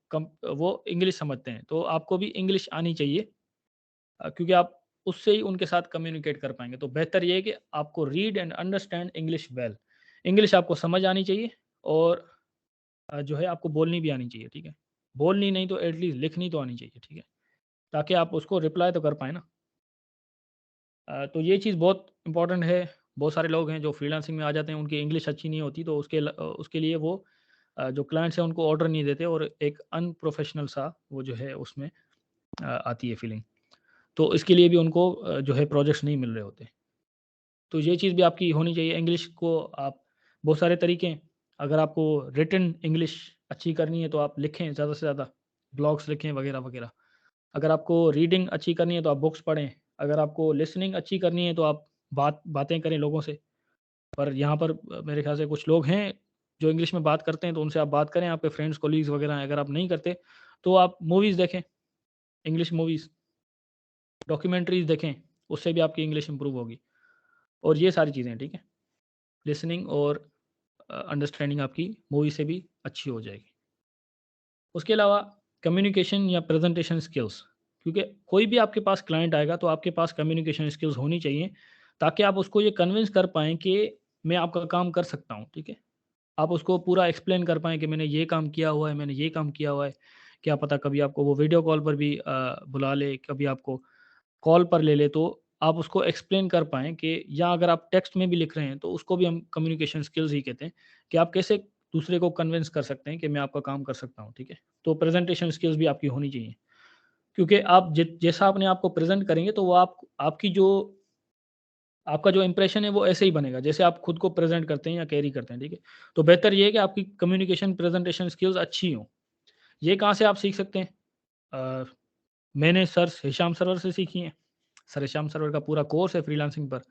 वो इंग्लिश समझते हैं, तो आपको भी इंग्लिश आनी चाहिए, क्योंकि आप उससे ही उनके साथ कम्युनिकेट कर पाएंगे। तो बेहतर ये है कि आपको read and understand English well, English आपको समझ आनी चाहिए और जो है आपको बोलनी भी आनी चाहिए, ठीक है। बोलनी नहीं तो एटलीस्ट लिखनी तो आनी चाहिए, ठीक है, ताकि आप उसको रिप्लाई तो कर पाए ना। तो ये चीज़ बहुत इंपॉर्टेंट है। बहुत सारे लोग हैं जो फ्रीलांसिंग में आ जाते हैं, उनकी इंग्लिश अच्छी नहीं होती, तो उसके लिए वो जो क्लाइंट्स हैं उनको ऑर्डर नहीं देते और एक अनप्रोफेशनल सा वो जो है उसमें आती है फीलिंग। तो इसके लिए भी उनको जो है प्रोजेक्ट्स नहीं मिल रहे होते। तो ये चीज़ भी आपकी होनी चाहिए। इंग्लिश को आप, बहुत सारे तरीके हैं। अगर आपको रिटन इंग्लिश अच्छी करनी है तो आप लिखें ज़्यादा से ज़्यादा, ब्लॉग्स लिखें वगैरह वगैरह। अगर आपको रीडिंग अच्छी करनी है तो आप बुक्स पढ़ें। अगर आपको लिसनिंग अच्छी करनी है तो आप बातें करें लोगों से। पर यहाँ पर मेरे ख्याल से कुछ लोग हैं जो इंग्लिश में बात करते हैं, तो उनसे आप बात करें, आपके फ्रेंड्स कोलीग्स वगैरह हैं। अगर आप नहीं करते तो आप मूवीज़ देखें, इंग्लिश मूवीज़, डॉक्यूमेंट्रीज़ देखें, उससे भी आपकी इंग्लिश इंप्रूव होगी। और ये सारी चीज़ें, ठीक है। लिसनिंग और अंडरस्टैंडिंग आपकी मूवी से भी अच्छी हो जाएगी। उसके अलावा कम्युनिकेशन या प्रेजेंटेशन स्किल्स, क्योंकि कोई भी आपके पास क्लाइंट आएगा तो आपके पास कम्युनिकेशन स्किल्स होनी चाहिए, ताकि आप उसको ये कन्विंस कर पाएँ कि मैं आपका काम कर सकता हूँ, ठीक है। आप उसको पूरा एक्सप्लेन कर पाएँ कि मैंने ये काम किया हुआ है, मैंने ये काम किया हुआ है। क्या पता कभी आपको वो वीडियो कॉल पर भी बुला ले, कभी आपको कॉल पर ले ले, तो आप उसको एक्सप्लेन कर पाएँ कि, या अगर आप टेक्स्ट में भी लिख रहे हैं तो उसको भी हम कम्युनिकेशन स्किल्स ही कहते हैं, कि आप कैसे दूसरे को कन्विंस कर सकते हैं कि मैं आपका काम कर सकता हूँ, ठीक है। तो प्रेजेंटेशन स्किल्स भी आपकी होनी चाहिए, क्योंकि आप जैसा अपने आप को प्रेजेंट करेंगे तो वो आपका जो इंप्रेशन है वो ऐसे ही बनेगा जैसे आप खुद को प्रेजेंट करते हैं या कैरी करते हैं, ठीक है। तो बेहतर ये है कि आपकी कम्युनिकेशन प्रेजेंटेशन स्किल्स अच्छी हों। ये कहाँ से आप सीख सकते हैं? अ, मैंने सर हिशाम सरवर से सीखी हैं। सर हिशाम सरवर का पूरा कोर्स है फ्रीलांसिंग पर,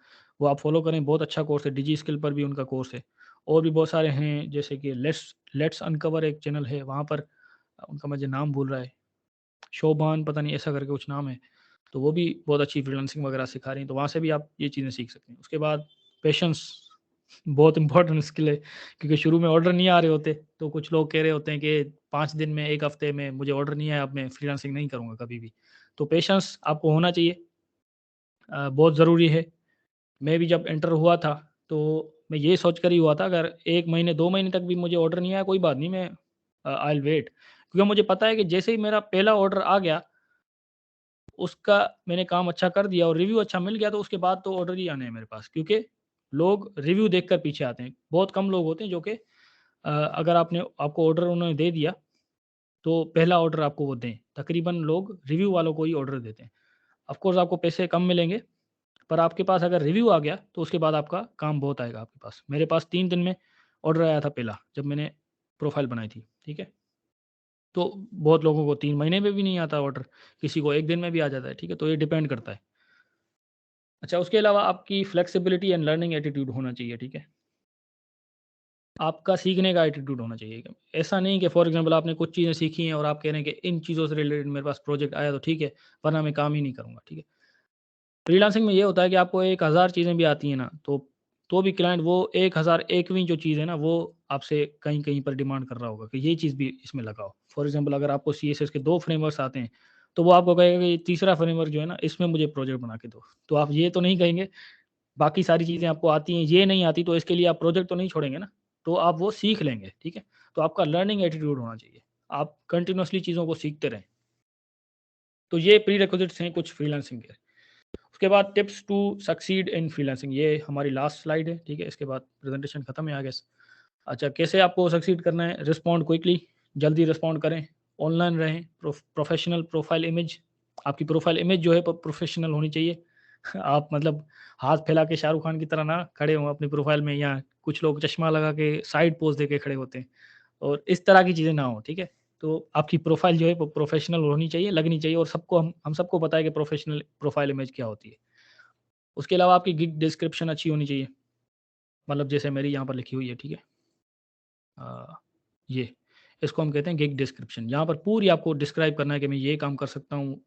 वो आप फॉलो करें, बहुत अच्छा कोर्स है। डिजी स्किल पर भी उनका कोर्स है। और भी बहुत सारे हैं, जैसे कि लेट्स लेट्स अनकवर एक चैनल है, वहाँ पर उनका मुझे नाम भूल रहा है, शोभान पता नहीं ऐसा करके कुछ नाम है। तो वो भी बहुत अच्छी फ्रीलांसिंग वगैरह सिखा रही हैं, तो वहाँ से भी आप ये चीज़ें सीख सकते हैं। उसके बाद पेशेंस बहुत इंपॉर्टेंट स्किल है, क्योंकि शुरू में ऑर्डर नहीं आ रहे होते, तो कुछ लोग कह रहे होते हैं कि 5 दिन में, 1 हफ्ते में मुझे ऑर्डर नहीं आया, अब मैं फ्रीलांसिंग नहीं करूँगा कभी भी। तो पेशेंस आपको होना चाहिए, बहुत ज़रूरी है। मैं भी जब एंटर हुआ था, तो मैं ये सोच कर ही हुआ था, अगर 1 महीने 2 महीने तक भी मुझे ऑर्डर नहीं आया, कोई बात नहीं, मैं आई विल वेट। क्योंकि मुझे पता है कि जैसे ही मेरा पहला ऑर्डर आ गया, उसका मैंने काम अच्छा कर दिया और रिव्यू अच्छा मिल गया, तो उसके बाद तो ऑर्डर ही आने हैं मेरे पास, क्योंकि लोग रिव्यू देखकर पीछे आते हैं। बहुत कम लोग होते हैं जो कि अगर आपको ऑर्डर उन्होंने दे दिया, तो पहला ऑर्डर आपको वो दें। तकरीबन लोग रिव्यू वालों को ही ऑर्डर देते हैं। ऑफ कोर्स आपको पैसे कम मिलेंगे, पर आपके पास अगर रिव्यू आ गया, तो उसके बाद आपका काम बहुत आएगा आपके पास। मेरे पास 3 दिन में ऑर्डर आया था पहला, जब मैंने प्रोफ़ाइल बनाई थी, ठीक है। तो बहुत लोगों को 3 महीने में भी नहीं आता ऑर्डर, किसी को 1 दिन में भी आ जाता है, ठीक है। तो ये डिपेंड करता है। अच्छा, उसके अलावा आपकी फ्लेक्सिबिलिटी एंड लर्निंग एटीट्यूड होना चाहिए, ठीक है। आपका सीखने का एटीट्यूड होना चाहिए। ऐसा नहीं कि फॉर एग्ज़ाम्पल आपने कुछ चीज़ें सीखी हैं और आप कह रहे हैं कि इन चीज़ों से रिलेटेड मेरे पास प्रोजेक्ट आया तो ठीक है, वरना मैं काम ही नहीं करूँगा, ठीक है। फ्रीलांसिंग में ये होता है कि आपको 1000 चीज़ें भी आती हैं ना, तो भी क्लाइंट वो 1001वीं जो चीज़ है ना, वो आपसे कहीं-कहीं पर डिमांड कर रहा होगा कि ये चीज़ भी इसमें लगाओ। फॉर एग्ज़ाम्पल अगर आपको सीएसएस के 2 फ्रेमवर्क्स आते हैं, तो वो आपको कहेगा कि तीसरा फ्रेमवर्क जो है ना, इसमें मुझे प्रोजेक्ट बना के दो। तो आप ये तो नहीं कहेंगे, बाकी सारी चीज़ें आपको आती हैं, ये नहीं आती, तो इसके लिए आप प्रोजेक्ट तो नहीं छोड़ेंगे ना, तो आप वो सीख लेंगे, ठीक है? तो आपका लर्निंग एटीट्यूड होना चाहिए। आप कंटीन्यूअसली चीज़ों को सीखते रहें। तो ये प्रीरेक्विजिट्स हैं कुछ फ्रीलांसिंग के। उसके बाद tips to succeed in freelancing, ये हमारी लास्ट स्लाइड है, ठीक है? इसके बाद प्रेजेंटेशन खत्म है आई गेस। अच्छा, कैसे आपको सक्सीड करना है? रिस्पॉन्ड क्विकली, जल्दी रिस्पॉन्ड करें, ऑनलाइन रहें, प्रोफेशनल प्रोफाइल इमेज, आपकी प्रोफाइल इमेज जो है प्रोफेशनल होनी चाहिए। आप मतलब हाथ फैला के शाहरुख खान की तरह ना खड़े हों अपनी प्रोफाइल में, या कुछ लोग चश्मा लगा के साइड पोज दे के खड़े होते हैं, और इस तरह की चीज़ें ना हो, ठीक है? तो आपकी प्रोफाइल जो है वो प्रोफेशनल होनी चाहिए, लगनी चाहिए, और सबको हम सबको पता है कि प्रोफेशनल प्रोफाइल इमेज क्या होती है। उसके अलावा आपकी गिग डिस्क्रिप्शन अच्छी होनी चाहिए, मतलब जैसे मेरी यहाँ पर लिखी हुई है, ठीक है? ये इसको हम कहते हैं गिग डिस्क्रिप्शन। यहाँ पर पूरी आपको डिस्क्राइब करना है कि मैं ये काम कर सकता हूँ,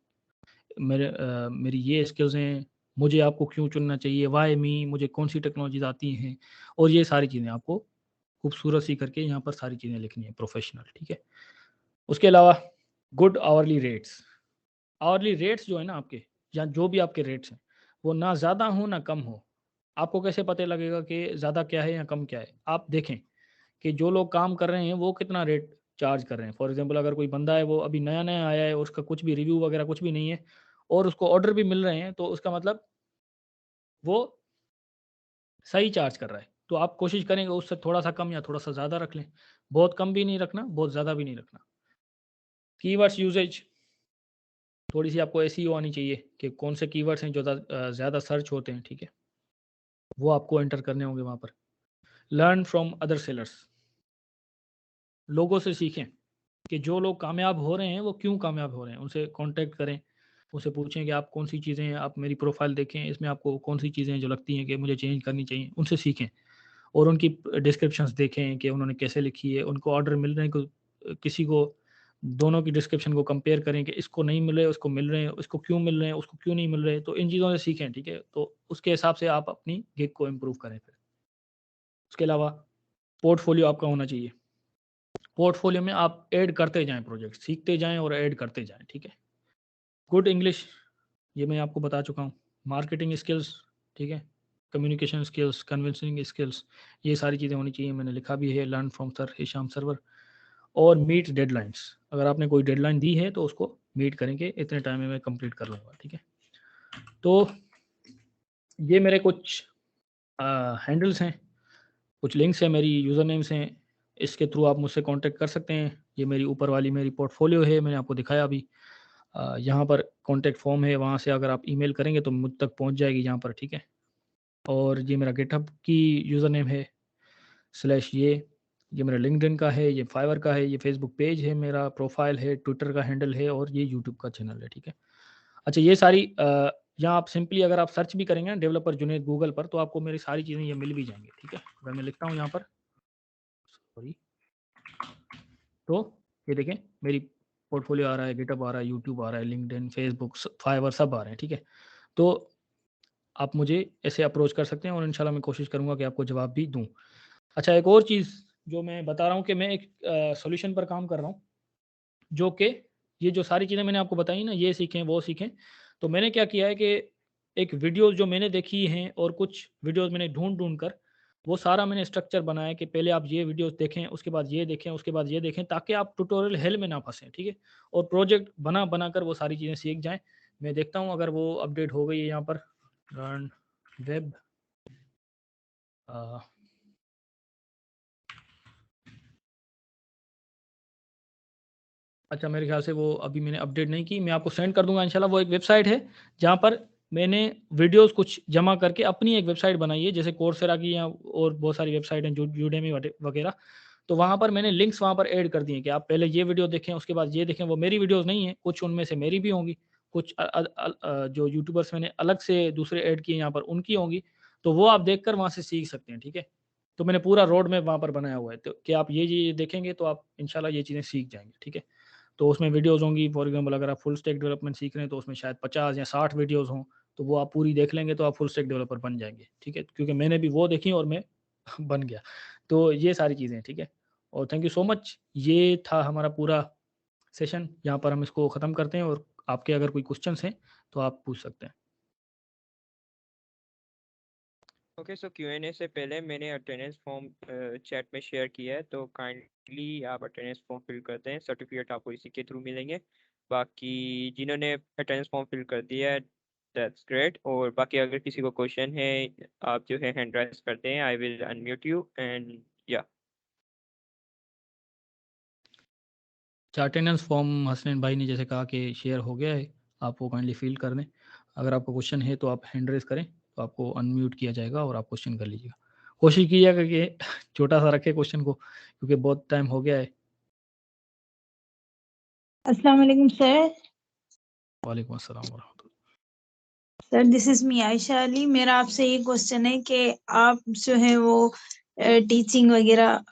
मेरी ये स्किल्स हैं, मुझे आपको क्यों चुनना चाहिए, व्हाई मी, मुझे कौन-सी टेक्नोलॉजीज़ आती हैं, और ये सारी चीज़ें आपको खूबसूरत सी करके यहाँ पर सारी चीज़ें लिखनी है प्रोफेशनल, ठीक है? उसके अलावा good hourly rates, hourly rates जो है ना आपके, या जो भी आपके रेट्स हैं, वो ना ज़्यादा हो ना कम हो। आपको कैसे पता लगेगा कि ज़्यादा क्या है या कम क्या है? आप देखें कि जो लोग काम कर रहे हैं वो कितना रेट चार्ज कर रहे हैं। फॉर एग्ज़ाम्पल अगर कोई बंदा है वो अभी नया-नया आया है और उसका कुछ भी रिव्यू वगैरह कुछ भी नहीं है, और उसको ऑर्डर भी मिल रहे हैं, तो उसका मतलब वो सही चार्ज कर रहा है। तो आप कोशिश करेंगे उससे थोड़ा-सा कम या थोड़ा-सा ज़्यादा रख लें। बहुत कम भी नहीं रखना, बहुत ज़्यादा भी नहीं रखना। कीवर्ड्स यूसेज, थोड़ी-सी आपको एसईओ आनी चाहिए कि कौन से कीवर्ड्स हैं जो ज़्यादा सर्च होते हैं, ठीक है? वो आपको एंटर करने होंगे वहाँ पर। लर्न फ्रॉम अदर सेलर्स, लोगों से सीखें कि जो लोग कामयाब हो रहे हैं वो क्यों कामयाब हो रहे हैं। उनसे कॉन्टैक्ट करें, उनसे पूछें कि आप कौन-सी चीज़ें हैं, आप मेरी प्रोफ़ाइल देखें, इसमें आपको कौन-सी चीज़ें हैं जो लगती हैं कि मुझे चेंज करनी चाहिए, उनसे सीखें। और उनकी डिस्क्रिप्शंस देखें कि उन्होंने कैसे लिखी है, उनको ऑर्डर मिल रहे हैं किसी को, दोनों की डिस्क्रिप्शन को कंपेयर करें कि इसको नहीं मिल रहे, उसको मिल रहे हैं, इसको क्यों मिल रहे हैं, उसको क्यों नहीं मिल रहे, तो इन चीज़ों से सीखें, ठीक है? तो उसके हिसाब से आप अपनी गिग को इम्प्रूव करें फिर। उसके अलावा पोर्टफोलियो आपका होना चाहिए। पोर्टफोलियो में आप ऐड करते जाएँ प्रोजेक्ट, सीखते जाएँ और ऐड करते जाएँ, ठीक है? गुड इंग्लिश, ये मैं आपको बता चुका हूँ। मार्केटिंग स्किल्स, ठीक है? कम्युनिकेशन स्किल्स, कन्विंसिंग स्किल्स, ये सारी चीज़ें होनी चाहिए। मैंने लिखा भी है, learn from sir Hisham Sarwar. और मीट डेडलाइन्स, अगर आपने कोई डेडलाइन दी है तो उसको मीट करेंगे, इतने टाइम में मैं कंप्लीट कर लूँगा, ठीक है? तो ये मेरे कुछ हैंडल्स हैं, कुछ लिंक्स हैं, मेरी यूज़र नेम्स हैं, इसके थ्रू आप मुझसे कॉन्टैक्ट कर सकते हैं। ये मेरी ऊपर वाली मेरी पोर्टफोलियो है, मैंने आपको दिखाया अभी। यहाँ पर कॉन्टैक्ट फॉर्म है, वहाँ से अगर आप ईमेल करेंगे तो मुझ तक पहुँच जाएगी यहाँ पर, ठीक है? और ये मेरा गिटहब की यूज़र नेम है स्लैश ये मेरा लिंक्डइन का है, ये फाइवर का है, ये फेसबुक पेज है, मेरा प्रोफाइल है, ट्विटर का हैंडल है, और ये यूट्यूब का चैनल है, ठीक है? अच्छा, ये सारी यहाँ आप सिंपली अगर आप सर्च भी करेंगे ना डेवलपर जुनैद गूगल पर, तो आपको मेरी सारी चीज़ें ये मिल भी जाएँगी, ठीक है? अगर मैं लिखता हूँ यहाँ पर, सॉरी, तो ये देखें मेरी पोर्टफोलियो आ रहा है, गिटहब आ रहा है, यूट्यूब आ रहा है, लिंक्डइन, फेसबुक, फाइवर सब आ रहे हैं, ठीक है? तो आप मुझे ऐसे अप्रोच कर सकते हैं और इंशाल्लाह मैं कोशिश करूँगा कि आपको जवाब भी दूँ। अच्छा, एक और चीज़ जो मैं बता रहा हूँ कि मैं एक सॉल्यूशन पर काम कर रहा हूँ, जो कि ये जो सारी चीज़ें मैंने आपको बताई ना, ये सीखें, वो सीखें। तो मैंने क्या किया है कि एक वीडियोज़ जो मैंने देखी हैं और कुछ वीडियोज़ मैंने ढूँढ-ढूँढ कर, वो सारा मैंने स्ट्रक्चर बनाया कि पहले आप ये वीडियोज़ देखें, उसके बाद ये देखें, उसके बाद ये देखें, ताकि आप ट्यूटोरियल हेल में ना फँसें, ठीक है? और प्रोजेक्ट बना कर वो सारी चीज़ें सीख जाएँ। मैं देखता हूँ अगर वो अपडेट हो गई है यहाँ पर, रन वेब अ अच्छा, मेरे ख़्याल से वो अभी मैंने अपडेट नहीं की, मैं आपको सेंड कर दूँगा इंशाल्लाह। वो एक वेबसाइट है, जहाँ पर मैंने वीडियोज़ कुछ जमा करके अपनी एक वेबसाइट बनाई है, जैसे कोर्सेरा की या और बहुत सारी वेबसाइट हैं, यूडेमी वगैरह। तो वहाँ पर मैंने लिंक्स वहाँ पर ऐड कर दिए हैं कि आप पहले ये वीडियो देखें, उसके बाद ये देखें। वो मेरी वीडियोज़ नहीं हैं, कुछ उनमें से मेरी भी होंगी, कुछ जो यूट्यूबर्स मैंने अलग से दूसरे ऐड किए यहाँ पर, उनकी होंगी। तो वो आप देखकर वहाँ से सीख सकते हैं, ठीक है? तो मैंने पूरा रोड मैप वहाँ पर बनाया हुआ है, तो कि आप ये देखेंगे तो आप इंशाल्लाह ये चीज़ें सीख जाएँगे, ठीक है? तो उसमें वीडियोज़ होंगी, फॉर एग्ज़ाम्पल अगर आप फुल स्टैक डेवलपमेंट सीख रहे हैं तो उसमें शायद 50 या 60 वीडियोज़ हों, तो वो आप पूरी देख लेंगे तो आप फुल स्टैक डेवलपर बन जाएंगे, ठीक है, क्योंकि मैंने भी वो देखी और मैं बन गया। तो ये सारी चीज़ें, ठीक है। और थैंक यू सो मच, ये था हमारा पूरा सेशन, यहाँ पर हम इसको ख़त्म करते हैं और आपके अगर कोई क्वेश्चंस हैं तो आप पूछ सकते हैं। ओके, सो Q&A से पहले मैंने अटेंडेंस फॉर्म चैट में शेयर किया है, तो काइंडली आप अटेंडेंस फॉर्म फिल कर दें, सर्टिफिकेट आपको इसी के थ्रू मिलेंगे। बाकी जिन्होंने अटेंडेंस फॉर्म फिल कर दिया है दैट्स ग्रेट, और बाकी अगर किसी को क्वेश्चन है आप जो है हैंड राइज करते हैं, I will unmute you and या। अटेंडेंस फॉर्म हसनैन भाई ने जैसे कहा कि शेयर हो गया है, आप वो काइंडली फिल कर दें। अगर आपको क्वेश्चन है तो आप हैंड रेज करें, तो आपको अनम्यूट किया जाएगा और आप क्वेश्चन कर लीजिएगा। कोशिश कीजिएगा कि छोटा सा रखें क्वेश्चन को, क्योंकि बहुत टाइम हो गया है। अस्सलाम वालेकुम सर। वालेकुम अस्सलाम वरहमतुल्लाह। Sir this is me Ayesha Ali. मेरा आपसे ये क्वेश्चन है कि आप जो है वो टीचिंग वगैरह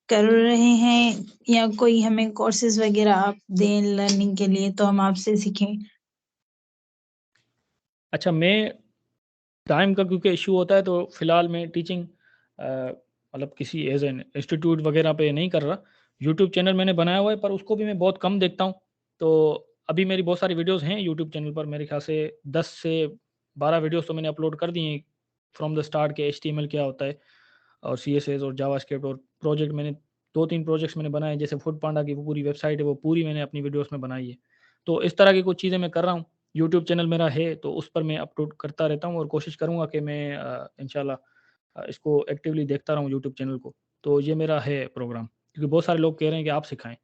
कर रहे हैं या कोई हमें कोर्सेज वगैरह आप दें लर्निंग के लिए, तो हम आपसे सीखें। अच्छा, मैं टाइम का क्योंकि इशू होता है तो फिलहाल मैं टीचिंग मतलब किसी एज एन इंस्टीट्यूट वगैरह पे नहीं कर रहा। यूट्यूब चैनल मैंने बनाया हुआ है पर उसको भी मैं बहुत कम देखता हूँ। तो अभी मेरी बहुत सारी वीडियोस हैं यूट्यूब चैनल पर, मेरे ख्याल से 10 से 12 वीडियोस तो मैंने अपलोड कर दिए हैं फ्रॉम द स्टार्ट के HTML क्या होता है और CSS और जावास्क्रिप्ट, और प्रोजेक्ट मैंने 2-3 प्रोजेक्ट्स मैंने बनाए, जैसे फूड पांडा की वो पूरी वेबसाइट है वो पूरी मैंने अपनी वीडियोस में बनाई है। तो इस तरह की कुछ चीज़ें मैं कर रहा हूँ। यूट्यूब चैनल मेरा है तो उस पर मैं अपलोड करता रहता हूँ और कोशिश करूँगा कि मैं इंशाल्लाह इसको एक्टिवली देखता रहूँ यूट्यूब चैनल को। तो ये मेरा है प्रोग्राम, क्योंकि बहुत सारे लोग कह रहे हैं कि आप सिखाएँ।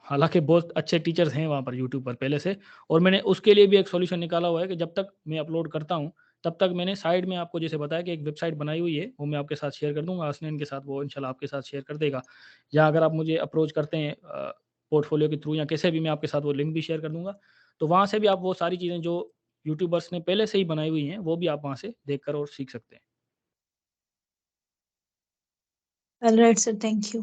हालाँकि बहुत अच्छे टीचर्स हैं वहाँ पर यूट्यूब पर पहले से, और मैंने उसके लिए भी एक सॉल्यूशन निकाला हुआ है कि जब तक मैं अपलोड करता हूँ, तब तक मैंने साइड में आपको जैसे बताया कि एक वेबसाइट बनाई हुई है, वो मैं आपके साथ शेयर कर दूँगा, हसनैन के साथ वो इंशाल्लाह आपके साथ शेयर कर देगा। या अगर आप मुझे अप्रोच करते हैं पोर्टफोलियो के थ्रू या कैसे भी, मैं आपके साथ वो लिंक भी शेयर कर दूँगा। तो वहाँ से भी आप वो सारी चीज़ें जो यूट्यूबर्स ने पहले से ही बनाई हुई हैं, वो भी आप वहाँ से देखकर और सीख सकते हैं। Alright sir, thank you.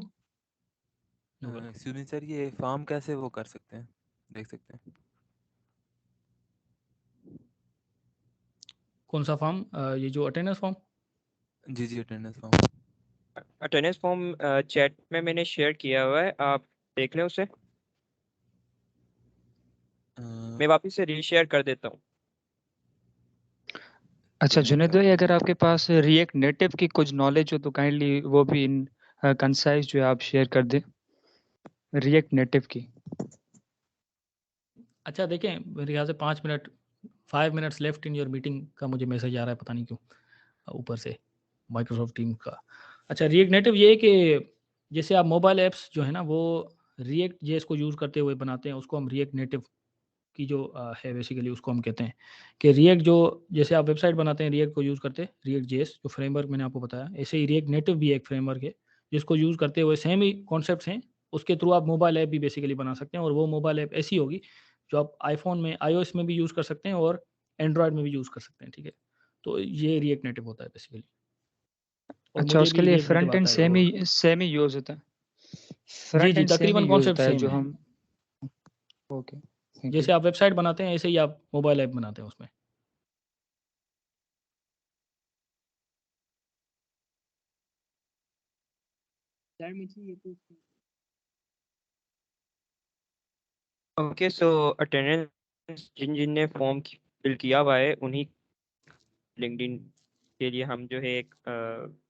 Excuse me sir, ये फॉर्म कैसे वो कर सकते हैं, देख सकते हैं? कौन सा फॉर्म? ये जो अटेंडेंस फॉर्म? जी जी, attendance form. Attendance form chat में मैंने शेयर किया हुआ है, आप देख लें उसे। मैं वापस से रीशेयर कर देता हूँ। अच्छा जुनेद भाई, अगर आपके पास रिएक्ट नेटिव की कुछ नॉलेज हो तो काइंडली वो भी इन कंसाइज जो है आप शेयर कर दें, रिएक्ट नेटिव की। अच्छा देखें, मेरे ख्याल से 5 minutes left in your meeting का मुझे मैसेज आ रहा है, पता नहीं क्यों ऊपर से माइक्रोसॉफ्ट टीम का। अच्छा, रिएक्ट नेटिव ये है कि जैसे आप मोबाइल ऐप्स जो है ना वो रिएक्ट जेएस को यूज़ करते हुए बनाते हैं, उसको हम रिएक्ट नेटिव की जो है बेसिकली उसको हम कहते हैं कि रिएक्ट जो जैसे आप वेबसाइट बनाते हैं रिएक्ट को यूज़ करते हैं, रिएक्ट जेएस जो फ्रेमवर्क मैंने आपको बताया, ऐसे ही रिएक्ट नेटिव भी एक फ्रेमवर्क है जिसको यूज़ करते हुए सेम ही कॉन्सेप्ट्स हैं, उसके थ्रू आप मोबाइल ऐप भी बेसिकली बना सकते हैं। और वो मोबाइल ऐप ऐसी होगी जो आप आईफोन में iOS में भी यूज़ कर सकते हैं और एंड्रॉयड में भी यूज़ कर सकते हैं, ठीक है। तो ये रिएक्ट नेटिव होता है बेसिकली, और अच्छा, मुझे उसके भी लिए रिएक्ट नेटिव फ्रंट एंड आता है। और सेम ही यूज़ होता है, जी फ्रंट जी, एंड सेम ही तकरीबन यूज़ कॉन्सेप्ट होता है सेम जो है। हम। Okay, thank you. जैसे आप वेबसाइट बनाते हैं ऐसे ही आप मोबाइल ऐप बनाते हैं उसमें। ओके, सो अटेंडेंस जिन जिन ने फॉर्म फिल किया हुआ है उन्हीं लिंक्डइन के लिए हम जो है एक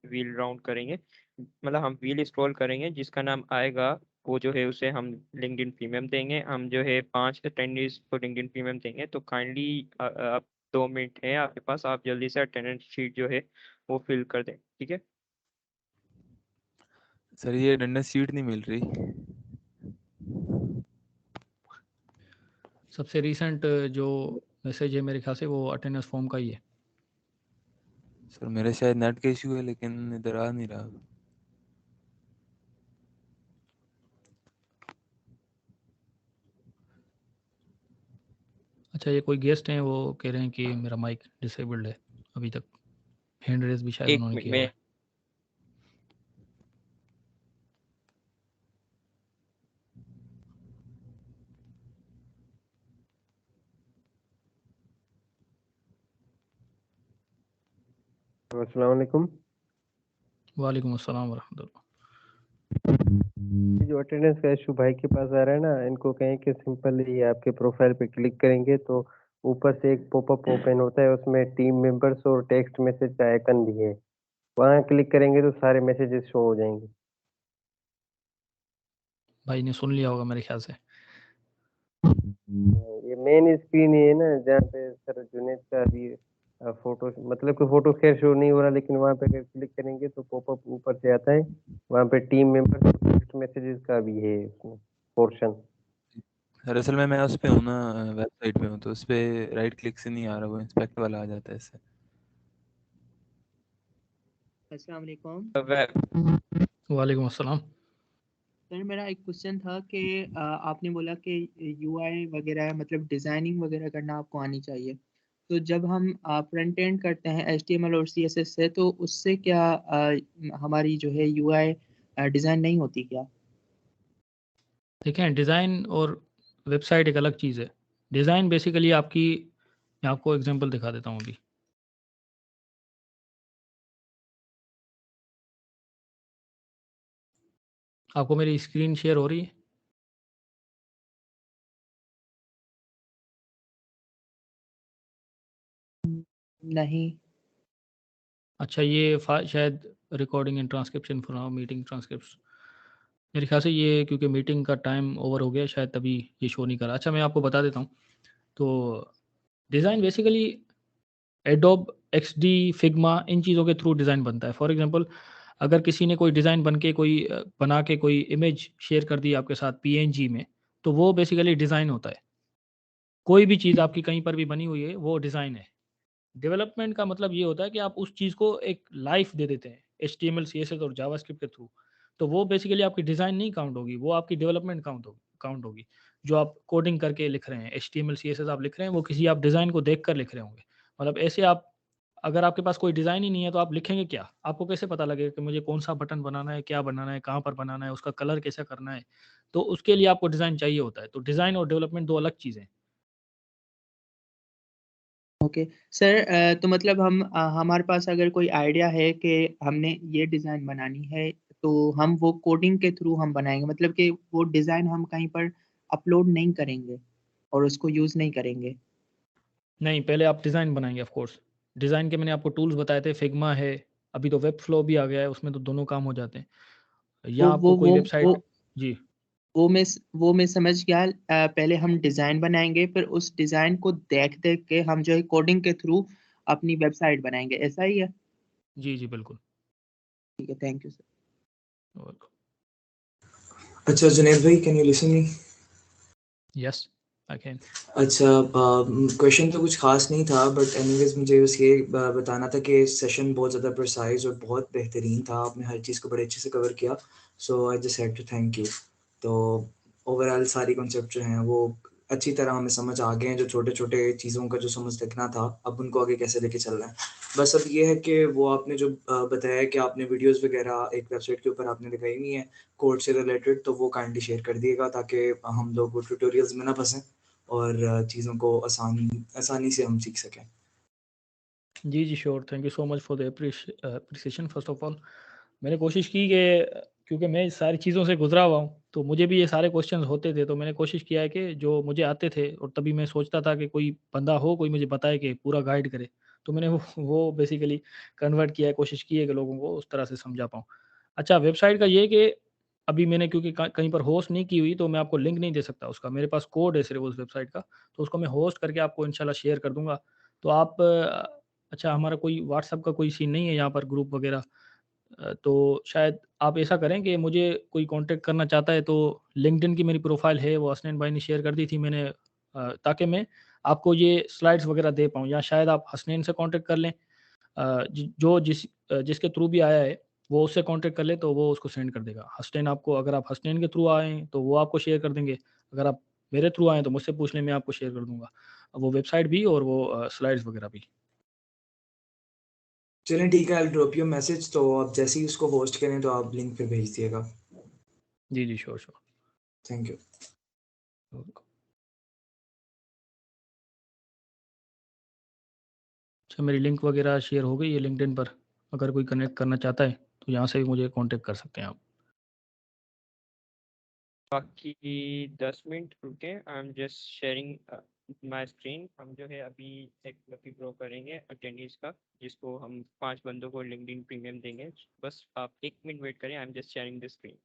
व्हील राउंड करेंगे, मतलब हम व्हील स्क्रॉल करेंगे, जिसका नाम आएगा वो जो है उसे हम लिंक्डइन प्रीमियम देंगे। हम जो है 5 अटेंडीज को लिंक्डइन प्रीमियम देंगे। तो काइंडली आप 2 मिनट है आपके पास, आप जल्दी से अटेंडेंस शीट जो है वो फिल कर दें, ठीक है। सर ये अटेंडेंस शीट नहीं मिल रही। सबसे रिसेंट जो मैसेज है मेरे ख्याल से वो अटेंडेंस फॉर्म का ही है। सर मेरा शायद नेट का इशू है, लेकिन इधर आ नहीं रहा। अच्छा, ये कोई गेस्ट हैं वो कह रहे हैं कि मेरा माइक डिसेबल्ड है अभी तक, हैंड रेज भी शायद एक उन्होंने मिनट किया हुआ में है। अस्सलाम वालेकुम। वालेकुम अस्सलाम वरहमतुल्लाह। ये जो अटेंडेंस का इशू भाई के पास आ रहा है ना, इनको कहें कि सिंपली आपके प्रोफाइल पे क्लिक करेंगे तो ऊपर से एक पॉपअप ओपन होता है, उसमें टीम मेंबर्स और टेक्स्ट मैसेज का आइकन भी है, वहाँ क्लिक करेंगे तो सारे मैसेजेस शो हो जाएंगे। भाई ने सुन लिया होगा मेरे ख्याल से। ये मेन स्क्रीन ही है ना जहाँ पे सर जुनेद का भी फोटो, मतलब कि फोटो खैर शो नहीं हो रहा, लेकिन वहाँ पे अगर क्लिक करेंगे तो पॉपअप ऊपर से आता है, वहाँ पे टीम मेंबर टेक्स्ट मैसेजेस का भी है उसमें पोर्शन। दरअसल मैं उस पे हूँ ना, वेबसाइट पे हूँ, तो उस पे राइट क्लिक से नहीं आ रहा, वो इंस्पेक्ट वाला आ जाता है इससे। अस्सलाम वालेकुम। वालेकुम अस्सलाम। सर मेरा एक क्वेश्चन था कि आपने बोला कि यूआई वगैरह मतलब डिज़ाइनिंग वगैरह करना आपको आनी चाहिए, तो जब हम फ्रंट एंड करते हैं एचटीएमएल और सीएसएस से, तो उससे क्या हमारी जो है यूआई डिज़ाइन नहीं होती क्या? देखें, डिज़ाइन और वेबसाइट एक अलग चीज़ है। डिज़ाइन बेसिकली आपकी, मैं आपको एग्जांपल दिखा देता हूँ अभी। आपको मेरी स्क्रीन शेयर हो रही है? नहीं। अच्छा, ये शायद recording and transcription for now meeting transcripts, मेरे ख्याल से ये क्योंकि मीटिंग का टाइम ओवर हो गया शायद, तभी ये शो नहीं कर रहा। अच्छा, मैं आपको बता देता हूँ। तो design basically Adobe XD, Figma, इन चीज़ों के थ्रू डिज़ाइन बनता है। फॉर एग्जांपल, अगर किसी ने कोई डिज़ाइन बना के कोई इमेज शेयर कर दी आपके साथ पीएनजी में, तो वो बेसिकली डिज़ाइन होता है। कोई भी चीज़ आपकी कहीं पर भी बनी हुई है, वो डिज़ाइन है। डेवलपमेंट का मतलब ये होता है कि आप उस चीज़ को एक लाइफ दे देते हैं एचटीएमएल, सीएसएस और जावास्क्रिप्ट के थ्रू। तो वो बेसिकली आपकी डिज़ाइन नहीं काउंट होगी, वो आपकी डेवलपमेंट काउंट होगी। जो आप कोडिंग करके लिख रहे हैं, एचटीएमएल, सीएसएस आप लिख रहे हैं, वो किसी आप डिज़ाइन को देख कर लिख रहे होंगे। मतलब ऐसे आप, अगर आपके पास कोई डिज़ाइन ही नहीं है तो आप लिखेंगे क्या? आपको कैसे पता लगेगा कि मुझे कौन-सा बटन बनाना है, क्या बनाना है, कहाँ पर बनाना है, उसका कलर कैसा करना है? तो उसके लिए आपको डिज़ाइन चाहिए होता है। तो डिज़ाइन और डेवलपमेंट 2 अलग चीज़ें हैं। ओके सर, तो मतलब हमारे पास अगर कोई आइडिया है कि हमने ये डिज़ाइन बनानी है, तो हम वो कोडिंग के थ्रू हम बनाएंगे, मतलब कि वो डिज़ाइन हम कहीं पर अपलोड नहीं करेंगे और उसको यूज़ नहीं करेंगे। नहीं, पहले आप डिज़ाइन बनाएँगे ऑफ़ कोर्स। डिज़ाइन के मैंने आपको टूल्स बताए थे, फिग्मा है, अभी तो वेबफ्लो भी आ गया है, उसमें तो दोनों काम हो जाते हैं। या वो आपको वो कोई वो वो वेबसाइट। जी। वो मैं समझ गया। पहले हम डिज़ाइन बनाएंगे, फिर उस डिज़ाइन को देख देख के हम जो है कोडिंग के थ्रू अपनी वेबसाइट बनाएंगे, ऐसा ही है? जी, जी, बिल्कुल। ठीक है, थैंक यू सर। वेलकम। अच्छा जुनैद भाई, can you listen me? Yes, I can. अच्छा, क्वेश्चन तो कुछ खास नहीं था, बट एनीवेज मुझे बस ये बताना था कि सेशन बहुत ज़्यादा प्रिसाइज और बहुत बेहतरीन था, आपने हर चीज़ को बड़े अच्छे से कवर किया, so I just had to thank you. तो ओवरऑल सारी कॉन्सेप्ट जो हैं वो अच्छी तरह हमें समझ आ गए हैं, जो छोटे छोटे चीज़ों का जो समझ रखना था, अब उनको आगे कैसे लेके चलना है। बस अब ये है कि वो आपने जो बताया कि आपने वीडियोज़ वगैरह एक वेबसाइट के ऊपर आपने दिखाई हुई हैं कोड से रिलेटेड, तो वो काइंडली शेयर कर दिएगा ताकि हम लोग वो ट्यूटोरियल्स में ना फंसें और चीज़ों को आसानी से हम सीख सकें। जी, जी, sure. Thank you so much for the appreciation first of all. मैंने कोशिश की कि क्योंकि मैं इस सारी चीज़ों से गुज़रा हुआ हूँ, तो मुझे भी ये सारे क्वेश्चन्स होते थे, तो मैंने कोशिश किया है कि जो मुझे आते थे और तभी मैं सोचता था कि कोई बंदा हो, कोई मुझे बताए कि पूरा गाइड करे। तो मैंने वो बेसिकली कन्वर्ट किया है, कोशिश की है कि लोगों को उस तरह से समझा पाऊँ। अच्छा, वेबसाइट का ये है कि अभी मैंने क्योंकि कहीं पर होस्ट नहीं की हुई, तो मैं आपको लिंक नहीं दे सकता उसका। मेरे पास कोड है सिर्फ़ उस वेबसाइट का, तो उसको मैं होस्ट करके आपको इंशाल्लाह शेयर कर दूँगा। तो आप अच्छा, हमारा कोई व्हाट्सएप का कोई सीन नहीं है यहाँ पर ग्रुप वगैरह, तो शायद आप ऐसा करें कि मुझे कोई कांटेक्ट करना चाहता है तो लिंक्डइन की मेरी प्रोफाइल है, वो हसनैन भाई ने शेयर कर दी थी मैंने, ताकि मैं आपको ये स्लाइड्स वगैरह दे पाऊँ, या शायद आप हसनैन से कांटेक्ट कर लें, जिसके थ्रू भी आया है वो उससे कांटेक्ट कर ले, तो वो उसको सेंड कर देगा। हसनैन आपको, अगर आप हसनैन के थ्रू आए हैं तो वो आपको शेयर कर देंगे, अगर आप मेरे थ्रू आए हैं तो मुझसे पूछ लें, मैं आपको शेयर कर दूँगा वो वेबसाइट भी और वो स्लाइड्स वगैरह भी। चलें ठीक है, I will drop you message, तो आप जैसे ही उसको होस्ट करें तो आप लिंक फिर भेज दिएगा। जी, जी, sure, sure. Thank you. Welcome. अच्छा, मेरी लिंक वगैरह शेयर हो गई है लिंक्डइन पर? अगर कोई कनेक्ट करना चाहता है तो यहाँ से भी मुझे कांटेक्ट कर सकते हैं आप। बाकी 10 मिनट रुके, I am just sharing my screen. हम जो है अभी एक लकी ड्रॉ करेंगे अटेंडेंस का, जिसको हम 5 बंदों को लिंक्डइन प्रीमियम देंगे। बस आप 1 मिनट वेट करें, I am just sharing the screen.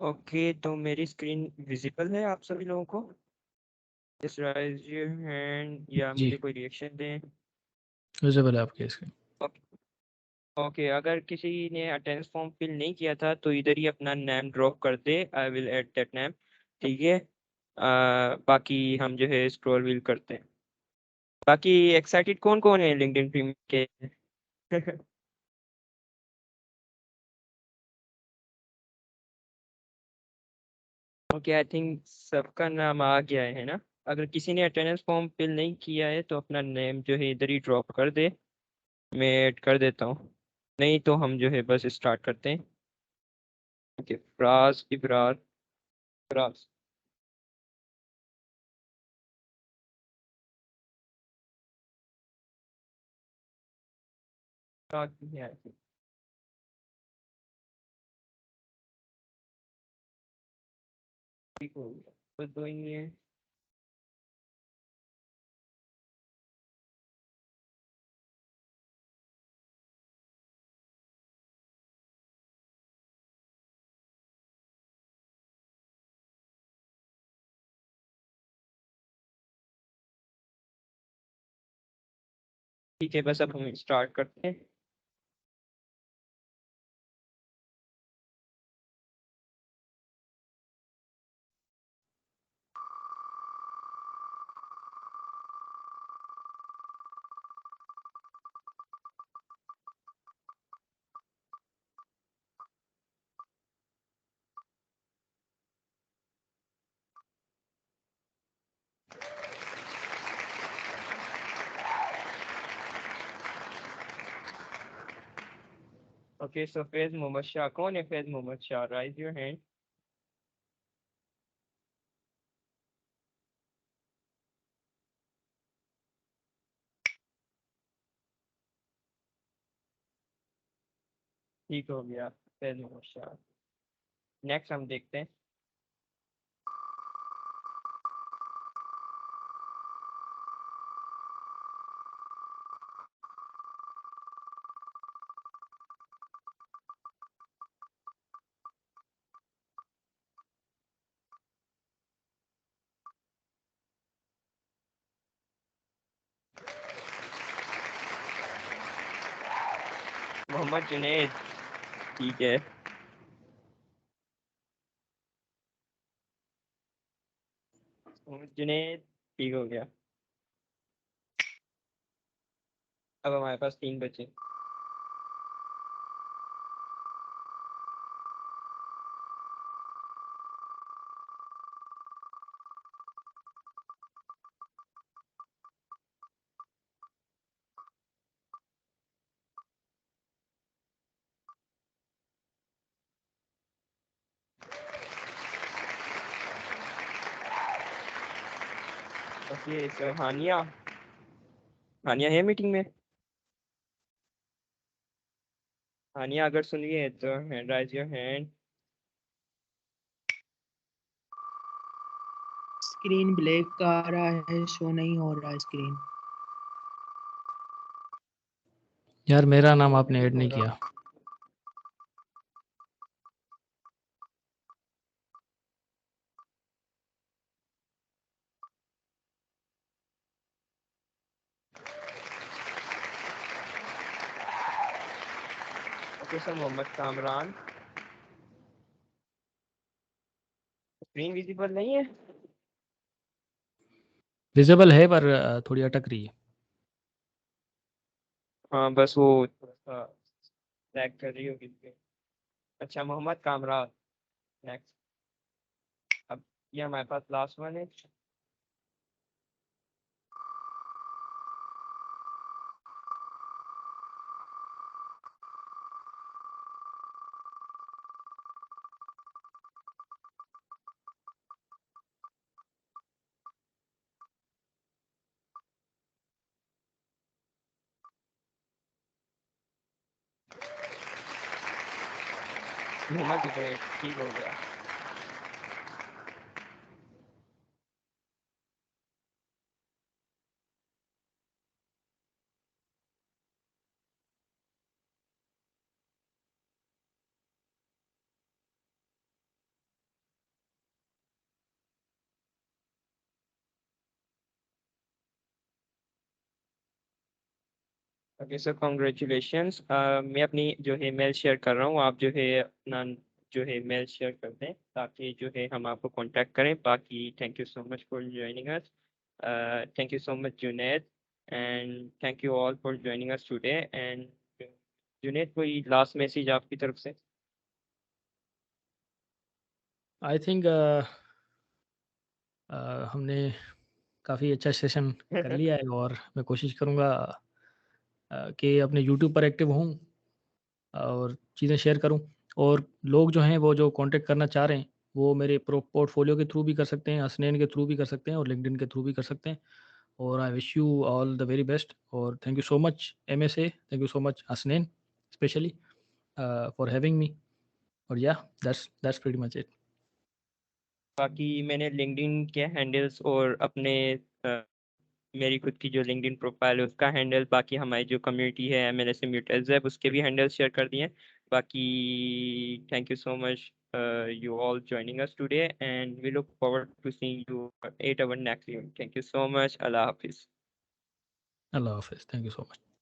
Okay, तो मेरी स्क्रीन विजिबल है आप सभी लोगों को? जस्ट राइज योर हैंड या जी। मुझे कोई रिएक्शन दें। विजिबल है आपके स्क्रीन। ओके, अगर किसी ने अटेंडेंस फॉर्म फिल नहीं किया था तो इधर ही अपना नेम ड्रॉप कर दे, I will add that name. ठीक है, बाकी हम जो है स्क्रॉल व्हील करते हैं। बाकी एक्साइटेड कौन कौन है लिंक्डइन प्रीमियम के? ओके, आई थिंक सबका नाम आ गया है ना। अगर किसी ने अटेंडेंस फॉर्म फिल नहीं किया है तो अपना नेम जो है इधर ही ड्रॉप कर दे, मैं ऐड कर देता हूँ। नहीं तो हम जो है बस स्टार्ट करते हैं। ओके, फराज, इबरार, फराज। फराज नहीं आया थी। ठीक हो गया, बस दो ही है। ठीक है, बस अब हम स्टार्ट करते हैं। ओके, सो फैज मोहम्मद शाह, कौन है Faiz Mohammad Shah? Raise your hand. ठीक हो गया, फैज मोहम्मद शाह। नेक्स्ट हम देखते हैं। मोहम्मद जुनैद, ठीक है। मोहम्मद जुनैद ठीक हो गया। अब हमारे पास 3 बचे। ओके, सो हानिया है मीटिंग में? हानिया अगर सुन रही है तो raise your hand. Screen black आ रहा है, शो नहीं हो रहा है स्क्रीन। यार मेरा नाम आपने ऐड नहीं किया। Okay sir, Mohammad Kamran, screen visible नहीं है? विजिबल है पर थोड़ी अटक रही है। हाँ बस वो थोड़ा सा लैग कर रही होगी इस पे। अच्छा, मोहम्मद कामरान नेक्स्ट। अब ये हमारे पास लास्ट वन है। मोहम्मद जुनैद ठीक हो गया। Okay sir, congratulations. मैं अपनी जो है मेल शेयर कर रहा हूँ, आप जो है अपना जो है मेल शेयर कर दें ताकि जो है हम आपको कांटेक्ट करें। बाकी thank you so much for joining us. Thank you so much Junaid, and thank you all for joining us today. And Junaid, कोई लास्ट मैसेज आपकी तरफ से? आई थिंक हमने काफ़ी अच्छा सेशन कर लिया है और मैं कोशिश करूँगा कि अपने यूट्यूब पर एक्टिव हूँ और चीज़ें शेयर करूँ। और लोग जो हैं वो जो कांटेक्ट करना चाह रहे हैं वो मेरे पोर्टफोलियो के थ्रू भी कर सकते हैं, हसनैन के थ्रू भी कर सकते हैं और लिंक्डइन के थ्रू भी कर सकते हैं। और I wish you all the very best और thank you so much MSA, thank you so much Hasnain specially for having me. और या दैट्स प्रीटी मच इट। बाकी मैंने लिंक्डइन के हैंडल्स और अपने मेरी खुद की जो लिंक्डइन प्रोफाइल है उसका हैंडल, बाकी हमारी जो कम्युनिटी है MLSM म्यूटल्स उसके भी हैंडल शेयर कर दिए। बाकी thank you so much you all joining us today, and we look forward to seeing you at our next event. Thank you so much. Allah Hafiz. अल्लाह हाफिज़, थैंक यू सो मच।